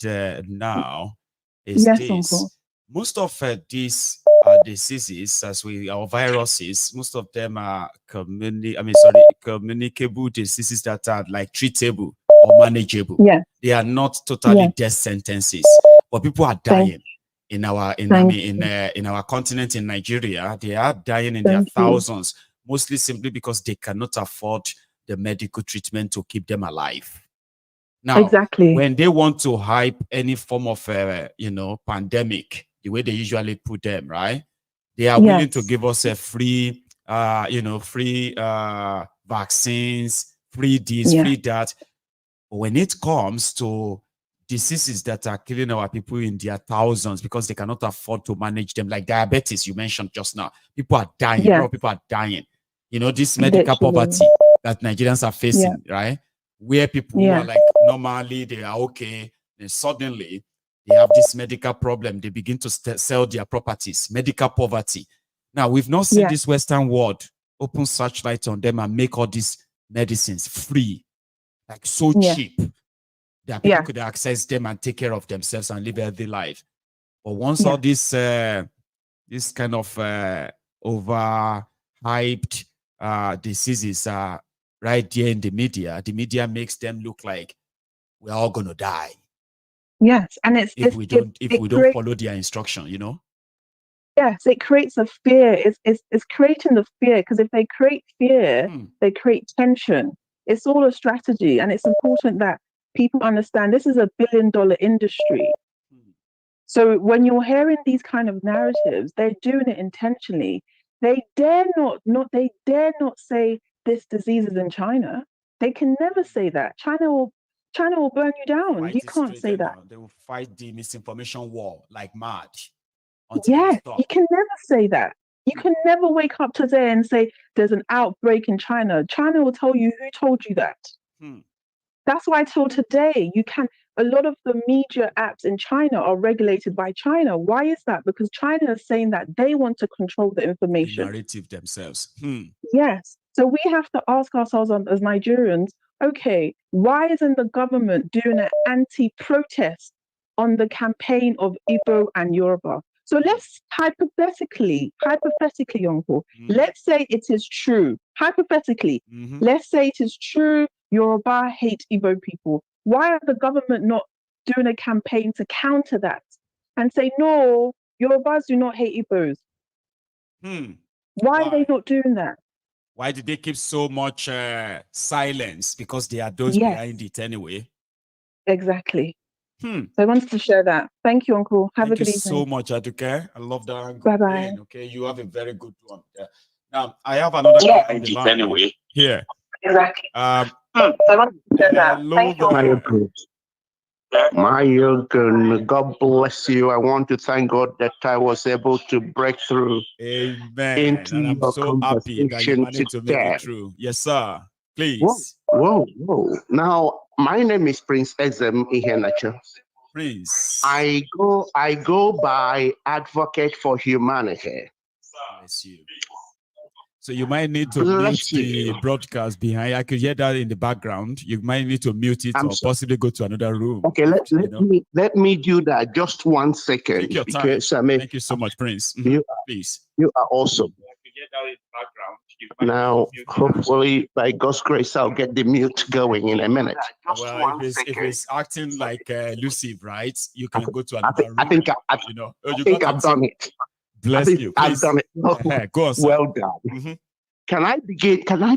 now, is yes, this. Uncle. Most of these diseases, or viruses, most of them are communicable diseases that are like treatable or manageable. Yeah. They are not totally death sentences, but people are dying in our continent in Nigeria. They are dying in their thousands, mostly simply because they cannot afford the medical treatment to keep them alive. Now, when they want to hype any form of pandemic, the way they usually put them, right? They are willing to give us a free vaccines, free this, free that. But when it comes to diseases that are killing our people in their thousands because they cannot afford to manage them, like diabetes, you mentioned just now, people are dying. A lot of people are dying. This medical poverty that Nigerians are facing, right? Where people who are like normally they are okay, then suddenly they have this medical problem. They begin to sell their properties, medical poverty. Now, we've not seen this Western world open searchlight on them and make all these medicines free, like so cheap that people could access them and take care of themselves and live a healthy life. But once all this this kind of overhyped diseases are right there in the media makes them look like we're all gonna die. Yes, and if we don't follow their instruction, Yes, it creates a fear. It's creating the fear, because if they create fear, they create tension. It's all a strategy, and it's important that people understand this is a billion-dollar industry. So when you're hearing these kind of narratives, they're doing it intentionally. They dare not say this disease is in China. They can never say that. China will burn you down. You can't say that. They will fight the misinformation war like mad. Yes, you can never say that. You can never wake up today and say there's an outbreak in China. China will tell you who told you that. That's why till today a lot of the media apps in China are regulated by China. Why is that? Because China is saying that they want to control the information. The narrative themselves. Yes. So we have to ask ourselves as Nigerians, okay, why isn't the government doing an anti-protest on the campaign of Igbo and Yoruba? So let's hypothetically, Uncle, let's say it is true. Hypothetically, let's say it is true Yoruba hate Igbo people. Why are the government not doing a campaign to counter that and say, no, Yorubas do not hate Igbos? Why are they not doing that? Why did they keep so much silence? Because they are those behind it anyway. Exactly. So I wanted to share that. Thank you, Uncle. Have a good evening. Thank you so much, Aduke. I love that. Bye-bye. Okay, you have a very good one. Now, I have another on the line anyway. Here. Exactly. So I want to share that. Thank you. Maiyegun, God bless you. I want to thank God that I was able to break through into and I'm your so happy that you managed to make it through. Yes, sir. Please. Whoa. Now, my name is Prince Ezem Ihenacho. Prince. I go by Advocate for Humanity. Bless you. So you might need to mute the broadcast behind. I could hear that in the background. You might need to mute it or possibly go to another room. Okay, let me do that. Just 1 second. Take your time. Because, I mean, thank you so much, Prince. Please. You are awesome. Now, hopefully, by God's grace, I'll get the mute going in a minute. Well, if it's acting like elusive, right? You can go to another room. I think I've done it. Bless you. I've done it. Go on, sir. Well done. Can I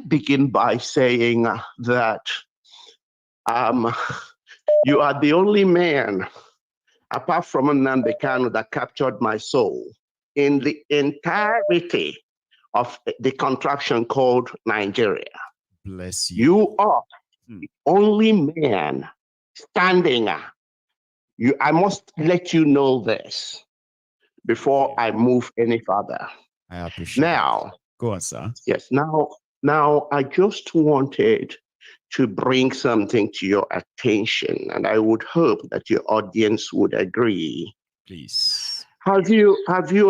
begin by saying that you are the only man, apart from Nnamdi Kanu, that captured my soul in the entirety of the contraption called Nigeria. Bless you. You are the only man standing. I must let you know this before I move any further. I appreciate now. Go on, sir. Yes. Now I just wanted to bring something to your attention, and I would hope that your audience would agree. Please. Have you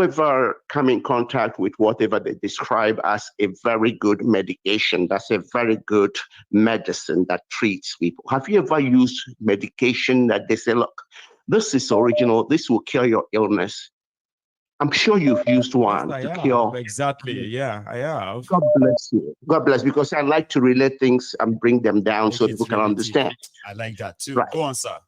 ever come in contact with whatever they describe as a very good medication? That's a very good medicine that treats people. Have you ever used medication that they say, look, this is original, this will cure your illness? I'm sure you've used one to cure. Exactly. Yeah, I have. God bless you. God bless, because I like to relate things and bring them down so people can understand. I like that too. Right. Go on, sir.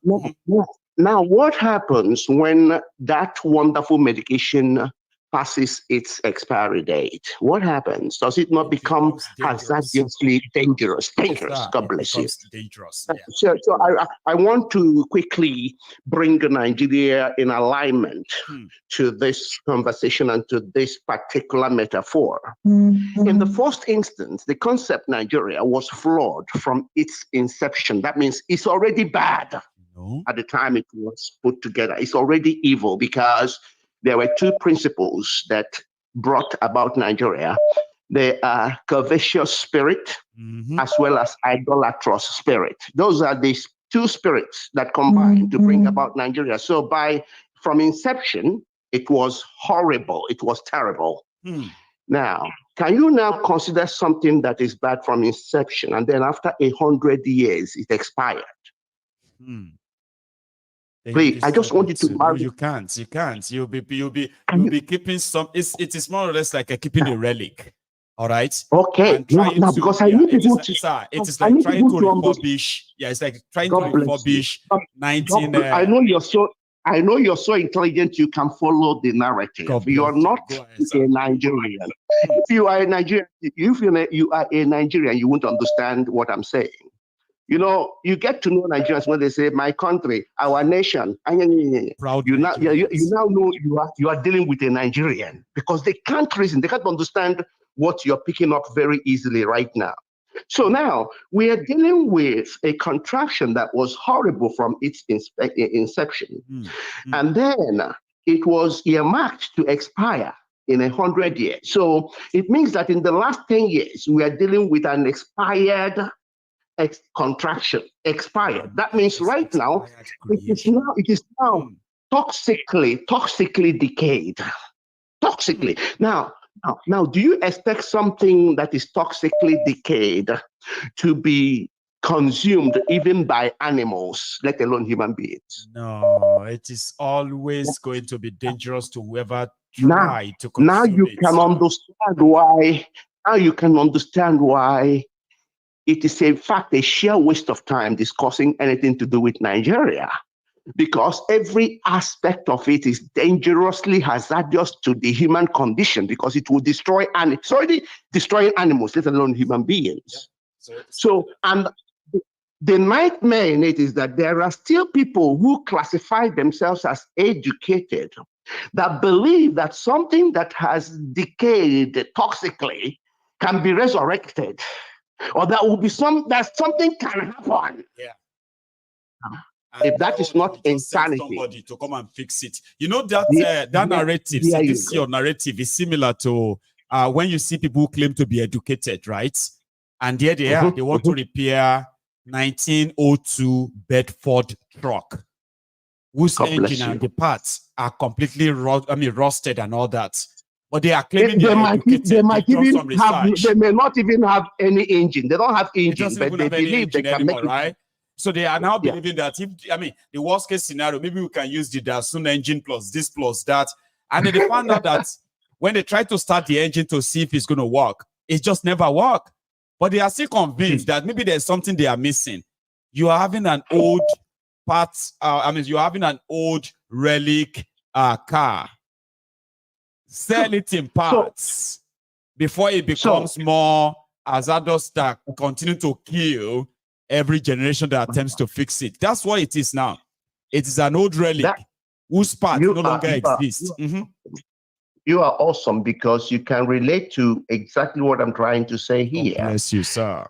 Now, what happens when that wonderful medication passes its expiry date? What happens? Does it not become hazardously dangerous? God bless you. Dangerous. So I want to quickly bring Nigeria in alignment to this conversation and to this particular metaphor. In the first instance, the concept Nigeria was flawed from its inception. That means it's already bad. At the time it was put together. It's already evil because there were two principles that brought about Nigeria. They are covetous spirit as well as idolatrous spirit. Those are the two spirits that combine to bring about Nigeria. So from inception, it was horrible. It was terrible. Now, can you now consider something that is bad from inception and then after 100 years, it expired? Please, I just want you to. No, you can't. You'll be keeping some. It is more or less like keeping a relic. All right. Okay. Now, because I need people to. It is like trying to refurbish. Yeah, it's like trying to refurbish 19. I know you're so intelligent. You can follow the narrative. You are not a Nigerian. If you are a Nigerian, you won't understand what I'm saying. You know, you get to know Nigerians when they say "my country," "our nation." Proud you now know you are dealing with a Nigerian because they can't reason, they can't understand what you're picking up very easily right now. So now we are dealing with a contraction that was horrible from its inception, and then it was earmarked to expire in 100 years. So it means that in the last 10 years we are dealing with an expired contraction. Expired. That means right now it is now toxically decayed. Toxically. Now, do you expect something that is toxically decayed to be consumed even by animals, let alone human beings? No, it is always going to be dangerous to whoever try to consume now you it. can understand why. Now you can understand why it is in fact a sheer waste of time discussing anything to do with Nigeria, because every aspect of it is dangerously hazardous to the human condition, because it will destroy, and it's already destroying animals, let alone human beings. So, and the nightmare in it is that there are still people who classify themselves as educated that believe that something that has decayed toxically can be resurrected, or that will be that something can happen. Yeah. If that is not insanity, somebody to come and fix it. You know that that narrative, your narrative is similar to when you see people who claim to be educated, right? And there they are, they want to repair 1902 Bedford truck, whose engine and the parts are completely rusted and all that. But they are claiming they may not even have any engine. They don't have engine, but they believe they can make it. Right? So they are now believing that if, the worst case scenario, maybe we can use the Dasun engine plus this plus that. And then they found out that when they try to start the engine to see if it's going to work, it just never work. But they are still convinced that maybe there's something they are missing. You are having an old you're having an old relic car. Sell it in parts before it becomes more hazardous that continue to kill every generation that attempts to fix it. That's what it is now. It is an old relic whose part no longer exists. You are awesome because you can relate to exactly what I'm trying to say here. God bless you, sir.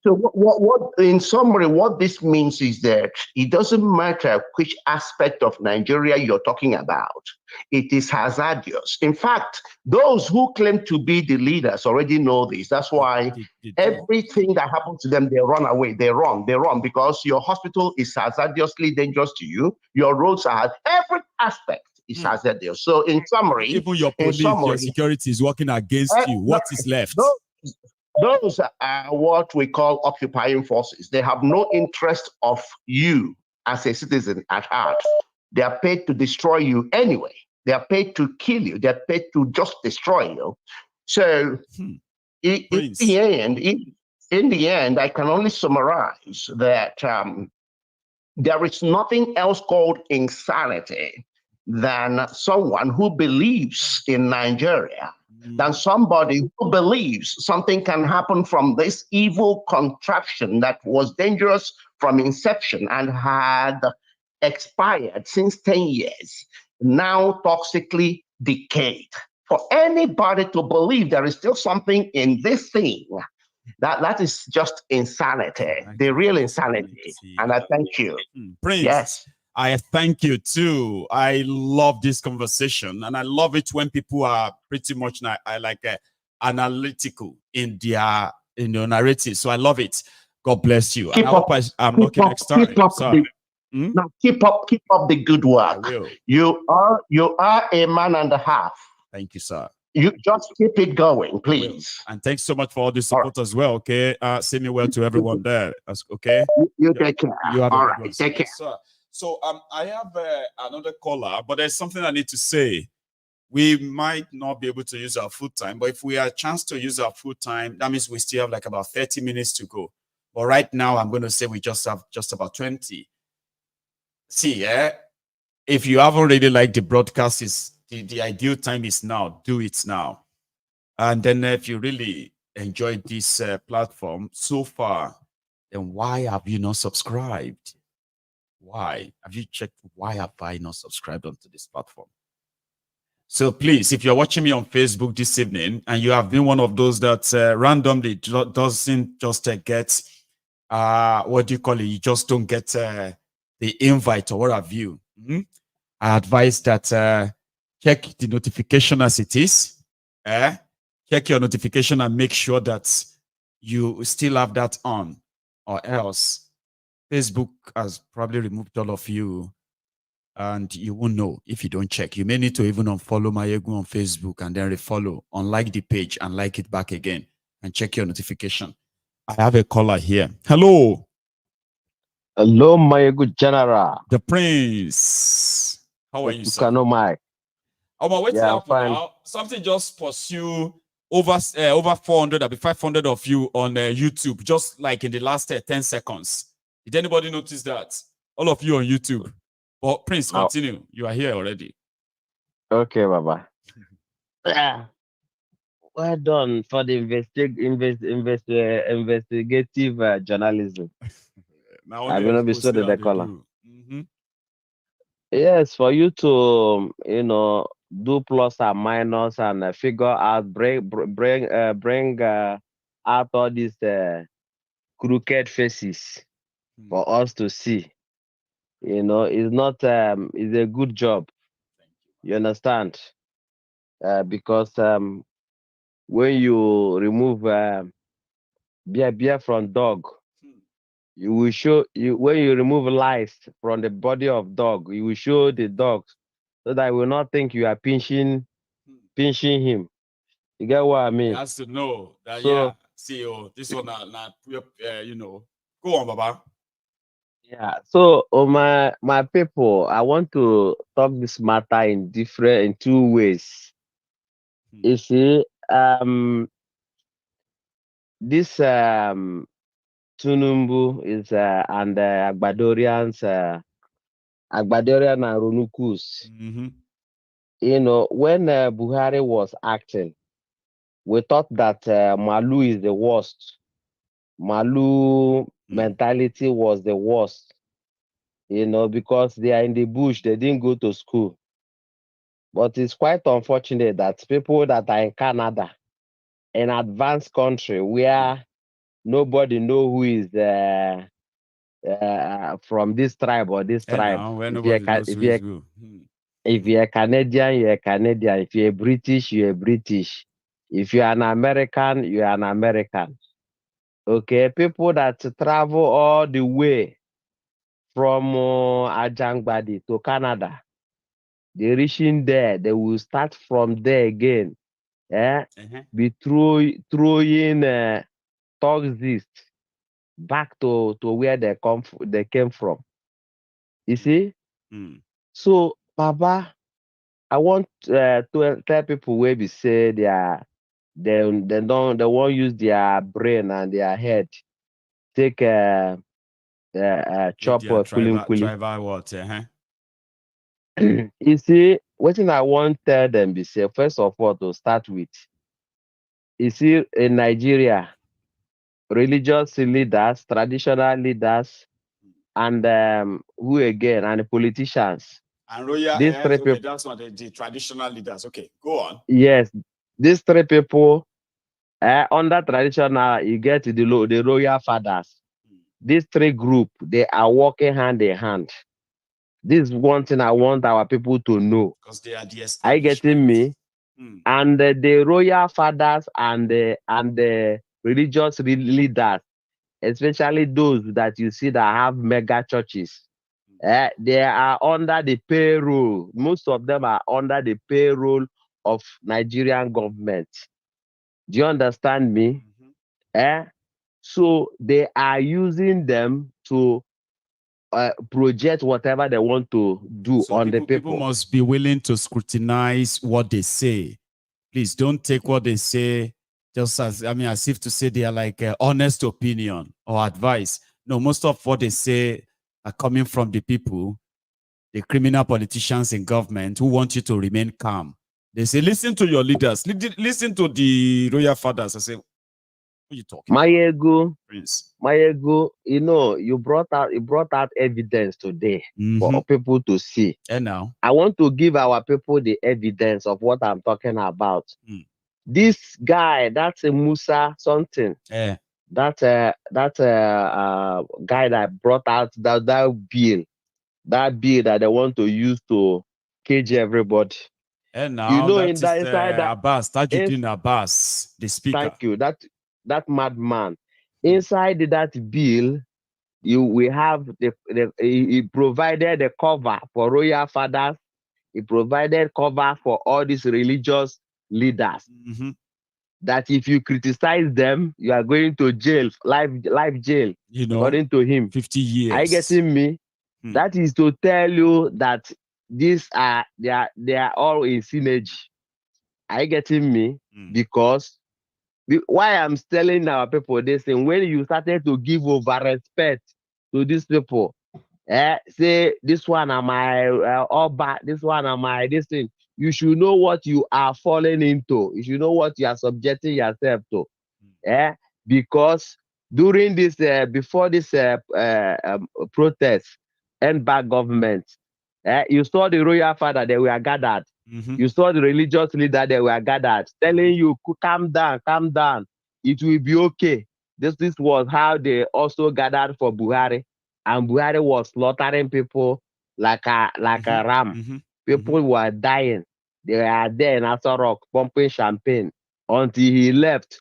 So what in summary, what this means is that it doesn't matter which aspect of Nigeria you're talking about. It is hazardous. In fact, those who claim to be the leaders already know this. That's why everything that happens to them, they run away. They run because your hospital is hazardously dangerous to you. Your roads are every aspect. Hazardous. So in summary, even your police, your security is working against you. What is left? Those are what we call occupying forces. They have no interest of you as a citizen at heart. They are paid to destroy you anyway. They are paid to kill you. They are paid to just destroy you. So in the end, I can only summarize that there is nothing else called insanity than someone who believes in Nigeria, than somebody who believes something can happen from this evil contraption that was dangerous from inception and had expired since 10 years, now toxically decayed. For anybody to believe there is still something in this thing, that is just insanity, the real insanity. And I thank you. Prince, yes. I thank you too. I love this conversation, and I love it when people are pretty much analytical in their narrative. So I love it. God bless you. And I hope I'm looking next time. Now keep up the good work. You are a man and a half. Thank you, sir. You just keep it going, please. And thanks so much for all the support as well. Okay, say me well to everyone there. That's okay. You take care. You have all right. Take care. So I have another caller, but there's something I need to say. We might not be able to use our full time, but if we have a chance to use our full time, that means we still have like about 30 minutes to go. But right now, I'm going to say we just have just about 20. See, if you haven't really liked the broadcast, is the ideal time is now. Do it now. And then if you really enjoyed this platform so far, then why have you not subscribed? Why? Have you checked why have I not subscribed onto this platform? So please, if you're watching me on Facebook this evening and you have been one of those that randomly doesn't just get, what do you call it? You just don't get the invite or what have you. I advise that check the notification as it is. Check your notification and make sure that you still have that on, or else Facebook has probably removed all of you and you won't know if you don't check. You may need to even unfollow Maiyegun on Facebook and then refollow, unlike the page and like it back again and check your notification. I have a caller here. Hello. Hello, Maiyegun General. The Prince. How are you, sir? Mike. Oh, my wait till now. Something just pursue over 400, maybe 500 of you on YouTube, just like in the last 10 seconds. Did anybody notice that? All of you on YouTube. But Prince, continue. You are here already. Okay, Baba. Well done for the investigative journalism. I'm going to be so the caller. Yes, for you to, do plus and minus and figure out, bring out all these crooked faces for us to see. It's not, it's a good job. You understand? Because when you remove beer from dog, you will show when you remove lice from the body of dog, you will show the dog so that I will not think you are pinching him. You get what I mean? He has to know that, so, CEO, this one not go on, Baba. Yeah. So, my people, I want to talk this matter in two ways. You see, this Tunumbu is and Agbadorians, Agbadorian and Ronukus. When Buhari was acting, we thought that Malu is the worst. Malu mentality was the worst. Because they are in the bush, they didn't go to school. But it's quite unfortunate that people that are in Canada, an advanced country where nobody know who is from this tribe or this tribe. If you're a Canadian, you're a Canadian. If you're a British, you're a British. If you're an American, you're an American. Okay, people that travel all the way from Ajangbadi to Canada, they reaching there, they will start from there again. Be throwing toxins back to where they came from. You see? So, Baba, I want to tell people where we say they won't use their brain and their head. Take chop or tribal what? You see, what thing I want to tell them be say, first of all, to start with, you see, in Nigeria, religious leaders, traditional leaders, and who again, and the politicians. And royal, these three people, that's not the traditional leaders. Okay, go on. Yes, these three people, under traditional, you get the royal fathers. These three groups, they are working hand in hand. This is one thing I want our people to know. Because they are the Are you getting me? And the royal fathers and the religious leaders, especially those that you see that have mega churches, they are under the payroll. Most of them are under the payroll of Nigerian government. Do you understand me? So they are using them to project whatever they want to do on the people. People must be willing to scrutinize what they say. Please don't take what they say just as if to say they are like honest opinion or advice. No, most of what they say are coming from the people, the criminal politicians in government who want you to remain calm. They say, listen to your leaders, listen to the royal fathers. I say, What are you talking Maiyegun, Prince? Maiyegun, you know, you brought out evidence today for people to see. And now I want to give our people the evidence of what I'm talking about. This guy, that's a Musa something. Yeah. That guy that brought out that bill that they want to use to cage everybody. And now You know, that in that is, inside that Abbas, Tajuddin Abbas, the speaker. Thank you. That madman. Inside that bill, we have he provided the cover for royal fathers. He provided cover for all these religious leaders. That if you criticize them, you are going to jail, life jail. You know, according to him, 50 years. Are you getting me? That is to tell you that these are they are all in synergy. Are you getting me? Because why I'm telling our people this thing, when you started to give over respect to these people, say this one are my Oba, this one are my this thing. You should know what you are falling into. You should know what you are subjecting yourself to. Because during this, before this protest and back government, you saw the royal father, they were gathered. You saw the religious leader, they were gathered, telling you, calm down, it will be okay. This was how they also gathered for Buhari, and Buhari was slaughtering people like a ram. People were dying. They were there in Aso Rock pumping champagne until he left.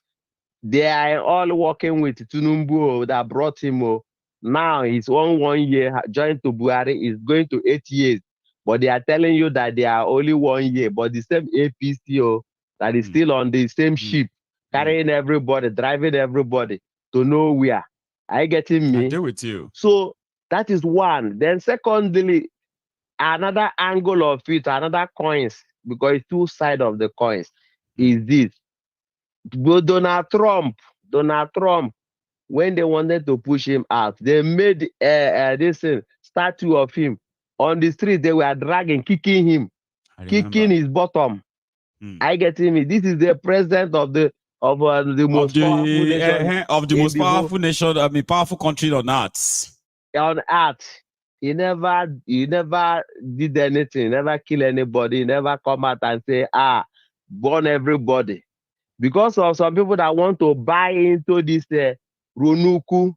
They are all working with Tinubu that brought him. Now he's 1 year joined to Buhari, is going to 8 years. But they are telling you that they are only 1 year, but the same APC that is still on the same ship, carrying everybody, driving everybody to nowhere. Are you getting me? I do with you. So that is one. Then secondly, another angle of it, another coins, because it's two sides of the coins, is this. Donald Trump, when they wanted to push him out, they made this statue of him on the street. They were dragging, kicking him, kicking his bottom. I get him. This is the president of the most powerful nation of the most powerful nation. I mean, powerful country on earth. On earth, he never did anything. He never kill anybody. He never come out and say, burn everybody. Because of some people that want to buy into this Ronuku,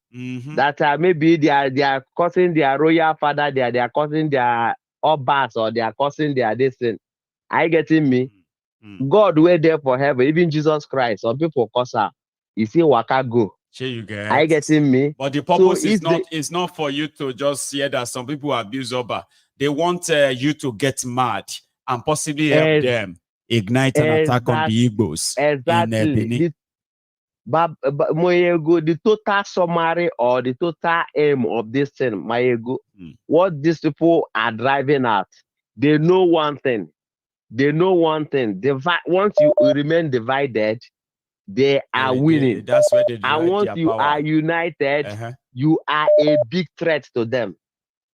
that maybe they are causing their royal father, they are causing their Obas, or they are causing their destiny. Are you getting me? God were there for heaven, even Jesus Christ. Some people cause her. You see, waka go. Sure, you get. Are you getting me? But the purpose is not for you to just hear that some people abuse Oba. They want you to get mad and possibly help them ignite an attack on the Igbos. Exactly. The total summary or the total aim of this thing, Maiyegun, what these people are driving at, they know one thing. Once you remain divided, they are winning. That's where they and once you power. Are united, you are a big threat to them.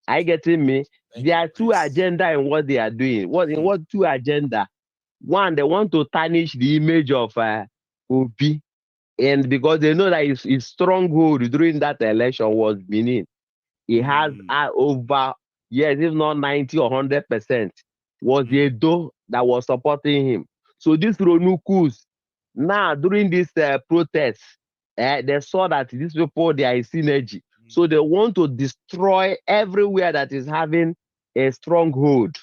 Are you getting me? There are two agendas in what they are doing. What two agenda? One, they want to tarnish the image of Obi, and because they know that his stronghold during that election was Benin. He has over, if not 90 or 100%, was the Edo that was supporting him. So this Ronukus, now during this protest, they saw that these people, they are in synergy. So they want to destroy everywhere that is having a stronghold.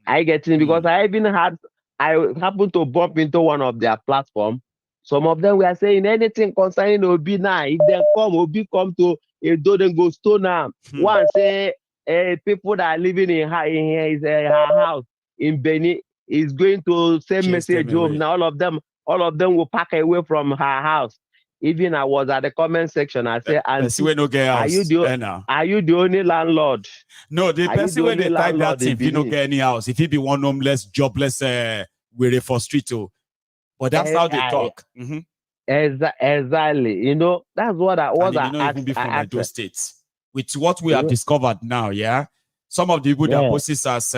I get it, because I happened to bump into one of their platforms. Some of them were saying anything concerning Obi now. If they come, Obi come to Edo, then go stone them. One say people that are living in her house in Benin is going to send message home. Now all of them will pack away from her house. Even I was at the comment section. I say, are you the only landlord? No, the person when they type that thing, if you don't get any house, if you be one homeless, jobless, we're for street. But that's how they talk. Exactly. You know, that's what I was. Even be from those states. With what we have discovered now, some of the people that post as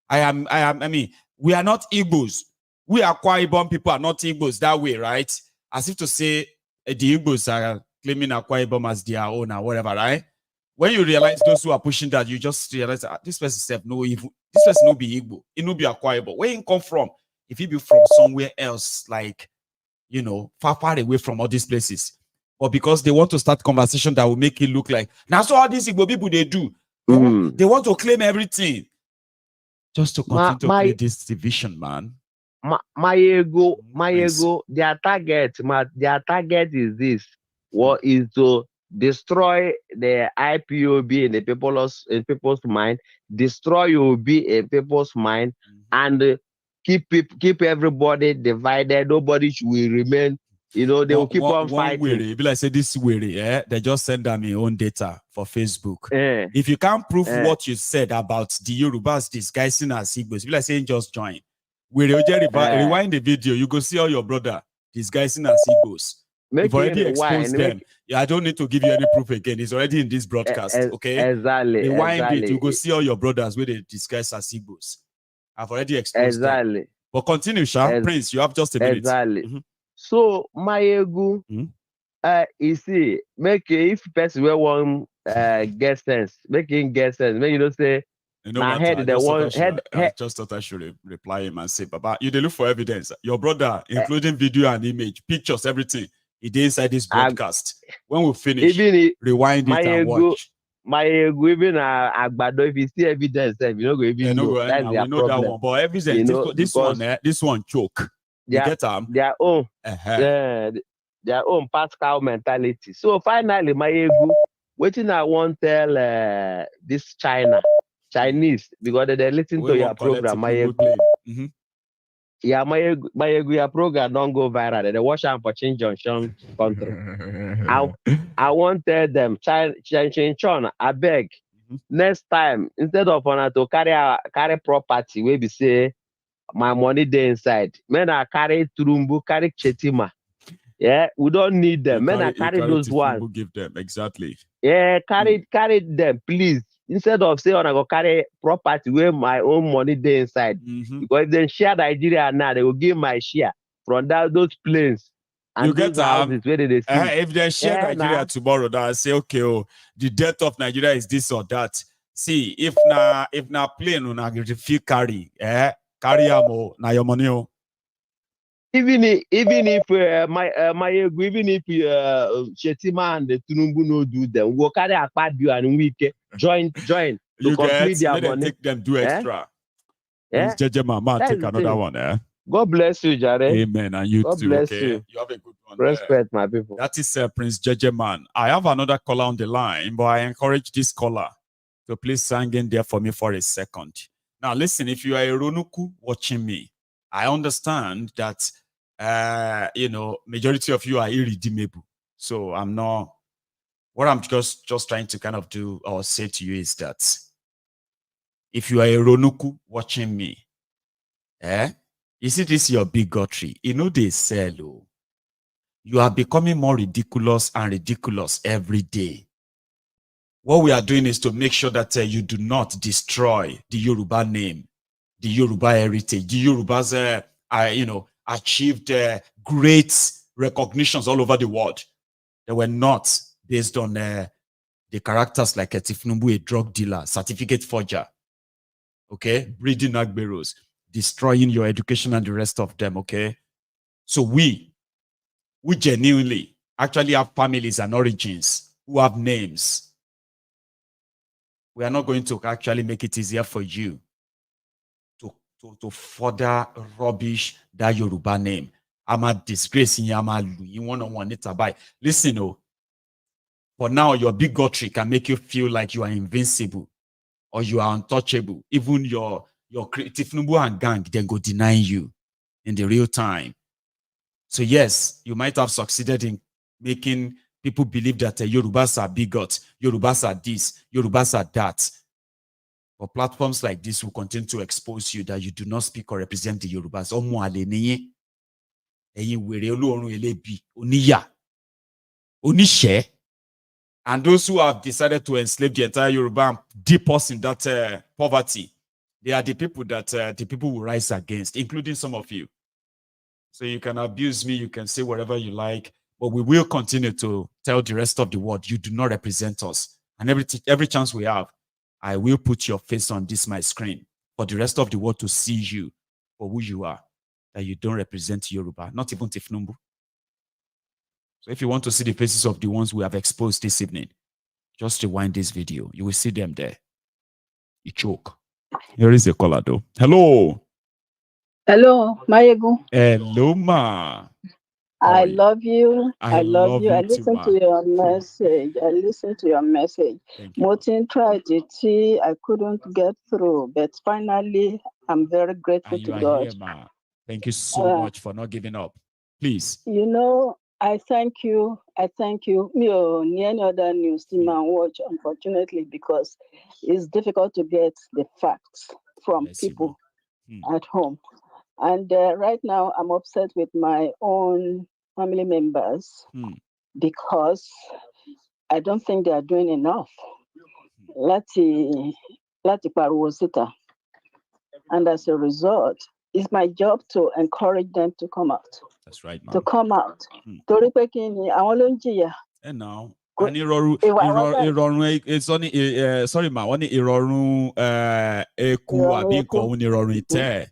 I mean, we are not Igbos. We are Akwa Ibom people are not Igbos that way, right? As if to say the Igbos are claiming Akwa Ibom as their own or whatever, right? When you realize those who are pushing that, you just realize this person said no evil. This person no be Igbo. It no be Akwa Ibom. Where he come from? If he be from somewhere else, like, you know, far away from all these places, or because they want to start conversation that will make it look like now so all these Igbo people they do. They want to claim everything just to continue to create this division, man. Maiyegun, their target is this. What is to destroy the IPOB in the people's mind, destroy OB in people's mind, and keep everybody divided. Nobody will remain. You know, they will keep on fighting. If like say this weary, they just send them your own data for Facebook. If you can't prove what you said about the Yorubas disguising as Igbos, if like saying just join. Rewind the video, you go see all your brother disguising as Igbos. You've already exposed them. Yeah, I don't need to give you any proof again. It's already in this broadcast. Okay. Exactly. Rewind it. You go see all your brothers where they disguise as Igbos. I've already exposed them. But continue, Sha. Prince, you have just a minute. Exactly. So Maiyegun, you see, if person will want get sense, make him get sense. Make you know say. You know what, I just thought I should reply him and say, Baba, you look for evidence. Your brother, including video and image, pictures, everything, he did inside this broadcast. When we finish, rewind it and watch. Maiyegun, even Agbado, if you see evidence, you know, even know that's their we know problem. that one. But evidence, you know, this one choke. Their own, their own Pascal mentality. So finally, Maiyegun, waiting I won't tell this Chinese, because they listen to your program, Maiyegun. Yeah, Maiyegun, your program don't go viral. They watch out for change junction country. I won't tell them, China, I beg. Next time, instead of honor to carry property, where we say my money there inside. Men I carry Turumbu, carry Chetima. Yeah, we don't need them. Men I carry those ones. Give them exactly. Yeah, carry them, please. Instead of saying I go carry property where my own money there inside. Because if they share Nigeria now, they will give my share from those planes. And you get houses where they see. If they share Nigeria tomorrow, they'll say, okay, the death of Nigeria is this or that. See, if na plane una feel carry, carry amo na your money. Even if Chetima and the Tunumbu no do them, we'll carry a Akpabio and we join to you complete their money. money. Take them do extra. JJ Mama, take another one. God bless you, Jared. Amen. And you God too. Bless okay. you. You have a good one. Respect, my people. That is Prince JJ Man. I have another caller on the line, but I encourage this caller to please hang in there for me for a second. Now, listen, if you are a Ronuku watching me, I understand that majority of you are irredeemable. So what I'm just trying to kind of do or say to you is that if you are a Ronuku watching me, you see this your bigotry. You know they sell. You are becoming more ridiculous and ridiculous every day. What we are doing is to make sure that you do not destroy the Yoruba name, the Yoruba heritage. The Yorubas achieved great recognitions all over the world. They were not based on the characters like Tifnumbu, a drug dealer, certificate forger, okay, breeding agberos, destroying your education and the rest of them, okay? So we genuinely actually have families and origins who have names. We are not going to actually make it easier for you to further rubbish that Yoruba name. I'm a disgrace in Yamalu. You want it to buy. Listen, for now, your bigotry can make you feel like you are invincible or you are untouchable. Even your creative Nubu and gang then go deny you in the real time. So yes, you might have succeeded in making people believe that Yorubas are bigots, Yorubas are this, Yorubas are that. But platforms like this will continue to expose you that you do not speak or represent the Yorubas. And those who have decided to enslave the entire Yoruba and dip us in that poverty, they are the people that the people will rise against, including some of you. So you can abuse me, you can say whatever you like, But we will continue to tell the rest of the world, you do not represent us. And every chance we have, I will put your face on this my screen for the rest of the world to see you for who you are, that you don't represent Yoruba, not even Tifnumbu. So if you want to see the faces of the ones we have exposed this evening, just rewind this video. You will see them there. You choke. Here is a caller though. Hello. Hello, Maiyegun. Hello, ma. I love you. I love you. you I too, listen ma. to your message. I listen to your message. Motin tried it. I couldn't get through, but finally, I'm very grateful And to you are God. here, ma. Thank you so much for not giving up. Please. You know, I thank you. I thank you. Me or any other news team and watch, unfortunately, because it's difficult to get the facts from people at home. And right now, I'm upset with my own family members because I don't think they are doing enough. Lati parwosita. And as a result, it's my job to encourage them to come out. That's right, ma'am. To come out. Torí pé kí ni àwọn ló ń jìyà. And now, it's only sorry, ma. Only irorun eku abinko unirorun ite.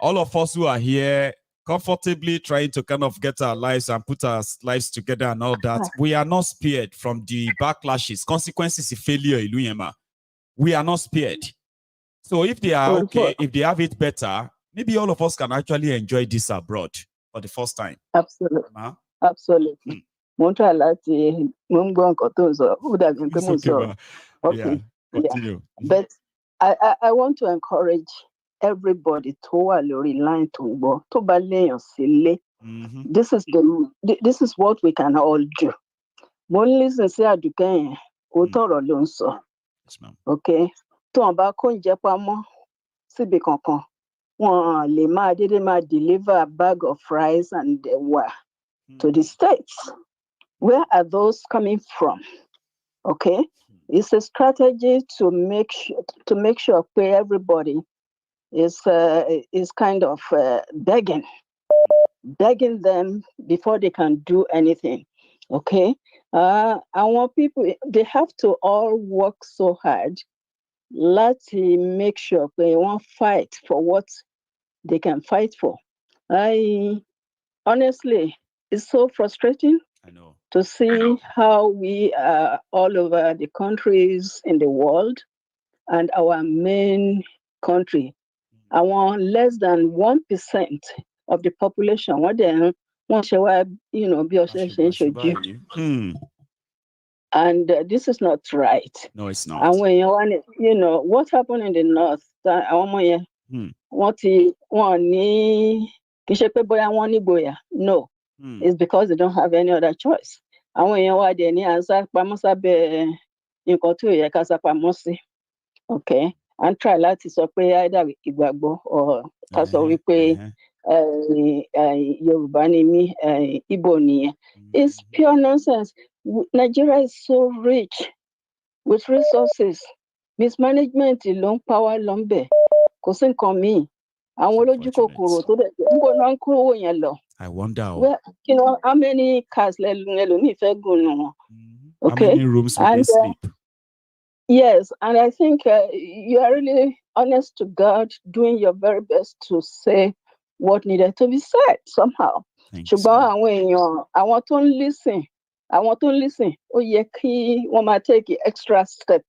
All of us who are here comfortably trying to kind of get our lives and put our lives together and all that, we are not spared from the backlashes, consequences of failure. We are not spared. So if they are okay, if they have it better, maybe all of us can actually enjoy this abroad for the first time. Absolutely. Absolutely. Okay. Yeah, continue. But I want to encourage everybody to line to this is what we can all do. Okay. Deliver a bag of rice and to the states. Where are those coming from? Okay, it's a strategy to make sure everybody is kind of begging them before they can do anything. Okay, I want people, they have to all work so hard. Let's make sure they won't fight for what they can fight for. Honestly, it's so frustrating to see how we are all over the countries in the world, and our main country, I want less than 1% of the population. What they want and this is not right. No, it's not. And when you know what happened in the north, no, it's because they don't have any other choice. And when you okay, and try láti sọ pé either ìgbàgbọ́ or ká sọ wípé Yorùbá ni mí, Igbo nìyẹn. It's pure nonsense. Nigeria is so rich with resources. Mismanagement ló ń power ló ń bẹ̀. Kò sí nǹkan míì. Àwọn olójú kòkòrò tó dẹ̀ ń bọ̀ náà ń kó owó yẹn lọ. I wonder. Well, how many cars lẹ́lòmíì fẹ́ gùn nù wọn? Okay. How many rooms will they sleep? Yes, and I think you are really honest to God, doing your very best to say what needed to be said somehow. I want to listen. Oh, yeah, want to take the extra step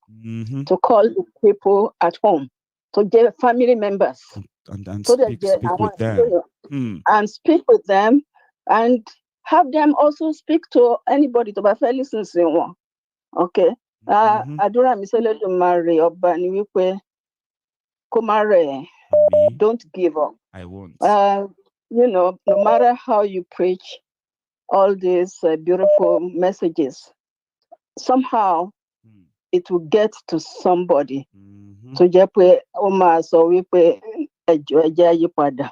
to call the people at home, to get family members, and speak with them. And speak with them, and have them also speak to anybody to listen to one. Okay. Adura mi sele to marry Oba ni wípé kó má rẹ̀. Don't give up. I won't. You know, no matter how you preach all these beautiful messages, somehow it will get to somebody. So jẹ́ pé ó máa sọ wípé ẹjọ́ ẹ jẹ́ àyípadà.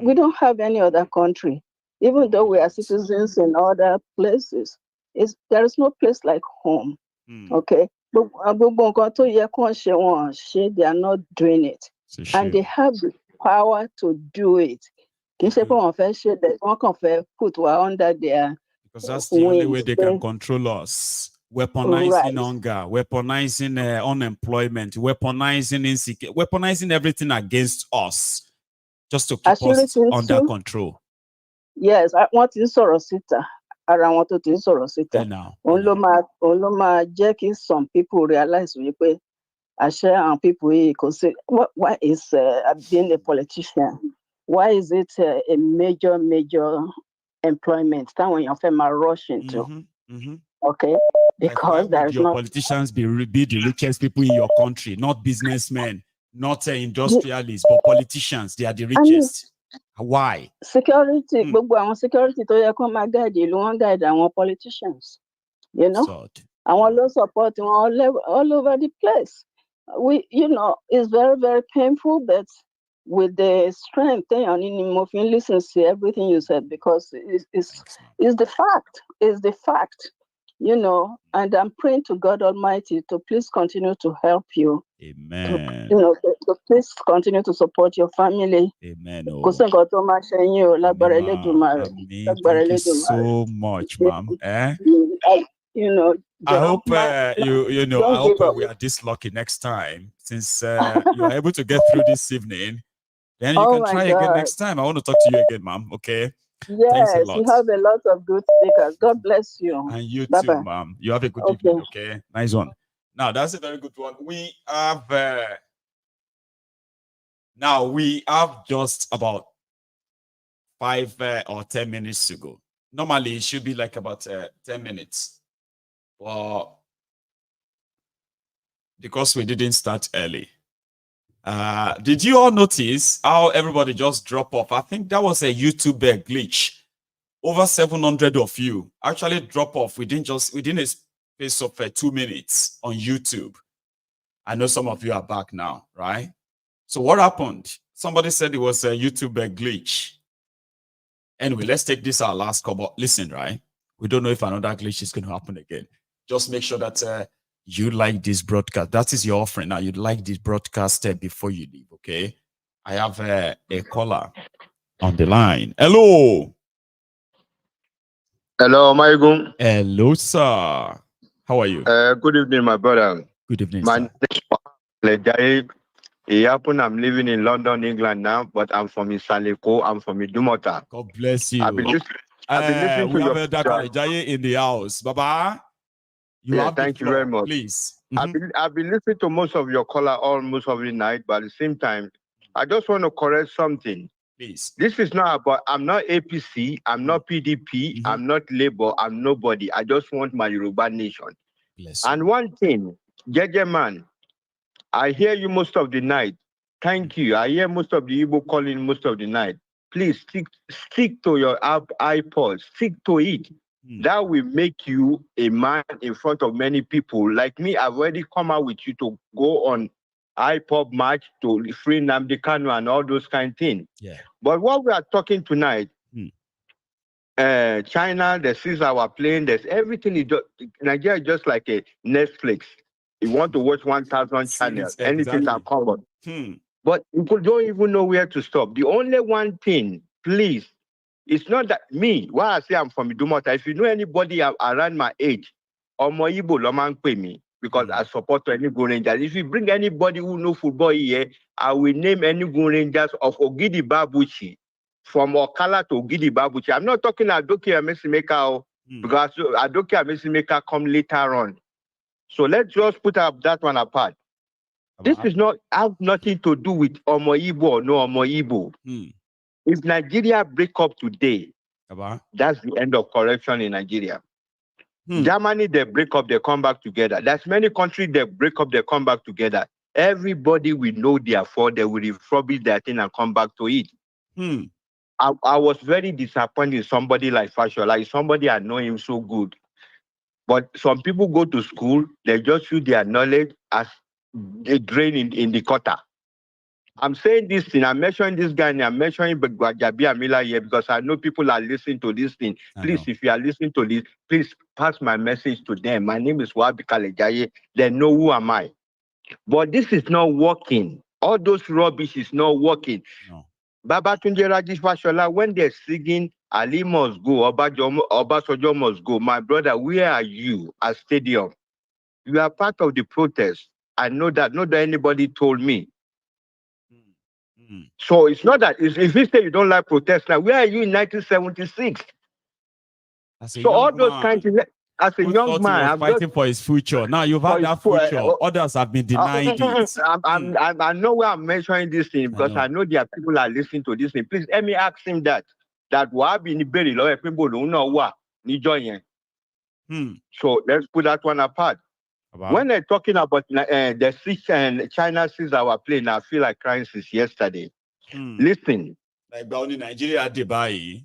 We don't have any other country, even though we are citizens in other places. There is no place like home. Okay, they are not doing it, and they have the power to do it. Put under their because that's the only way they can wings. control us. Weaponizing hunger, weaponizing unemployment, weaponizing insecurity, weaponizing everything against us, just to keep us under control. Yes, I want to sorosita. I want to sorosita. Only some people realize I share on people because why is being a politician? Why is it a major employment? That when your family rush into. Okay, because like, there's your politicians be the richest people in your country, not businessmen, not industrialists, but politicians. They are the richest. Why? Security, security to guide our politicians. You know, I want to support all over the place. It's very, very painful, but with the strength and listen to everything you said, because it's the fact. It's the fact. And I'm praying to God Almighty to please continue to help you. Amen. To please continue to support your family. Amen. Thank you so much, ma'am. I hope I hope we are this lucky next time, since you are able to get through this evening. Then you can try again next time. I want to talk to you again, ma'am. Okay. Yes, you have a lot of good speakers. God bless you. And you too, ma'am. You have a good evening. Okay. Nice one. Now that's a very good one. We have just about 5 or 10 minutes to go. Normally it should be like about 10 minutes. Well, because we didn't start early. Did you all notice how everybody just drop off? I think that was a YouTube glitch. Over 700 of you actually drop off within a space of 2 minutes on YouTube. I know some of you are back now, right? So what happened? Somebody said it was a YouTube glitch. Anyway, let's take this our last call. But listen, right? We don't know if another glitch is going to happen again. Just make sure that you like this broadcast. That is your offering. Now, you'd like this broadcast before you leave, okay? I have a caller on the line. Hello. Hello, Maiyegun. Hello, sir. How are you? Good evening, my brother. Good evening, my sir. name is I'm living in London, England now, but I'm from Isaleko. I'm from Idumota. God bless you. I've been listening to we your have Jaye in the house. Baba, thank you very much. Please. I've been listening to most of your caller almost every night, but at the same time, I just want to correct something. Please. This is not about, I'm not APC, I'm not PDP, I'm not Labour, I'm nobody. I just want my Yoruba nation. And one thing, Jeje man, I hear you most of the night. Thank you. I hear most of the Igbo calling most of the night. Please stick to your iPod, stick to it. That will make you a man in front of many people. Like me, I've already come out with you to go on iPod match to free Nnamdi Kanu and all those kind of things. Yeah. But what we are talking tonight, China, the 6 hour plane, there's everything. Nigeria is just like a Netflix. You want to watch 1,000 channels, anything can come up. But you don't even know where to stop. The only one thing, please, it's not that me, why I say I'm from Idumota, if you know anybody around my age, Omo Igbo Loman pay me, because I support Enugu Rangers. If you bring anybody who know football here, I will name Enugu Rangers of Ogidi Babuchi, from Okala to Ogidi Babuchi. I'm not talking Adoke Amesimeka, because Adoke Amesimeka come later on. So let's just put up that one apart. This is not have nothing to do with Omo Igbo or no Omo Igbo. If Nigeria break up today, that's the end of corruption in Nigeria. Germany, they break up, they come back together. There's many countries that break up, they come back together. Everybody will know their fault, they will refurbish their thing and come back to it. I was very disappointed in somebody like Fashola, somebody I know him so good. But some people go to school, they just use their knowledge as a drain in the gutter. I'm saying this thing, I'm mentioning this guy, and I'm mentioning Gwajabi Amila here because I know people are listening to this thing. Please, if you are listening to this, please pass my message to them. My name is Wabi Kalejaye. They know who am I. But this is not working. All those rubbish is not working. Babatunde Rajishwashola, when they're singing Ali must go, Obasanjo must go, my brother, where are you at stadium? You are part of the protest. I know that. Not that anybody told me. So it's not that if you say you don't like protest now, where are you in 1976? So all those kinds of, as a young man, I'm fighting for his future. Now you've had that future. Others have been denied it. I know where I'm mentioning this thing because I know there are people that are listening to this thing. Please let me ask him that what been very low people don't know what join. So let's put that one apart. When they're talking about the 6 and China sees our plane, I feel like crying since yesterday. Listen. Like Brownie Nigeria Dubai.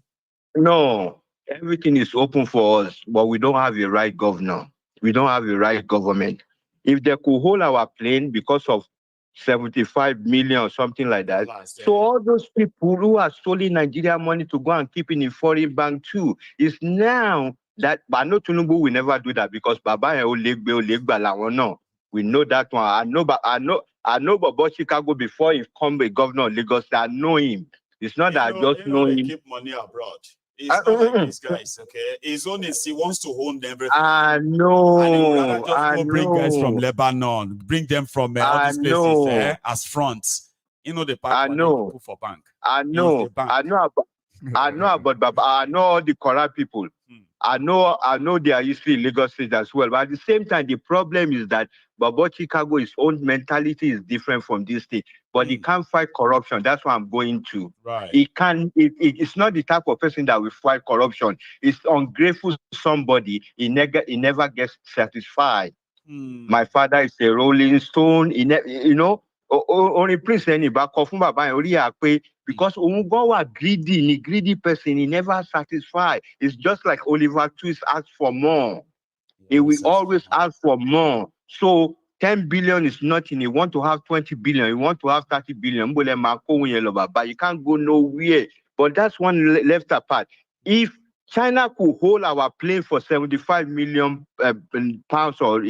No, everything is open for us, but we don't have a right governor. We don't have a right government. If they could hold our plane because of 75 million or something like that, so all those people who are stealing Nigeria money to go and keep in a foreign bank too, is now that, but no Tinubu will never do that because Baba and Olegba, no. We know that one. I know Bobo Chicago before he become a governor of Lagos. I know him. It's not that I just know him. Keep money abroad. It's not like these guys, okay? His own is he wants to own everything. I know. And he would rather just go bring guys from Lebanon, bring them from all these places as fronts. You know the part put for bank. I know about Baba. I know all the corrupt people. I know their history in Lagos State as well. But at the same time, the problem is that Baba Chicago, his own mentality is different from this state. But he can't fight corruption. That's what I'm going to. Right. He can. It's not the type of person that will fight corruption. It's ungrateful to somebody. He never gets satisfied. My father is a rolling stone. Only please any back off because Umugo greedy person, he never satisfied. It's just like Oliver Twist asks for more. He will always ask for more. So 10 billion is nothing. You want to have 20 billion, you want to have 30 billion, but you can't go nowhere. But that's one left apart. If China could hold our plane for 75 million pounds or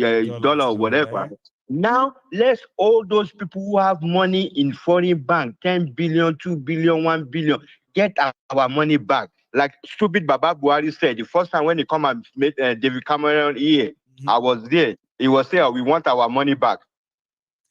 dollar or whatever. Now, let's all those people who have money in foreign bank, 10 billion, 2 billion, 1 billion, get our money back. Like stupid Baba Buhari said, the first time when he come and met David Cameron here, I was there. He was saying, we want our money back.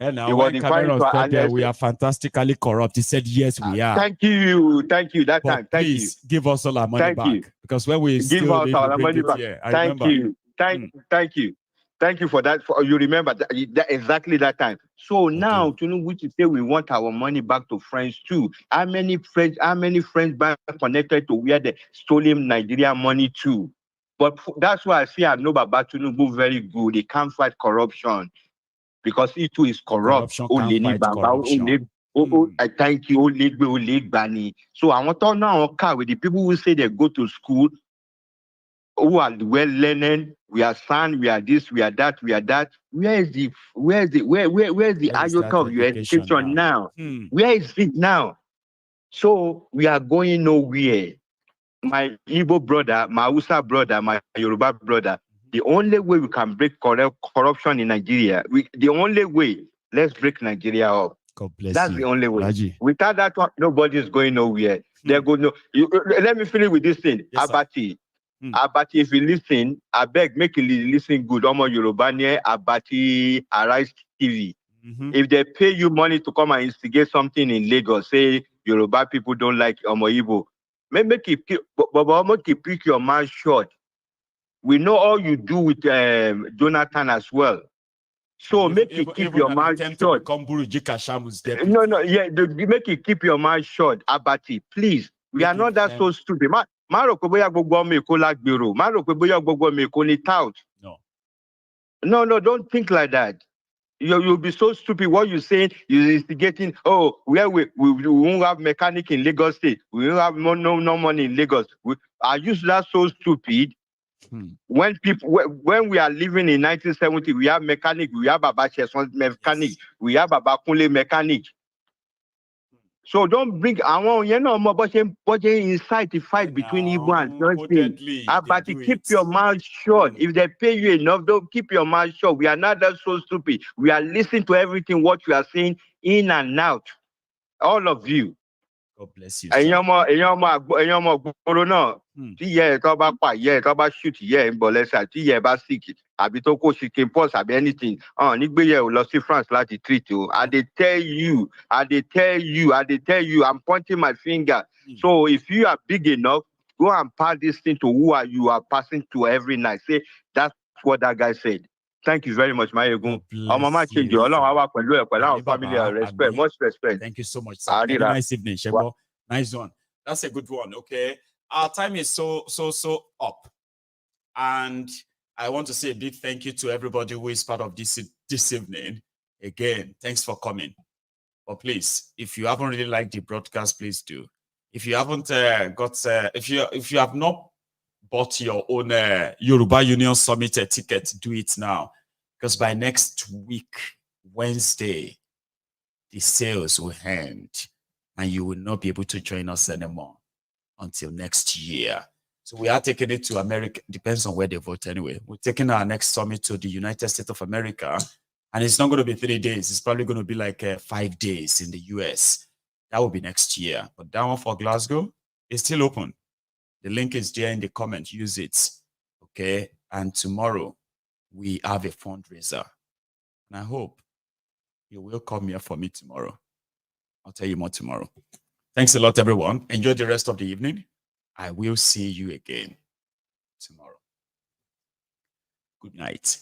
And now when Cameron said that we are fantastically corrupt, he said, yes, we are. Thank you. Thank you. That but time. Thank please you. give us all our money back. Because when we give us our money back. Thank you. Thank you. Thank you for that. You remember that exactly that time. So now, Tinubu to say we want our money back to friends too. How many friends back connected to where they stolen Nigerian money too? But that's why I say I know Baba Tinubu very good. He can't fight corruption because he too is corrupt. I thank you. So I want to now with the people who say they go to school, who are well learned, we are son, we are this, we are that, we are that. Where is the iota of your education now? Where is it now? So we are going nowhere. My Igbo brother, my Hausa brother, my Yoruba brother, the only way we can break corruption in Nigeria, the only way, let's break Nigeria up. God bless That's you. the only way. Raji. Without that one, nobody is going nowhere. They're going no. Let me finish with this thing. Yes, Abati. Abati, if you listen, I beg, make you listen good. Omo Yoruba near Abati Arise TV. If they pay you money to come and instigate something in Lagos, say Yoruba people don't like Omo Igbo, make you pick your mouth short. We know all you do with Jonathan as well. So make you keep your mouth short. No, yeah, make you keep your mouth short, Abati, please. We are not that so stupid. No, don't think like that. You'll be so stupid. What you're saying, you're instigating, where we won't have mechanic in Lagos State. We won't have no money in Lagos. Are you that so stupid? When we are living in 1970, we have mechanic, we have Baba Cheson mechanic, we have Baba Kunle mechanic. So don't bring inside the fight between Igbo and Johnson. But keep your mouth shut. If they pay you enough, don't keep your mouth shut. We are not that so stupid. We are listening to everything what you are saying in and out. All of you. God bless you. èèyàn ọmọ gbòòrò náà tí ìyá ẹ̀ tó bá pa ìyá ẹ̀ tó bá shoot ìyá ẹ̀ ń bọ̀ lẹ́sẹ̀ tí ìyá ẹ̀ bá sick àbí tó kó chicken pox àbí anything nígbéyẹ̀ ò lọ sí France láti treat o. I dey tell you I'm pointing my finger. So if you are big enough, go and pass this thing to who you are passing to every night. Say that's what that guy said. Thank you very much, Maiyegun. Mama change you. Family respect, much respect. Thank you so much, sir. Have a nice evening, Shebo. Nice one. That's a good one. Okay. Our time is so up. And I want to say a big thank you to everybody who is part of this evening. Again, thanks for coming. But please, if you haven't really liked the broadcast, please do. If you haven't if you have not bought your own Yoruba Union Summit ticket, do it now. Because by next week, Wednesday, the sales will end and you will not be able to join us anymore until next year. So we are taking it to America. Depends on where they vote anyway. We're taking our next summit to the United States of America. And it's not going to be 3 days. It's probably going to be like 5 days in the US. That will be next year. But that one for Glasgow is still open. The link is there in the comment. Use it. Okay. And tomorrow we have a fundraiser. And I hope you will come here for me tomorrow. I'll tell you more tomorrow. Thanks a lot, everyone. Enjoy the rest of the evening. I will see you again tomorrow. Good night.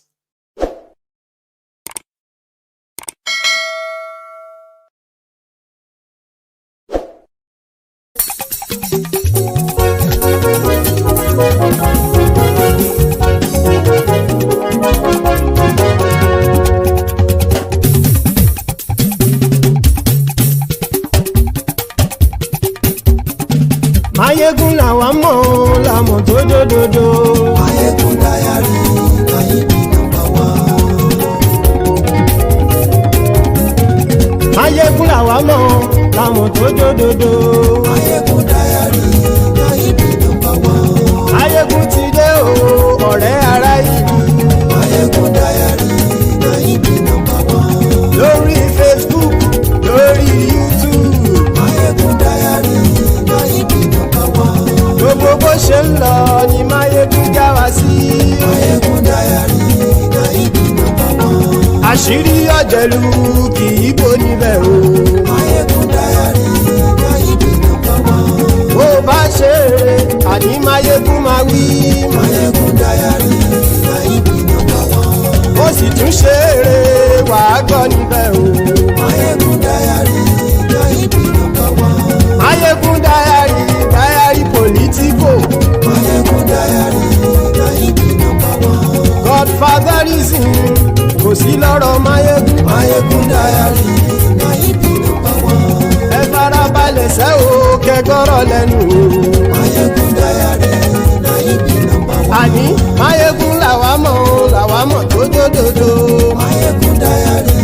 Maiyegun làwa mọ̀ làmọ̀ tó dòdòdò. Maiyegun Diary, Maiyegun number one. Maiyegun làwa mọ̀ làmọ̀ tó dòdòdò. Maiyegun Diary, Maiyegun number one. Maiyegun ti dé o, ọ̀rẹ́ ará ìlú. Maiyegun Diary, Maiyegun number one. Lórí Facebook, lórí YouTube. Maiyegun Diary, Maiyegun number one. Gbogbo bó ṣe ń lọ ni Maiyegun já wa sí. Maiyegun Diary, Maiyegun number one. Àṣírí ọ̀jẹ̀lú kì í bò níbẹ̀ o. Maiyegun Diary, Maiyegun number one. Bó bá ṣe eré àní Maiyegun máa wí. Maiyegun Diary, Maiyegun number one. Ó sì tún ṣe eré wàá gbọ́ níbẹ̀ o. Maiyegun Diary, Maiyegun number one. Maiyegun Diary, Diary political. Maiyegun Diary, Maiyegun number one. Godfatherism kò sí lọ́rọ̀ Maiyegun. Maiyegun Diary, Maiyegun number one. Ẹ farabalẹ̀ sẹ́ o kẹgọ́rọ̀ lẹ́nu o. Maiyegun Diary, Maiyegun number one. Àní Maiyegun làwa mọ̀ tó dòdòdò. Maiyegun Diary,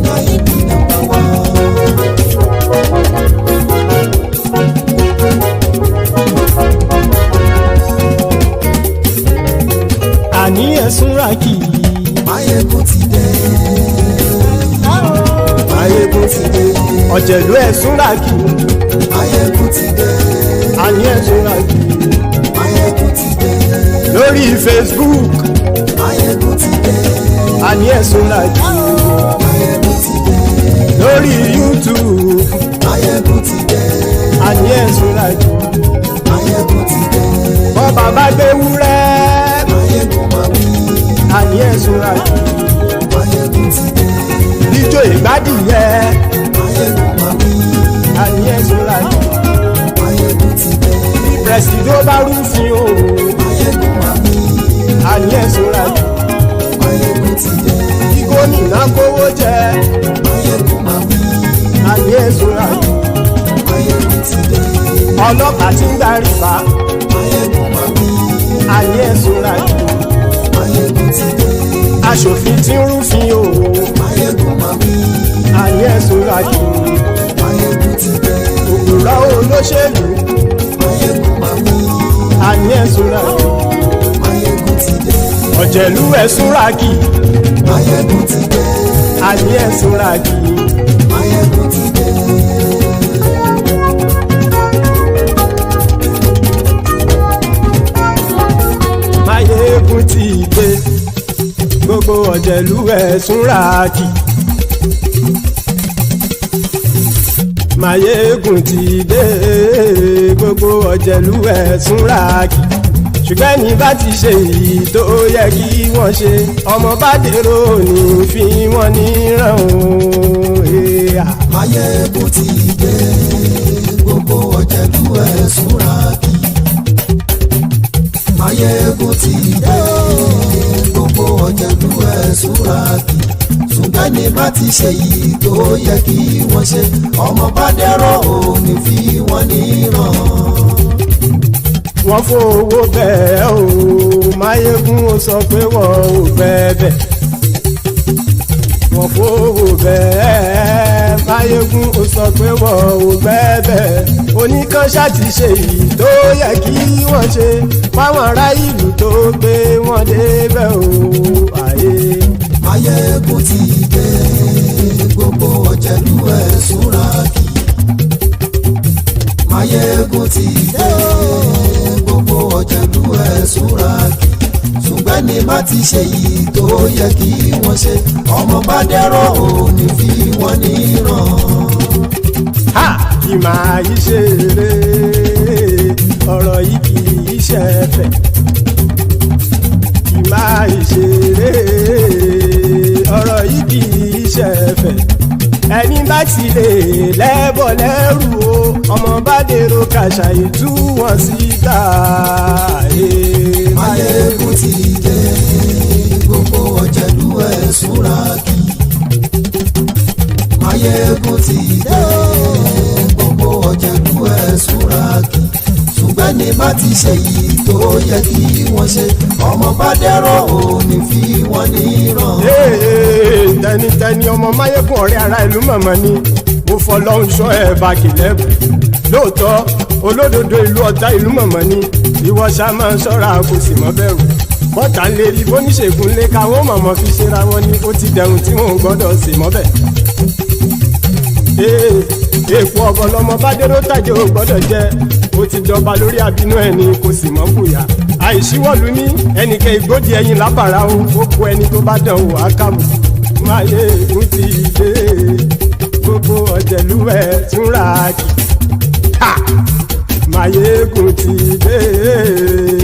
Maiyegun number one. Àní ẹ̀sùn rákì. Maiyegun ti dé. Maiyegun ti dé. Ọ̀jẹ̀lú ẹ̀sùn rákì. Maiyegun ti dé. Àní ẹ̀sùn rákì. Maiyegun ti dé. Lórí Facebook. Maiyegun ti dé. Àní ẹ̀sùn rákì. Maiyegun ti dé. Lórí YouTube. Maiyegun ti dé. Àní ẹ̀sùn rákì. Maiyegun ti dé. Bọ́ bàbá gbé wúrẹ́. Maiyegun máa wí. Àní ẹ̀sùn rákì. Maiyegun ti dé. Ijó ìgbádìyẹ. Maiyegun máa wí. Àní ẹ̀sùn rákì. Maiyegun ti dé. Bí pẹ̀sìdó bá rúfin o. Maiyegun máa wí. Àní ẹ̀sùn rákì. Maiyegun ti dé. Bí gómìnà kówó jẹ. Maiyegun máa wí. Àní ẹ̀sùn rákì. Maiyegun ti dé. Ọlọ́pàá ti ń darí bá. Maiyegun máa wí. Àní ẹ̀sùn rákì. Maiyegun ti dé. Aṣòfin tí ń rúfin o. Maiyegun máa wí. Àní ẹ̀sùn rákì. Maiyegun ti dé. Òpùrọ́ olóṣèlú. Maiyegun máa wí. Àní ẹ̀sùn rákì. Maiyegun ti dé. Ọ̀jẹ̀lú ẹ̀sùn rákì. Maiyegun ti dé. Àní ẹ̀sùn rákì. Maiyegun ti dé. Maiyegun ti dé gbogbo ọ̀jẹ̀lú ẹ̀ súnra kì. Maiyegun ti dé gbogbo ọ̀jẹ̀lú ẹ̀ súnra kì. Ṣùgbọ́n ní bá ti ṣe èyí tó yẹ kí wọ́n ṣe ọmọ bá dèrò ní fi wọ́n níran o. Maiyegun ti dé gbogbo ọ̀jẹ̀lú ẹ̀ súnra kì. Maiyegun ti dé gbogbo ọ̀jẹ̀lú ẹ̀ súnra kì. Ṣùgbọ́n ní bá ti ṣe èyí tó yẹ kí wọ́n ṣe ọmọ bá dèrò ní fi wọ́n níran. Wọ́n fowó bẹ́ẹ̀ o Maiyegun ó sọ pé wọ́n ò bẹ́ẹ̀. Wọ́n fowó bẹ́ẹ̀ Maiyegun ó sọ pé wọ́n ò bẹ́ẹ̀. Oníkanṣá ti ṣe èyí tó yẹ kí wọ́n ṣe fáwọn ará ìlú tó gbé wọn débẹ̀ o. Maiyegun ti dé gbogbo ọ̀jẹ̀lú ẹ̀ súnra kì. Maiyegun ti dé gbogbo ọ̀jẹ̀lú ẹ̀ súnra kì. Ṣùgbọ́n ní má ti ṣe yìí tó yẹ kí wọ́n ṣe ọmọ bá dẹ́rọ̀ ò ní fi wọ́n níran. Kì máa yí ṣe eré ọ̀rọ̀ yìí kì í ṣe ẹ̀fẹ̀. Kì máa yí ṣe eré ọ̀rọ̀ yìí kì í ṣe ẹ̀fẹ̀. Ẹni bá ti lè lẹ́bọ̀ lẹ́rù o ọmọ bá dèrò kàṣà ìtú wọn síta. Maiyegun ti dé gbogbo ọ̀jẹ̀lú ẹ̀ súnra kì. Maiyegun ti dé gbogbo ọ̀jẹ̀lú ẹ̀ súnra kì. Ṣùgbọ́n ní bá ti ṣe yìí tó yẹ kí wọ́n ṣe ọmọ bá dẹ́rọ̀ ò ní fi wọ́n níran. Tẹnitẹni ọmọ Maiyegun ọ̀rẹ́ ara ìlú mọ̀mọ́ ni mo fọlọ́hún ṣọ́ ẹ̀ bá kìlẹ́bù. Lóòótọ́ olódodo ìlú ọ̀tá ìlú mọ̀mọ́ ni ìwọ ṣá máa ń ṣọ́ra kò sì mọ́ bẹ̀rù. Bọ́tà ń lè rí bóníṣègùn lé káwọn mọ̀mọ́ fi ṣera wọn ni ó ti dẹrùn tí wọn ò gbọ́dọ̀ sì mọ́ bẹ̀. Èèpo ọ̀gọ̀lọ́mọ bá dérò tàjẹ́ ò gbọ́dọ̀ jẹ́ ó ti jọba lórí àbínú ẹni kò sì mọ́ fòyà. Àìsíwọ́lu ní ẹnìkẹ́ ìgbódì ẹyin lábàrá o ó kó ẹni tó bá dán o àkàmù. Maiyegun ti dé gbogbo ọ̀jẹ̀lú ẹ̀ túnra kì. Maiyegun ti dé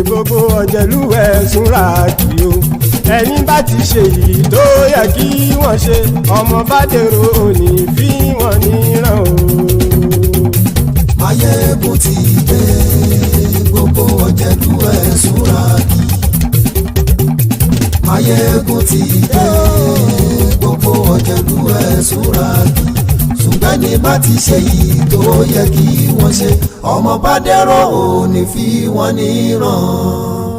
gbogbo ọ̀jẹ̀lú ẹ̀ túnra kì o. Ẹni bá ti ṣe èyí tó yẹ kí wọ́n ṣe ọmọ bá dèrò òní fi wọ́n níran o. Maiyegun ti dé gbogbo ọ̀jẹ̀lú ẹ̀ súnra kì. Maiyegun ti dé gbogbo ọ̀jẹ̀lú ẹ̀ súnra kì. Ṣùgbọ́n ní bá ti ṣe yìí tó yẹ kí wọ́n ṣe ọmọ bá dẹ́rọ̀ ò ní fi wọ́n níran.